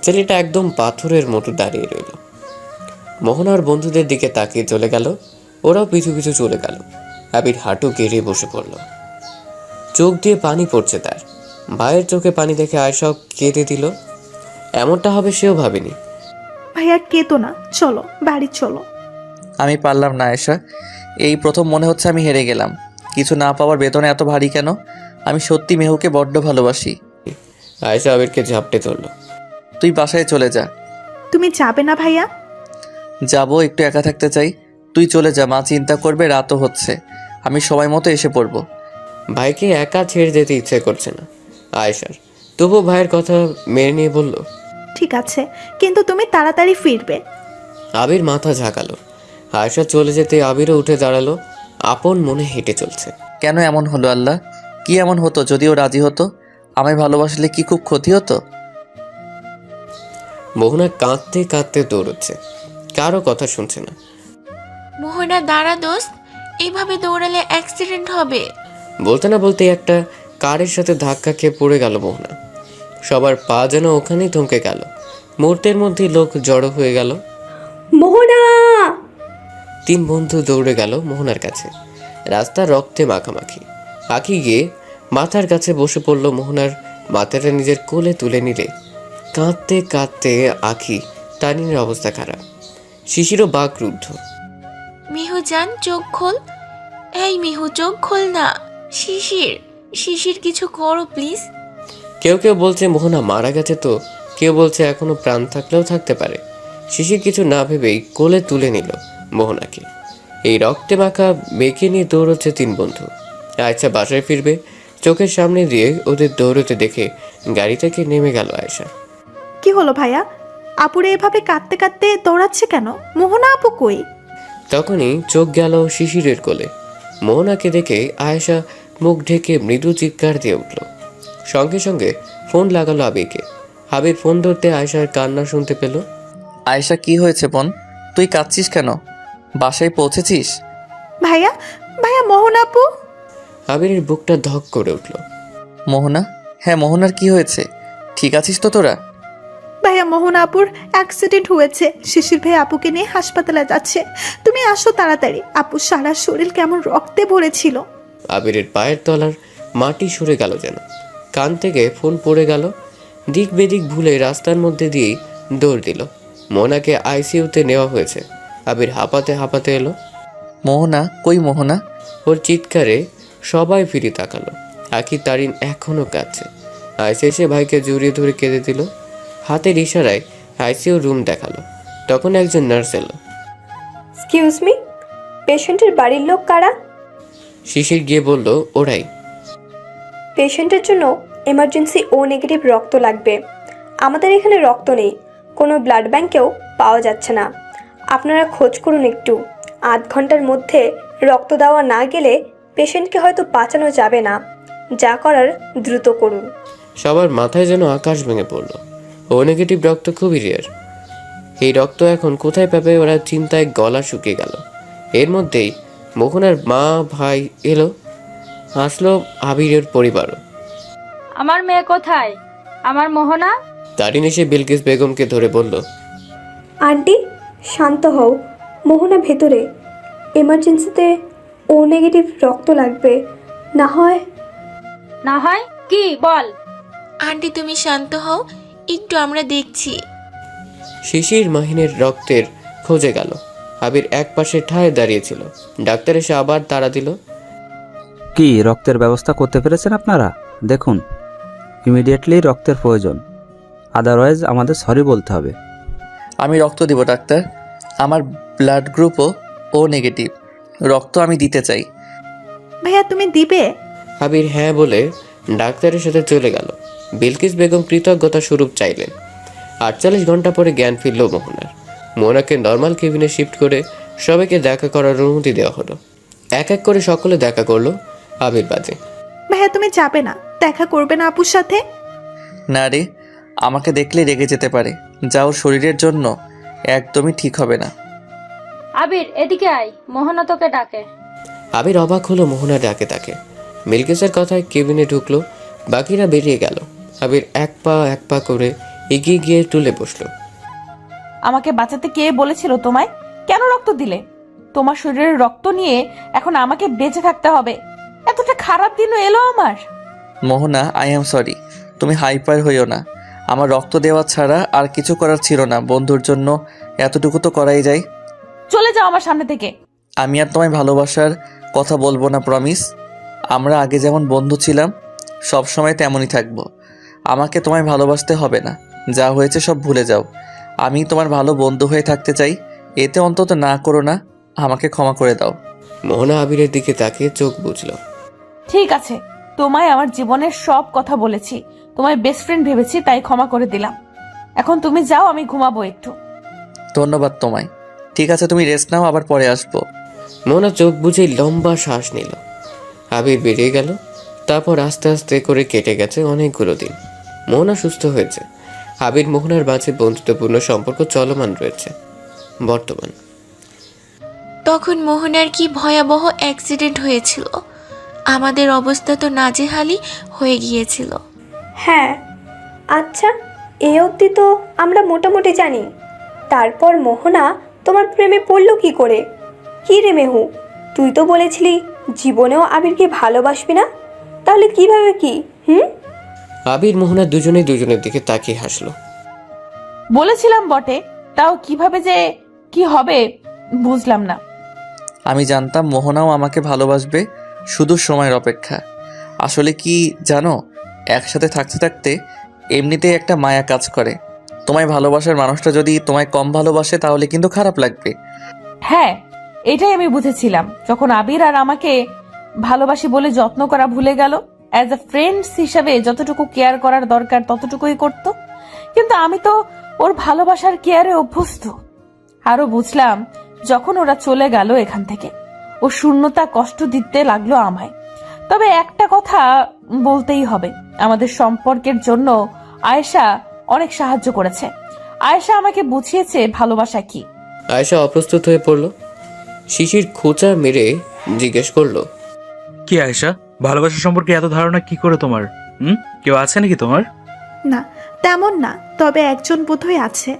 ছেলেটা একদম পাথরের মতো দাঁড়িয়ে রইল। মোহনার বন্ধুদের দিকে তাকিয়ে চলে গেল। ওরাও পিছু পিছু চলে গেল। আবির হাঁটু গেড়ে বসে পড়ল। চোখ দিয়ে পানি পড়ছে তার। ভাইয়ের চোখে পানি দেখে আয়সাও কেঁদে দিল। এমনটা হবে সেও ভাবেনি। ভাইয়া কেতো না, চলো বাড়ি চলো। আমি পারলাম না আয়েশা, এই প্রথম মনে হচ্ছে আমি হেরে গেলাম। কিছু না পাওয়ার বেদনা এত ভারী কেন? আমি সত্যি মেহুকে বড্ড ভালোবাসি। আয়সা আবিরকে ঝাপটে ধরল। তুই বাসায় চলে যা। তুমি যাবে না ভাইয়া? যাবো, একটু একা থাকতে চাই। তুই চলে যা, মা চিন্তা করবে, রাতও হচ্ছে। আমি সময় মতো এসে পড়বো। ভাইকে একা ছেড়ে যেতে ইচ্ছে করছে না আয়েশার। তবু ভাইয়ের কথা মেনে নিয়ে বলল, ঠিক আছে, কিন্তু তুমি তাড়াতাড়ি ফিরবে। আবির মাথা ঝাঁকালো। আয়েশা চলে যেতে আবিরও উঠে দাঁড়ালো। আপন মনে হেঁটে চলছে। কেন এমন হলো আল্লাহ? কি এমন হতো যদিও রাজি হতো? আমায় ভালোবাসলে কি খুব ক্ষতি হতো? মোহনা কাঁদতে কাঁদতে দৌড়চ্ছে, কারো কথা শুনছে না। মোহনা দাঁড়া দোস্ত, এইভাবে দৌড়ালে অ্যাক্সিডেন্ট হবে। বলতে না বলতে একটা কারের সাথে ধাক্কা খেয়ে পড়ে গেল মোহনা। সবার পা যেন ওখানেই থমকে গেল। মুহূর্তের মধ্যেই লোক জড়ো হয়ে গেল। মোহনা! 3 বন্ধু দৌড়ে গেল মোহনার কাছে। রাস্তা রক্তে মাখামাখি। আঁকি গিয়ে মাথার কাছে বসে পড়ল। মোহনার মাথাটা নিজের কোলে তুলে নিলে কাঁদতে কাঁদতে আঁকি তানিনের অবস্থা খারাপ। শিশিরও বাকরুদ্ধ। মিহু জান, চোখ খোল। এই মিহু, চোখ খোল না। শিশির, শিশির কিছু করো প্লিজ। কেউ কেউ বলছে মোহনা মারা গেছে, তো কেউ বলছে এখনো প্রাণ থাকলেও থাকতে পারে। শিশির কিছু না ভেবেই কোলে তুলে নিল মোহনাকে। এই রক্তে মাখা মেয়েকে নিয়ে দৌড়চ্ছে 3 বন্ধু। আয়সা বাসায় ফিরবে, চোখের সামনে দিয়ে ওদের দৌড়তে দেখে গাড়ি থেকে নেমে গেল আয়সা। কি হলো ভাইয়া? আপুরে এভাবে কাঁদতে কাঁদতে দৌড়াচ্ছে কেন? মোহনা আপু কই? তখনই চোখ গেল শিশিরের কোলে। মোহনাকে দেখে আয়েশা মুখ ঢেকে মৃদু চিৎকার দিয়ে উঠল। সঙ্গে সঙ্গে ফোন লাগালো আবিরকে। আবির ফোন ধরতে আয়েশার কান্না শুনতে পেল। আয়েশা, কি হয়েছে বোন? তুই কাঁদছিস কেন? বাসায় পৌঁছেছিস? ভাইয়া, ভাইয়া মোহনা আপু। আবিরের বুকটা ধক করে উঠল। মোহনা? হ্যাঁ, মোহনার কি হয়েছে? ঠিক আছিস তো তোরা? ভাইয়া মোহনা আপুর অ্যাক্সিডেন্ট হয়েছে। শিশির ভাই আপুকে নিয়ে হাসপাতালে যাচ্ছে, তুমি আসো তাড়াতাড়ি। আপুর সারা শরীর কেমন রক্তে ভরেছিল। আবিরের পায়ের তলার মাটি সরে গেল যেন। কান থেকে ফোন পড়ে গেল। দিক বেদিক ভুলে রাস্তার মধ্যে দিয়েই দৌড় দিল। মোহনাকে আইসিইউতে নেওয়া হয়েছে। আবির হাঁপাতে হাঁপাতে এলো। মোহনা কই? মোহনা? ওর চিৎকারে সবাই ফিরে তাকালো। আখি তারিন এখনো কাঁদছে। আইসি এসে ভাইকে জড়িয়ে ধরে কেঁদে দিল। হাতের ইশারায় আইসিইউ রুম দেখালো। তখন একজন নার্স এলো। এক্সকিউজ মি, পেশেন্টের বাড়ির লোক কারা? শিশির গিয়ে বলল, ওরাই। পেশেন্টের জন্য এমার্জেন্সি ও নেগেটিভ রক্ত লাগবে। আমাদের এখানে রক্ত নেই, কোনো ব্লাড ব্যাংকেও পাওয়া যাচ্ছে না। আপনারা খোঁজ করুন একটু। আধ ঘন্টার মধ্যে রক্ত দেওয়া না গেলে পেশেন্টকে হয়তো বাঁচানো যাবে না। যা করার দ্রুত করুন। সবার মাথায় যেন আকাশ ভেঙে পড়ল। ও নেগেটিভ রক্ত খুবই রেয়ার। এই রক্ত এখন কোথায় পাবে ওরা চিন্তায় গলা শুকিয়ে গেল। এর মধ্যেই মোহনার মা ভাই এলো, আসলো আবিরের পরিবারও। আমার মেয়ে কোথায়? আমার মোহনা? তারিন এসে বিলকিস বেগমকে ধরে বলল, আন্টি শান্ত হও, মোহনা ভেতরে, এমার্জেন্সিতে ও নেগেটিভ রক্ত লাগবে। না হয় কি বল? আন্টি তুমি শান্ত হও, একটু আমরা দেখছি। শিশির মাহিনের রক্তের খোঁজে গেল। আবির এক পাশে ঠায় দাঁড়িয়েছিল। ডাক্তার এসে আবার তাড়া দিল, কি রক্তের ব্যবস্থা করতে পেরেছেন আপনারা? দেখুন, ইমিডিয়েটলি রক্তের প্রয়োজন, আদারওয়াইজ আমাদের সরি বলতে হবে। আমি রক্ত দিব ডাক্তার। আমার ব্লাড গ্রুপও ও নেগেটিভ। রক্ত আমি দিতে চাই। ভাইয়া তুমি দিবে? আবির হ্যাঁ বলে ডাক্তারের সাথে চলে গেল। বিলকিস বেগম কৃতজ্ঞতা স্বরূপ চাইলেন। 48 ঘন্টা পরে জ্ঞান ফিরল মোহনার। মোহনাকে নর্মাল কেবিনে শিফট করে সবাইকে দেখা করার অনুমতি দেওয়া হলো। এক এক করে সকলে দেখা করলো আবির বাদে। ভাইয়া তুমি যাবে না? দেখা করবে না আপুর সাথে? না রে, আমাকে দেখলে রেগে যেতে পারে, যা ওর শরীরের জন্য একদমই ঠিক হবে না। আবির এদিকে আয়, মোহনা তোকে ডাকে। আবির অবাক হলো মোহনা ডাকে তাকে। মিলকেসের কথায় কেবিনে ঢুকলো, বাকিরা বেরিয়ে গেল। আবির এক পা করে এগিয়ে গিয়ে টুলে বসলো। আমাকে বাঁচাতে কে বলেছিল তোমায়? কেন রক্ত দিলে? তোমার শরীরের রক্ত নিয়ে এখন আমাকে বেঁচে থাকতে হবে? এতটা খারাপ দিনও এলো আমার। মোহনা, আই এম সরি। তুমি হাইপার হইও না। আমার রক্ত দেওয়া ছাড়া আর কিছু করার ছিল না। বন্ধুর জন্য এতটুকু তো করাই যায়। চলে যাও আমার সামনে থেকে। আমি আর তোমায় ভালোবাসার কথা বলবো না, প্রমিস। আমরা আগে যেমন বন্ধু ছিলাম সব সময় তেমনই থাকবো। আমাকে তোমায় ভালোবাসতে হবে না, যা হয়েছে সব ভুলে যাও। আমি তোমার ভালো বন্ধু হয়ে থাকতে চাই, এতে অন্তত না করো না। আমাকে ক্ষমা করে দাও। মোহনা আবিরের দিকে তাকিয়ে চোখ বুঝলো। ঠিক আছে, তোমায় আমার জীবনের সব কথা বলেছি, তোমায় বেস্ট ফ্রেন্ড ভেবেছি, তাই ক্ষমা করে দিলাম। এখন তুমি যাও, আমি ঘুমাবো একটু। ধন্যবাদ তোমায়। ঠিক আছে, তুমি রেস্ট নাও, আবার পরে আসবো। মোহনা চোখ বুঝে লম্বা শ্বাস নিল। আবির বেরিয়ে গেল। তারপর আস্তে আস্তে করে কেটে গেছে অনেকগুলো দিন। মোহনা সুস্থ হয়েছে। আবির মোহনার মাঝে বন্ধুত্বপূর্ণ সম্পর্ক চলমান রয়েছে বর্তমান। তখন মোহনার কি ভয়াবহ অ্যাক্সিডেন্ট হয়েছিল। আমাদের অবস্থা তো নাজেহালি হয়ে গিয়েছিল। হ্যাঁ, আচ্ছা এই অবধি তো আমরা মোটামুটি জানি। তারপর মোহনা তোমার প্রেমে পড়লো কি করে? কি রে মেহু, তুই তো বলেছিলি জীবনেও আবিরকে ভালোবাসবি না, তাহলে কিভাবে কি? আবির মোহনা দুজনেই দুজনের দিকে তাকিয়ে হাসলো। বলেছিলাম বটে, তাও কিভাবে যে কি হবে বুঝলাম না। আমি জানতাম মোহনাও আমাকে ভালোবাসবে, শুধু সময়ের অপেক্ষা। আসলে কি জানো, একসাথে থাকতে থাকতে এমনিতেই একটা মায়া কাজ করে। তোমায় ভালোবাসার মানুষটা যদি তোমায় কম ভালোবাসে তাহলে কিন্তু খারাপ লাগবে। হ্যাঁ, এটাই আমি বুঝেছিলাম যখন আবির আর আমাকে ভালোবাসি বলে যত্ন করা ভুলে গেল। অ্যাজ এ ফ্রেন্ডস হিসাবে যতটুকু কেয়ার করার দরকার ততটুকুই করতো, কিন্তু আমি তো ওর ভালোবাসার কেয়ারে অভ্যস্ত। আরো বুঝলাম যখন ওরা চলে গেল এখান থেকে, ও শূন্যতা কষ্ট দিতে লাগলো আমায়। তবে একটা কথা বলতেই হবে, আমাদের সম্পর্কের জন্য আয়েশা অনেক সাহায্য করেছে। আয়েশা আমাকে বুঝিয়েছে ভালোবাসা কি। আয়েশা অপ্রস্তুত হয়ে পড়ল। শিশির খোঁচা মেরে জিজ্ঞেস করলো, কি আয়েশা, ভালোবাসা সম্পর্কে এত ধারণা কি করে তোমার? কেউ আছে নাকি তোমার? না তেমন না, তবে একজন বোধহয় আছে।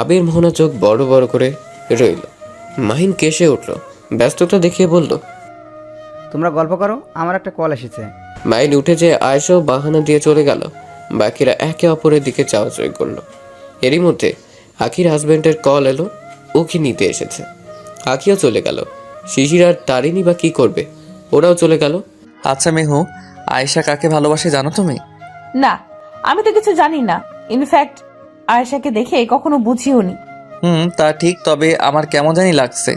আবির মোহনা চোখ বড় বড় করে রইল। মাহিন কেসে উঠল, ব্যস্ততা দেখিয়ে বলল, তোমরা গল্প করো, আমার একটা কল এসেছে। মাহিন উঠে যে আয়েশাও বাহানা দিয়ে চলে গেল। বাকিরা একে অপরের দিকে চাওয়াচাই করলো। এরই মধ্যে আখির হাজব্যান্ডের কল এলো, ওকে নিতে এসেছে। আখিও চলে গেল। শিশির আর তারিনি বা কি করবে, ওরাও চলে গেল। আচ্ছা মেহু, আয়েশা কাকে ভালোবাসে জানো তুমি? না, আমি তো কিছু জানি না। ইনফ্যাক্ট আয়েশাকে দেখে কখনো বুঝিওনি। তা ঠিক, তবে আমার কেমন জানি লাগছে।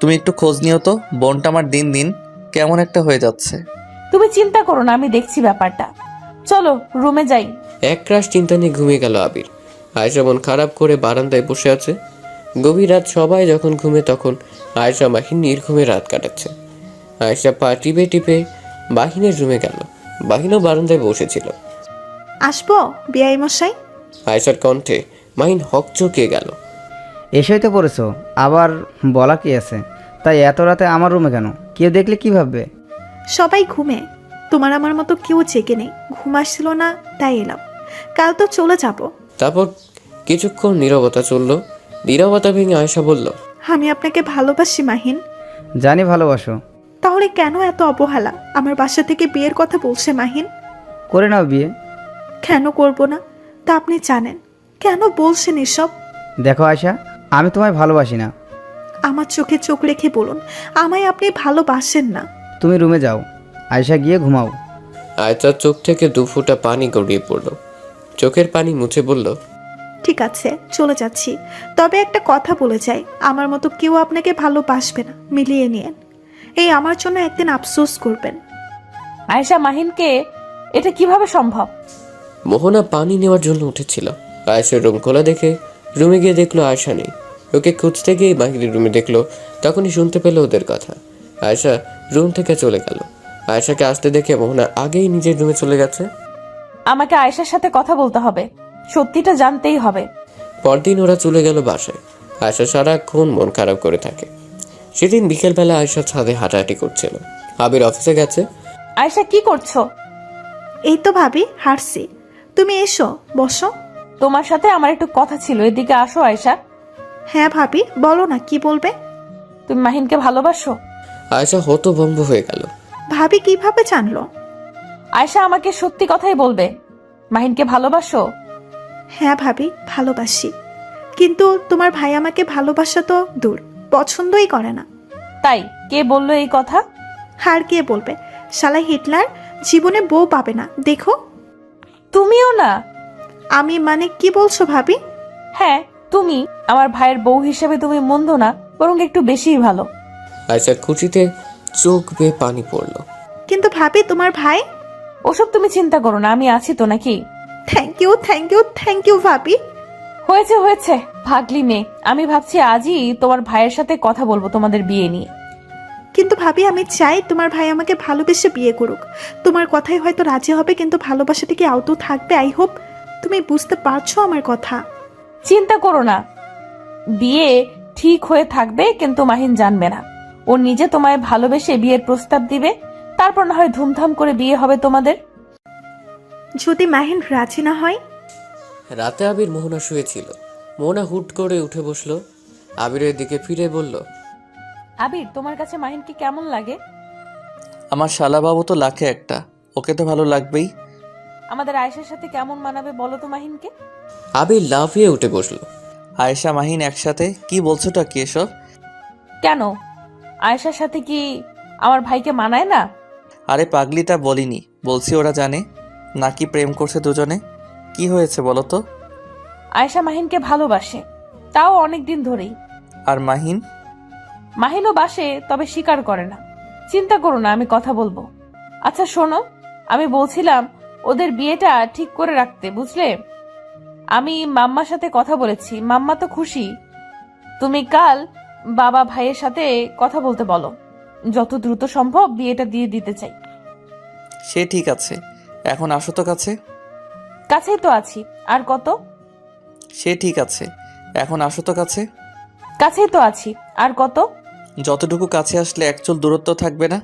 তুমি একটু খোঁজ নিও তো, বোনটা আমার দিন দিন কেমন একটা হয়ে যাচ্ছে। তুমি চিন্তা করো না, আমি দেখছি ব্যাপারটা। চলো রুমে যাই। একরাশ চিন্তা নিয়ে ঘুমিয়ে গেল আবির। আয়েশা মন খারাপ করে বারান্দায় বসে আছে। গভীর রাত, সবাই যখন ঘুমে তখন আয়েশা মাহিন নির্ঘুমে রাত কাটাচ্ছে। আয়েশা পা টিপে টিপে বাহিনের রুমে গেল। বাহিনও বারান্দায় বসেছিল। আসবো বিআই মশাই? আয়েশার কণ্ঠে মাহিন হকচকিয়ে গেল। এসেই তো পড়েছো, আবার বলা কি আছে? তাই এত রাতে আমার রুমে কেন? কেউ দেখলে কি ভাববে? সবাই ঘুমে, তোমার আমার মতো কেউ জেগে নেই। ঘুম আসছিল না তাই এলাম, কাল তো চলে যাব। তারপর কিছুক্ষণ নীরবতা চলল। নীরবতা ভেঙে আয়েশা বলল, আমি আপনাকে ভালোবাসি মাহিন। জানি ভালোবাসো। তাহলে কেন এত অবহেলা? আমার বাসা থেকে বিয়ের কথা বলছে মাহিন। করে নাও বিয়ে। কেন করব না তা আপনি জানেন। কেন বলছেন এসব? দেখো আয়শা, আমি তোমায় ভালোবাসি না। আমার চোখে চোখ রেখে বলুন, আমায় আপনি ভালোবাসেন না। তুমি রুমে যাও, আয়শা গিয়ে ঘুমাও। আয়েশার চোখ থেকে 2 ফোঁটা পানি গড়িয়ে পড়ল। চোখের পানি মুছে বলল, ঠিক আছে চলে যাচ্ছি, তবে একটা কথা বলে যাই, আমার মতো কেউ আপনাকে ভালোবাসবে না, মিলিয়ে নিয়েন। এই আমার জন্য একদিন আফসোস করবেন। আয়েশা মাহিনকে এটা কিভাবে সম্ভব? মোহনা পানি নেওয়ার জন্য উঠেছিল। আয়েশার রুম খোলা দেখে রুমে গিয়ে দেখলো আয়েশা নেই। ওকে খুঁজতে গিয়ে বাহিরের রুমে দেখলো, তখনই শুনতে পেল ওদের কথা। আয়েশা রুম থেকে চলে গেল। আয়েশাকে আসতে দেখে মোহনা আগেই নিজের রুমে চলে গেছে। আমাকে আয়েশার সাথে কথা বলতে হবে, সত্যিটা জানতেই হবে। পরদিন ওরা চলে গেল বাসায়। আয়েশা সারাক্ষণ মন খারাপ করে থাকে। সেদিন বিকেলবেলা আয়েশা ছাদে হাঁটাহাঁটি করছিল। আবির অফিসে গেছে। আয়েশা কি করছো? এই তো ভাবি হারছি, তুমি এসো বসো। তোমার সাথে আমার একটু কথা ছিল, এদিকে আসো আয়েশা। হ্যাঁ ভাবি বলো না, কি বলবে? তুমি মাহিনকে ভালোবাসো? আয়েশা হতভম্ব হয়ে গেল। ভাবি কিভাবে জানলো? আয়েশা আমাকে সত্যি কথাই বলবে, মাহিনকে ভালোবাসো? হ্যাঁ ভাবি ভালোবাসি, কিন্তু তোমার ভাই আমাকে ভালোবাসা তো দূর, পছন্দই করে না। তাই কে বললো এই কথা? আর কে বলবে? শালা হিটলার জীবনে বউ পাবে না, দেখো। তুমিও না? আমি মানে কি বলছো ভাবি? হ্যাঁ তুমি, আমার ভাইয়ের বউ হিসেবে তুমি মন্দ না, বরং একটু বেশিই ভালো। আয়েশার খুশিতে চোখ বেয়ে পানি পড়ল। কিন্তু ভাবি তোমার ভাই? ওসব তুমি চিন্তা করো না, আমি আছি তো নাকি। Thank you thank you thank you ভাবি। হয়েছে হয়েছে, ভাগলি মেয়ে। আমি ভাবছি আজই তোমার ভাইয়ের সাথে কথা বলবো তোমাদের বিয়ে নিয়ে। কিন্তু ভাবি আমি চাই তোমার ভাই আমাকে ভালোবেসে বিয়ে করুক। তোমার কথাই হয়তো রাজি হবে, কিন্তু ভালোবাসাটা কি আদৌ থাকবে? আই হোপ তুমি বুঝতে পারছো আমার কথা। চিন্তা করো না, বিয়ে ঠিক হয়ে থাকবে, কিন্তু মাহিন জানবে না। ও নিজে তোমায় ভালোবেসে বিয়ের প্রস্তাব দিবে, তারপর না হয় ধুমধাম করে বিয়ে হবে তোমাদের। যদি মাহিন রাজি না হয়? রাতে আবির মোহনা শুয়েছিল। মোহনা হুট করে উঠে বসলো। আবিরের দিকে ফিরে বলল, আবির তোমার কাছে মাহিনকে কেমন লাগে? আমার শালাবাবু তো লাখে একটা, ওকে তো ভালো লাগবেই। আমাদের আয়েশার সাথে কেমন মানাবে বলো তো মাহিনকে? আবির লাফিয়ে উঠে বসলো। আয়েশা মাহিন একসাথে? কি বলছোটা কি এসব? কেন, আয়েশার সাথে কি আমার ভাইকে মানায় না? আরে পাগলিটা বলিনি, বলছি ওরা জানে নাকি প্রেম করছে দুজনে। কি হয়েছে বলো তো? আয়েশা মাহিনকে ভালোবাসে, তাও অনেক দিন ধরেই। আর মাহিন? মাহিনও বাসে, তবে স্বীকার করে না। চিন্তা করো না, আমি কথা বলবো। আচ্ছা শোনো, আমি বলছিলাম ওদের বিয়েটা ঠিক করে রাখতে, বুঝলে? আমি মাম্মার সাথে কথা বলেছি, মাম্মা তো খুশি। তুমি কাল বাবা ভাইয়ের সাথে কথা বলতে বলো, যত দ্রুত সম্ভব বিয়েটা দিয়ে দিতে চাই। সে ঠিক আছে, এখন আসো তো কাছে। কাছেই তো আছি, আর কত? সে ঠিক আছে, এখন আসো তো কাছে। কাছেই তো আছি, আর কত? যতটুকু কাছে আসলে এক চুল দূরত্ব থাকবে না।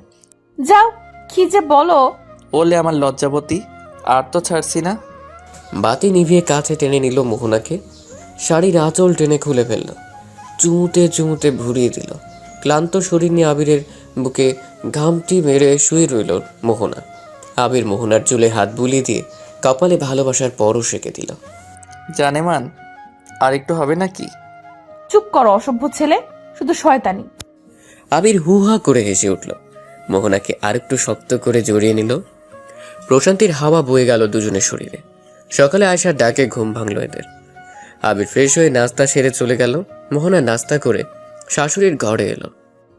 যাও, কি যে বলো। ওলে আমার লজ্জাবতী, আর তো ছাড়ছি না। বাতি নিভিয়ে কাছে টেনে নিল মোহনাকে। শাড়ির আঁচল টেনে খুলে ফেলল। চুমুতে চুমুতে ভুরিয়ে দিল। ক্লান্ত শরীর নিয়ে আবিরের বুকে ঘামটি মেরে শুয়ে রইল মোহনা। আবির মোহনার চুলে হাত বুলিয়ে দিয়ে কপালে ভালোবাসার পরশ এঁকে দিল। জানেমান, আর একটু হবে নাকি? চুপ করো অসভ্য ছেলে, শুধু শয়তানি। আবির হুহা করে হেসে উঠল। মোহনাকে আরেকটু শক্ত করে জড়িয়ে নিল। প্রশান্তির হাওয়া বয়ে গেল দুজনের শরীরে। সকালে আয়সার ডাকে ঘুম ভাঙল এদের। আবির ফ্রেশ হয়ে নাস্তা সেরে চলে গেল। মোহনা নাস্তা করে শাশুড়ির ঘরে এলো।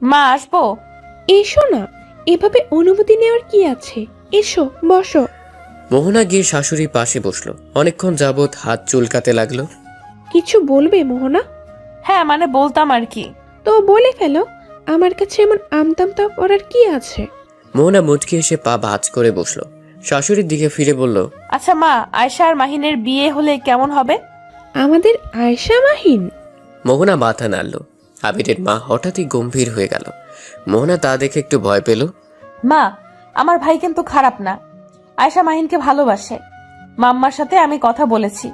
মা আসবো? এসো না, এভাবে অনুমতি নেওয়ার কি আছে? এসো বসো। মোহনা গিয়ে শাশুড়ির পাশে বসলো। অনেকক্ষণ যাবৎ হাত চুলকাতে লাগলো। কিছু বলবে মোহনা? হ্যাঁ মানে বলতাম আর কি। তো বলে ফেলো, আমার কাছে এমন আমতামতা করার কি আছে? মোহনা মুচকি এসে পা ভাঁজ করে বসলো। শাশুড়ির দিকে ফিরে বলল, আচ্ছা মা, আয়শা আর মাহিনের বিয়ে হলে কেমন হবে? আমাদের আয়েশা মাহিন? মোহনা মাথা নাড়ল। আবিরের মা হঠাৎই গম্ভীর হয়ে গেল। মোহনা তা দেখে একটু ভয় পেল। মা, আমার ভাই কিন্তু খারাপ না, আয়শা মাহিনকে ভালোবাসে। মাম্মার সাথে আমি কথা বলেছি,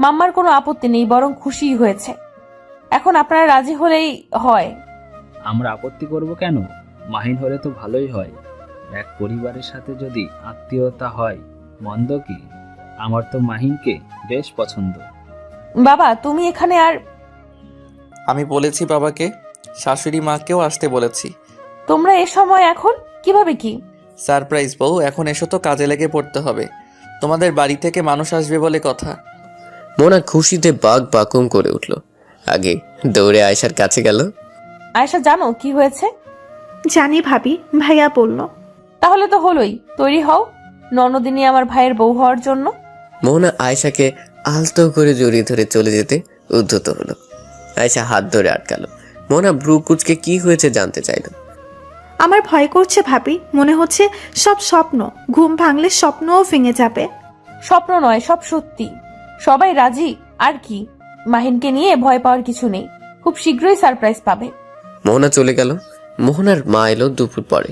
মাম্মার কোনো আপত্তি নেই, বরং খুশিই হয়েছে। এখন আপনারা রাজি হলেই হয়। আমরা আপত্তি করব কেন? মাহিন হলে তো ভালোই হয়। এক পরিবারের সাথে যদি আত্মীয়তা হয় মন্দ কি? আমার তো মাহিনকে বেশ পছন্দ। বাবা তুমি এখানে আর আমি বলেছি বাবাকে, শাশুড়ি মাকেও আসতে বলেছি। তোমরা এ সময় এখন কিভাবে কি? সারপ্রাইজ বউ, এখন এসো তো, কাজে লেগে পড়তে হবে। তোমাদের বাড়ি থেকে মানুষ আসবে বলে কথা। মোহনা খুশিতে বাক বাকুম করে উঠল। আগে দৌড়ে আয়েশার কাছে গেল। আয়শা জানো কি হয়েছে? জানি ভাবি, ভাইয়া বলল। তাহলে তো হলোই, তৈরি হও ননদিনী আমার ভাইয়ের বউ হওয়ার জন্য। মোহনা আয়েশাকে আলতো করে জড়িয়ে ধরে চলে যেতে উদ্যত হলো। আয়েশা হাত ধরে আটকালো। মোহনা ব্রু কুচকে কি হয়েছে জানতে চাইল। আমার ভয় করছে ভাবি, মনে হচ্ছে সব স্বপ্ন, ঘুম ভাঙলে স্বপ্নও ভেঙে যাবে। স্বপ্ন নয়, সব সত্যি। সবাই রাজি আর কি। মাহিনকে নিয়ে ভয় পাওয়ার কিছু নেই, খুব শীঘ্রই সারপ্রাইজ পাবে। মোহনা চলে গেল। মোহনার মা এলো দুপুর পরে।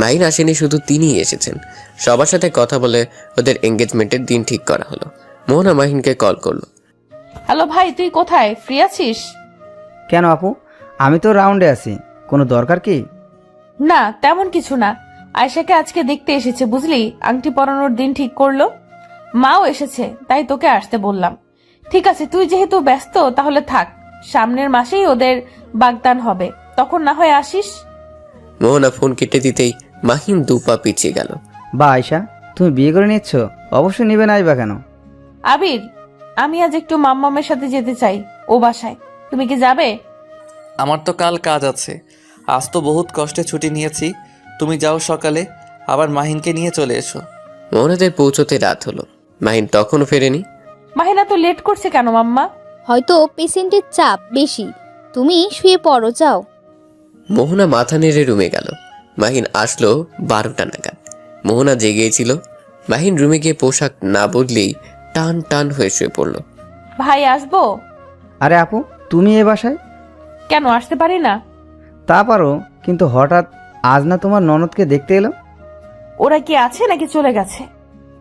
মাহিন আসেনি, শুধু তিনিই এসেছেন। সবার সাথে কথা বলে ওদের এঙ্গেজমেন্টের দিন ঠিক করা হলো। মোহনা মাহিনকে কল করলো। হ্যালো ভাই, তুই কোথায়? ফ্রি আছিস? কেন আপু, আমি তো রাউন্ডে আছি। কোনো দরকার কি? না তেমন কিছু না, আয়শাকে আজকে দেখতে এসেছে বুঝলি, আংটি পরানোর দিন ঠিক করলো। মাও এসেছে, তাই তোকে আসতে বললাম। ঠিক আছে, তুই যেহেতু ব্যস্ত তাহলে থাক, সামনের মাসেই ওদের বাগদান হবে, তখন না হয় আসিস। মোহনা ফোন কেটে দিতেই মাহিন দুপা পিছিয়ে গেল। বা আয়শা, তুমি বিয়ে করে নিচ্ছ? অবশ্যই নিবে নাই বা কেন? আবির, আমি আজ একটু মাম্মামের সাথে যেতে চাই ও বাসায়, তুমি কি যাবে? আমার তো কাল কাজ আছে, আজ তো বহুত কষ্টে ছুটি নিয়েছি। তুমি যাও সকালে, আবার মাহিনকে নিয়ে চলে এসো। মোহনাদের পৌঁছতে রাত হলো। মাহিন তখনও ফেরেনি। মাহিনা তো লেট করছে কেন মাম্মা? হয়তো পেশেন্টের চাপ বেশি, তুমি শুয়ে পড়ো যাও। মোহনা মাথা নেড়ে রুমে গেল। মাহিন আসলো 12টা নাগাদ। মোহনা জেগেছিল। মাহিন রুমে গিয়ে পোশাক না বদলেই টান টান হয়ে শুয়ে পড়ল। ভাই আসবো? আরে আপু, তুমি এ বাসায়? কেন আসতে পারি না? তা পারো, কিন্তু হঠাৎ আজ না তোমার ননদকে দেখতে এলো। ওরা কি আছে নাকি চলে গেছে?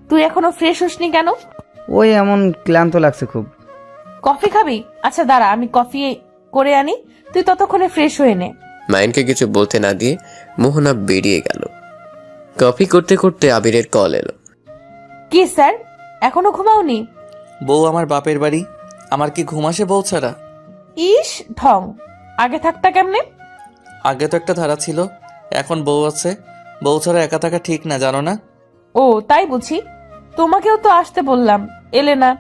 তুই এখনো ফ্রেশ হসনি কেন? ওই এমন ক্লান্ত লাগছে খুব। কফি খাবি? আচ্ছা দাঁড়া, আমি কফি করে আনি, তুই ততক্ষণে ফ্রেশ হয়ে নে। মাহিনকে কিছু বলতে না দিয়ে মোহনা বেরিয়ে গেল। কফি করতে করতে আবিরের কল এলো। কি স্যার, এখনো ঘুমাওনি? বউ আমার বাপের বাড়ি, আমার কি ঘুম আসে বউ ছাড়া? ইস ঢং, আগে থাকতা কেমনে? আগে তো একটা ধারা ছিল, এখন বউ আছে। বউ ছাড়া একা থাকা ঠিক না, জানো না? ও তাই বুঝি, তোমাকেও তো আসতে বললাম, এলে না।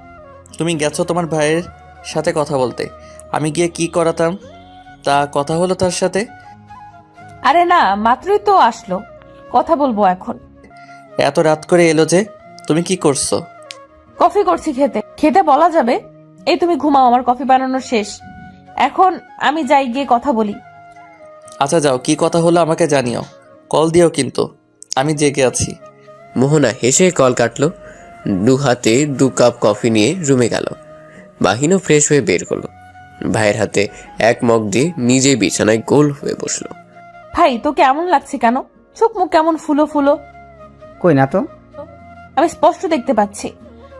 তুমি গেছো তোমার ভাইয়ের সাথে কথা বলতে, আমি গিয়ে কি করাতাম? তা কথা হলো তার সাথে? আরে না, মাত্রই তো আসলো, কথা বলবো এখন। এত রাত করে এলো যে, তুমি কি করছো? কফি করছি, খেতে খেতে বলা যাবে। এই তুমি ঘুমাও, আমার কফি বানানো শেষ, এখন আমি যাই গিয়ে কথা বলি। আচ্ছা যাও, কি কথা হলো আমাকে জানিও, কল দিও কিন্তু, আমি জেগে আছি। মোহনা হেসে কল কাটলো। 2 হাতে 2 কাপ কফি নিয়ে রুমে গেল। মাহিনও ফ্রেশ হয়ে বের করলো। ভাইয়ের হাতে 1 মগ দিয়ে নিজেই বিছানায় গোল হয়ে বসলো। ভাই তোকে এমন লাগছে কেন? চোখ মুখ কেমন ফুলো ফুলো? কই না তো। আমি স্পষ্ট দেখতে পাচ্ছি।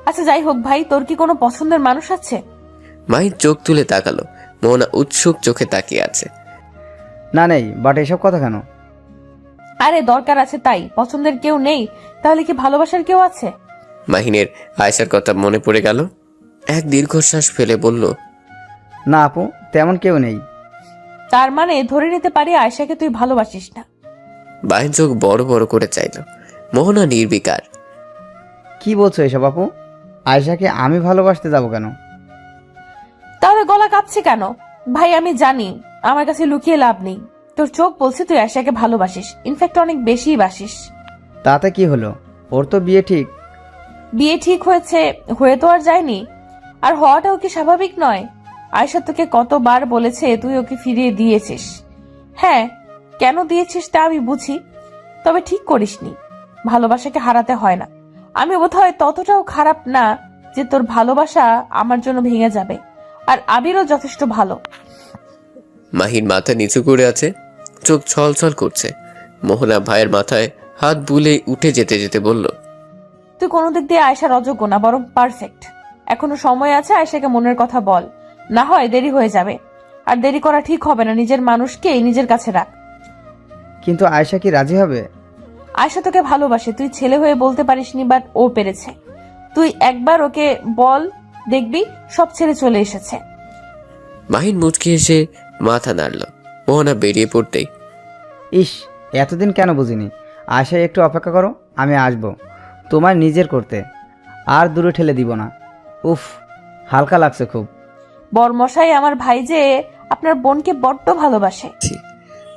আচ্ছা যাই হোক ভাই, তোর কি কোনো পছন্দের মানুষ আছে? মাহিন চোখ তুলে তাকালো। মোহনা উৎসুক চোখে তাকিয়ে আছে। না নেই, বাট এসব কথা কেন? আরে দরকার আছে তাই। পছন্দের কেউ নেই তাহলে কি ভালোবাসার কেউ আছে? মাহিনের আয়েশার কথা মনে পড়ে গেল। এক দীর্ঘশ্বাস ফেলে বলল, না আপু, তেমন কেউ নেই। তার মানে ধরে নিতে পারি আয়শাকে তুই ভালোবাসিস না? মাহিন চোখ বড় বড় করে চাইল। মোহনা নির্বিকার। কি বলছো এসব আপু? আয়শাকে আমি ভালোবাসতে যাব কেন? তাহলে গলা কাঁপছে কেন? ভাই আমি জানি আমার কাছে লুকিয়ে লাভ নেই, তোর চোখ বলছে তুই আয়শাকে ভালোবাসিস, ইনফ্যাক্ট অনেক বেশি বাসিস। তাতে কি হলো? ওর তো বিয়ে ঠিক, বিয়ে ঠিক হয়েছে, হয়ে তো আর যায়নি। আর হওয়াটাও কি স্বাভাবিক নয়? আয়শা তোকে কতবার বলেছে তুই ওকে ফিরিয়ে দিয়েছিস। হ্যাঁ, কেন দিয়েছিস তা আমি বুঝি, তবে ঠিক করিসনি। ভালোবাসাকে হারাতে হয় না। আমি বোধহয় ততটাও খারাপ না যে তোর ভালোবাসা আমার জন্য ভেঙে যাবে। আর আবিরও যথেষ্ট ভালো। মাহিন মাথা নিচু করে আছে, চোখ ছলছল করছে। মোহনা ভাইয়ের মাথায় হাত বুলে উঠে যেতে যেতে বলল, তুই কোনো দিক দিয়ে আয়শার অযোগ্য না, বরং পারফেক্ট। এখনো সময় আছে, আয়শাকে মনের কথা বল, না হয় দেরি হয়ে যাবে। আর দেরি করা ঠিক হবে না। নিজের মানুষকে নিজের কাছে রাখ। কিন্তু আয়শা কি রাজি হবে? আয়শা তোকে ভালোবাসে, তুই ছেলে হয়ে বলতে পারিসনি, বাট ও পেরেছে। তুই একবার ওকে বল, দেখবি সব ছেড়ে চলে এসেছে। মাহিন মুচকি এসে মাথা নাড়ল। মোহনা বেরিয়ে পড়তেই, ইস, এতদিন কেন বুঝিনি। আয়শা একটু অপেক্ষা করো, আমি আসবো তোমার নিজের করতে, আর দূরে ঠেলে দিব না। উফ, হালকা লাগছে খুব। বরমশাই, আমার ভাই যে আপনার বোনকে বড্ড ভালোবাসে।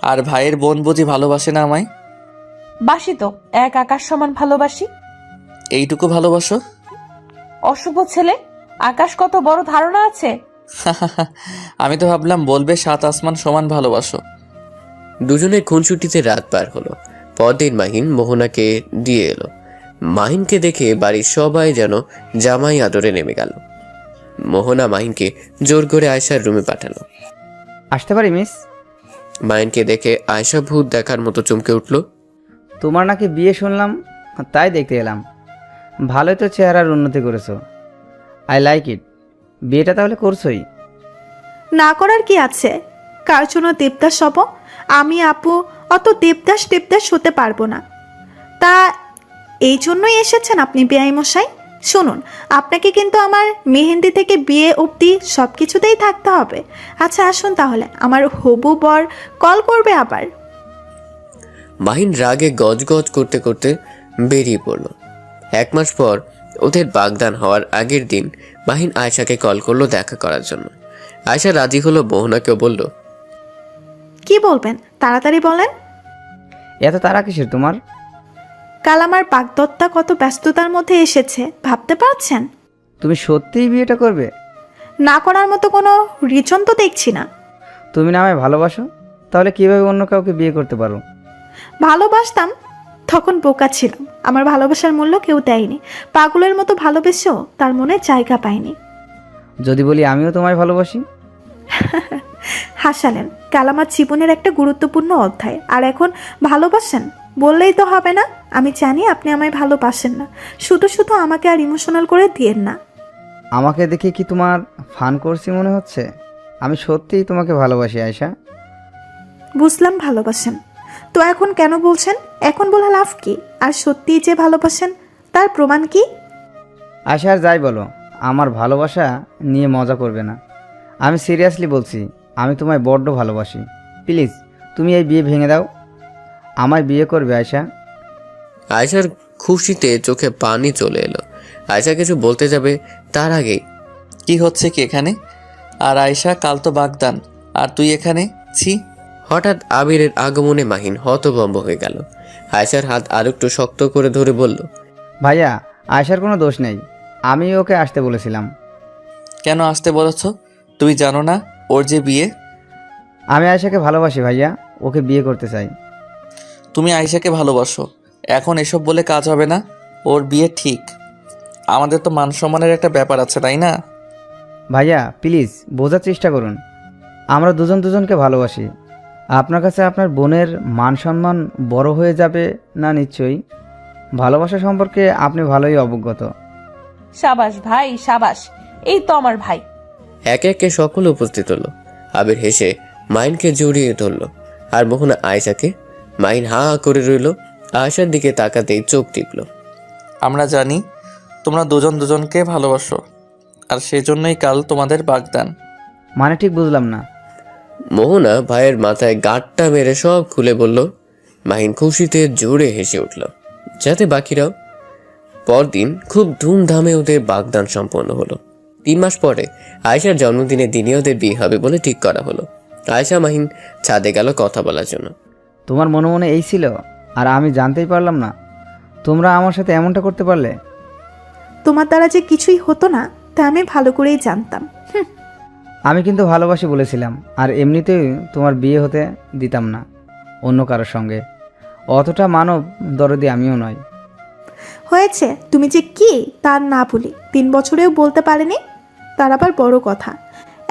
আর ভাইয়ের বোন বুঝি ভালোবাসে না আমায়? বাসি তো, এক আকাশ সমান ভালোবাসি। এইটুকু ভালোবাসো? অশুভ ছেলে, আকাশ কত বড় ধারণা আছে? আমি তো ভাবলাম বলবে 7 আসমান সমান ভালোবাসো। দুজনের খুনসুটিতে রাত পার হলো। পরদিন মাহিন মোহনাকে দিয়ে এলো। মাহিনকে দেখে বাড়ির সবাই যেন জামাই আদরে নেমে গেল। মোহনা মাহিনকে জোর করে আয়শার রুমে পাঠালো। আসতে পারি মিস? মাহিনকে দেখে আয়শা ভূত দেখার মতো চমকে উঠল। তোমার নাকি বিয়ে শুনলাম, তাই দেখতে এলাম। ভালোই তো চেহারার উন্নতি করেছো, আই লাইক ইট। বিয়েটা তাহলে করছোই? না করার কি আছে? কার জন্য দেবদাস হব? আমি আপু অত দেবদাস হতে পারবো না। তা এই জন্যই এসেছেন আপনি বেআই মশাই? শুনুন, আপনাকে কিন্তু আমার মেহেন্দি থেকে বিয়ে অবধি সব কিছুতেই থাকতে হবে। আচ্ছা আসুন তাহলে, আমার হবু বর কল করবে আবার। মাহিন রাগে গজগজ করতে করতে বেরিয়ে পড়ল। 1 মাস পর ওদের বাগদান হওয়ার আগের দিন মাহিন আয়শাকে কল করলো দেখা করার জন্য। আয়শা রাজি হলো, মোহনাকেও বলল, কি বলবেন তাড়াতাড়ি বলেন। এত তারা কিসের তোমার? কাল আমার বাগদত্তা কত ব্যস্ততার মধ্যে এসেছে ভাবতে পারছেন? তুমি সত্যিই বিয়েটা করবে? না করার মতো কোনো রিজন তো দেখছি না। তুমি না আমায় ভালোবাসো, তাহলে কিভাবে অন্য কাউকে বিয়ে করতে পারো? ভালোবাসতাম, তখন বোকা ছিলাম। আমার ভালোবাসার মূল্য কেউ দেয়নি। পাগলের মতো ভালোবেসেও তার মনে জায়গা পায়নি। যদি বলি আমিও তোমায় ভালোবাসি? হাসালেন। কাল আমার জীবনের একটা গুরুত্বপূর্ণ অধ্যায়, আর এখন ভালোবাসেন বললেই তো হবে না। আমি জানি আপনি আমায় ভালোবাসেন না, শুধু শুধু আমাকে আর ইমোশনাল করে দিয়েন না। আমাকে দেখে কি তোমার ফান করছি মনে হচ্ছে? আমি সত্যিই তোমাকে ভালোবাসি আয়শা। বুঝলাম ভালোবাসেন, তো এখন কেন বলছেন? এখন বলে লাভ কি? আর সত্যিই যে ভালোবাসেন তার প্রমাণ কি? আয়শা, আর যাই বলো, আমার ভালোবাসা নিয়ে মজা করবে না। আমি সিরিয়াসলি বলছি, আমি তোমায় বড্ড ভালোবাসি। প্লিজ তুমি এই বিয়ে ভেঙে দাও। আমায় বিয়ে করবে আয়শা? আয়শার খুশিতে চোখে পানি চলে এলো। আয়শা কিছু বলতে যাবে, তার আগেই, কি হচ্ছে কি এখানে? আর আয়শা, কাল তো বাগদান, আর তুই এখানে? ছি! হঠাৎ আবিরের আগমনে মাহিন হতভম্ব হয়ে গেল। আয়শার হাত আরেকটু শক্ত করে ধরে বলল, ভাইয়া, আয়শার কোনো দোষ নেই, আমি ওকে আসতে বলেছিলাম। কেন আসতে বলেছ? তুই জানো না ওর যে বিয়ে? আমি আয়শাকে ভালোবাসি ভাইয়া, ওকে বিয়ে করতে চাই। তুমি আয়শাকে ভালোবাসো, এখন এসব বলে কাজ হবে না। ওর বিয়ে ঠিক। আমাদের তো মান সম্মানের একটা ব্যাপার আছে, তাই না? ভাইয়া প্লিজ বোঝার চেষ্টা করুন, আমরা দুজন দুজনকে ভালোবাসি। আপনার কাছে আপনার বোনের মান সম্মান বড় হয়ে যাবে না? নিশ্চয়ই। ভালোবাসা সম্পর্কে আপনি ভালোই অবগত। সাবাস ভাই, সাবাস। এই তো আমার ভাই। একে একে সকলে উপস্থিত হলো। আবির হেসে মাহিনকে জড়িয়ে ধরল, আর মোহনা আয়শাকে। মাহিন হা হা করে রইল, আয়শার দিকে তাকাতেই চোখ টিপল। আমরা জানি তোমরা দুজন দুজনকে ভালোবাসো, আর সেজন্যই কাল তোমাদের বাগদান। মানে ঠিক বুঝলাম না। মোহনা ভাইয়ের মাথায় গাঁটটা মেরে সব খুলে বলল। মাহিন খুশিতে জোরে হেসে উঠল, যাতে বাকিরাও। পরদিন খুব ধুমধামে ওদের বাগদান সম্পন্ন হলো। 3 মাস পরে আয়শার জন্মদিনের দিনে ওদের বিয়ে হবে বলে ঠিক করা হলো। আয়শা মাহিন ছাদে গেল কথা বলার জন্য। তোমার মনে মনে এই ছিল, আর আমি জানতেই পারলাম না তোমরা আমার সাথে এমনটা করতে পারলে। তোমার দ্বারা যে কিছুই হতো না তা আমি ভালো করেই জানতাম। আমি কিন্তু ভালোবাসি বলেছিলাম, আর এমনিতেই তোমার বিয়ে হতে দিতাম না অন্য কারোর সঙ্গে। অতটা মানব দরদি আমিও নয়। হয়েছে, তুমি যে কি তার না ভুলি 3 বছরেও বলতে পারেনি, তার আবার বড় কথা।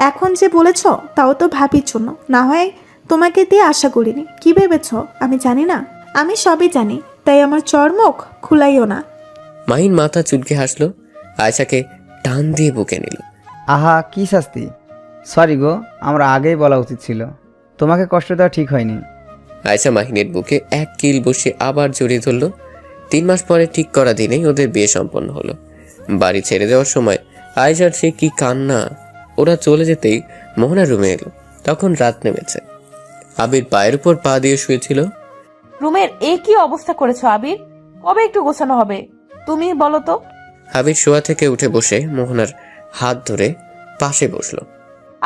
এখন যে বলেছ তাও তো ভাবির জন্য, না হয় তোমাকে দিয়ে আশা করিনি। কি ভেবেছ আমি জানি না? আমি সবই জানি, তাই আমার চর্মক খুলাইও না। মাহিন মাথা চুলকে হাসলো, আয়শাকে টান দিয়ে বুকে নিল। আহা, কি শাস্তি! সরি গো, আমার আগেই বলা উচিত ছিল। তোমাকে কষ্ট দেওয়া ঠিক হয়নি। আয়শা মাহিনের বুকে এক কিল বসে আবার জড়িয়ে ধরলো। 3 মাস পরে ঠিক করা দিনেই ওদের বিয়ে সম্পন্ন হলো। বাড়ি ছেড়ে দেওয়ার সময় আয়শার সে কি কান্না! ওরা চলে যেতেই মোহনা রুমে এলো। তখন রাত নেমেছে। আবির পায়ের উপর পা দিয়ে শুয়েছিল। রুমের কি অবস্থা করেছো আবির? কবে একটু গোছানো হবে তুমি বলো তো? আবির শোয়া থেকে উঠে বসে মোহনার হাত ধরে পাশে বসলো।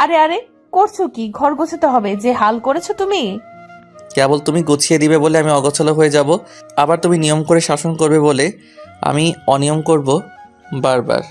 আরে আরে করছো কি? ঘর গোছাতে হবে, যে হাল করেছো তুমি। কেবল তুমি গুছিয়ে দিবে বলে আমি অগোছালো হয়ে যাব, আবার তুমি নিয়ম করে শাসন করবে বলে আমি অনিয়ম করব বারবার।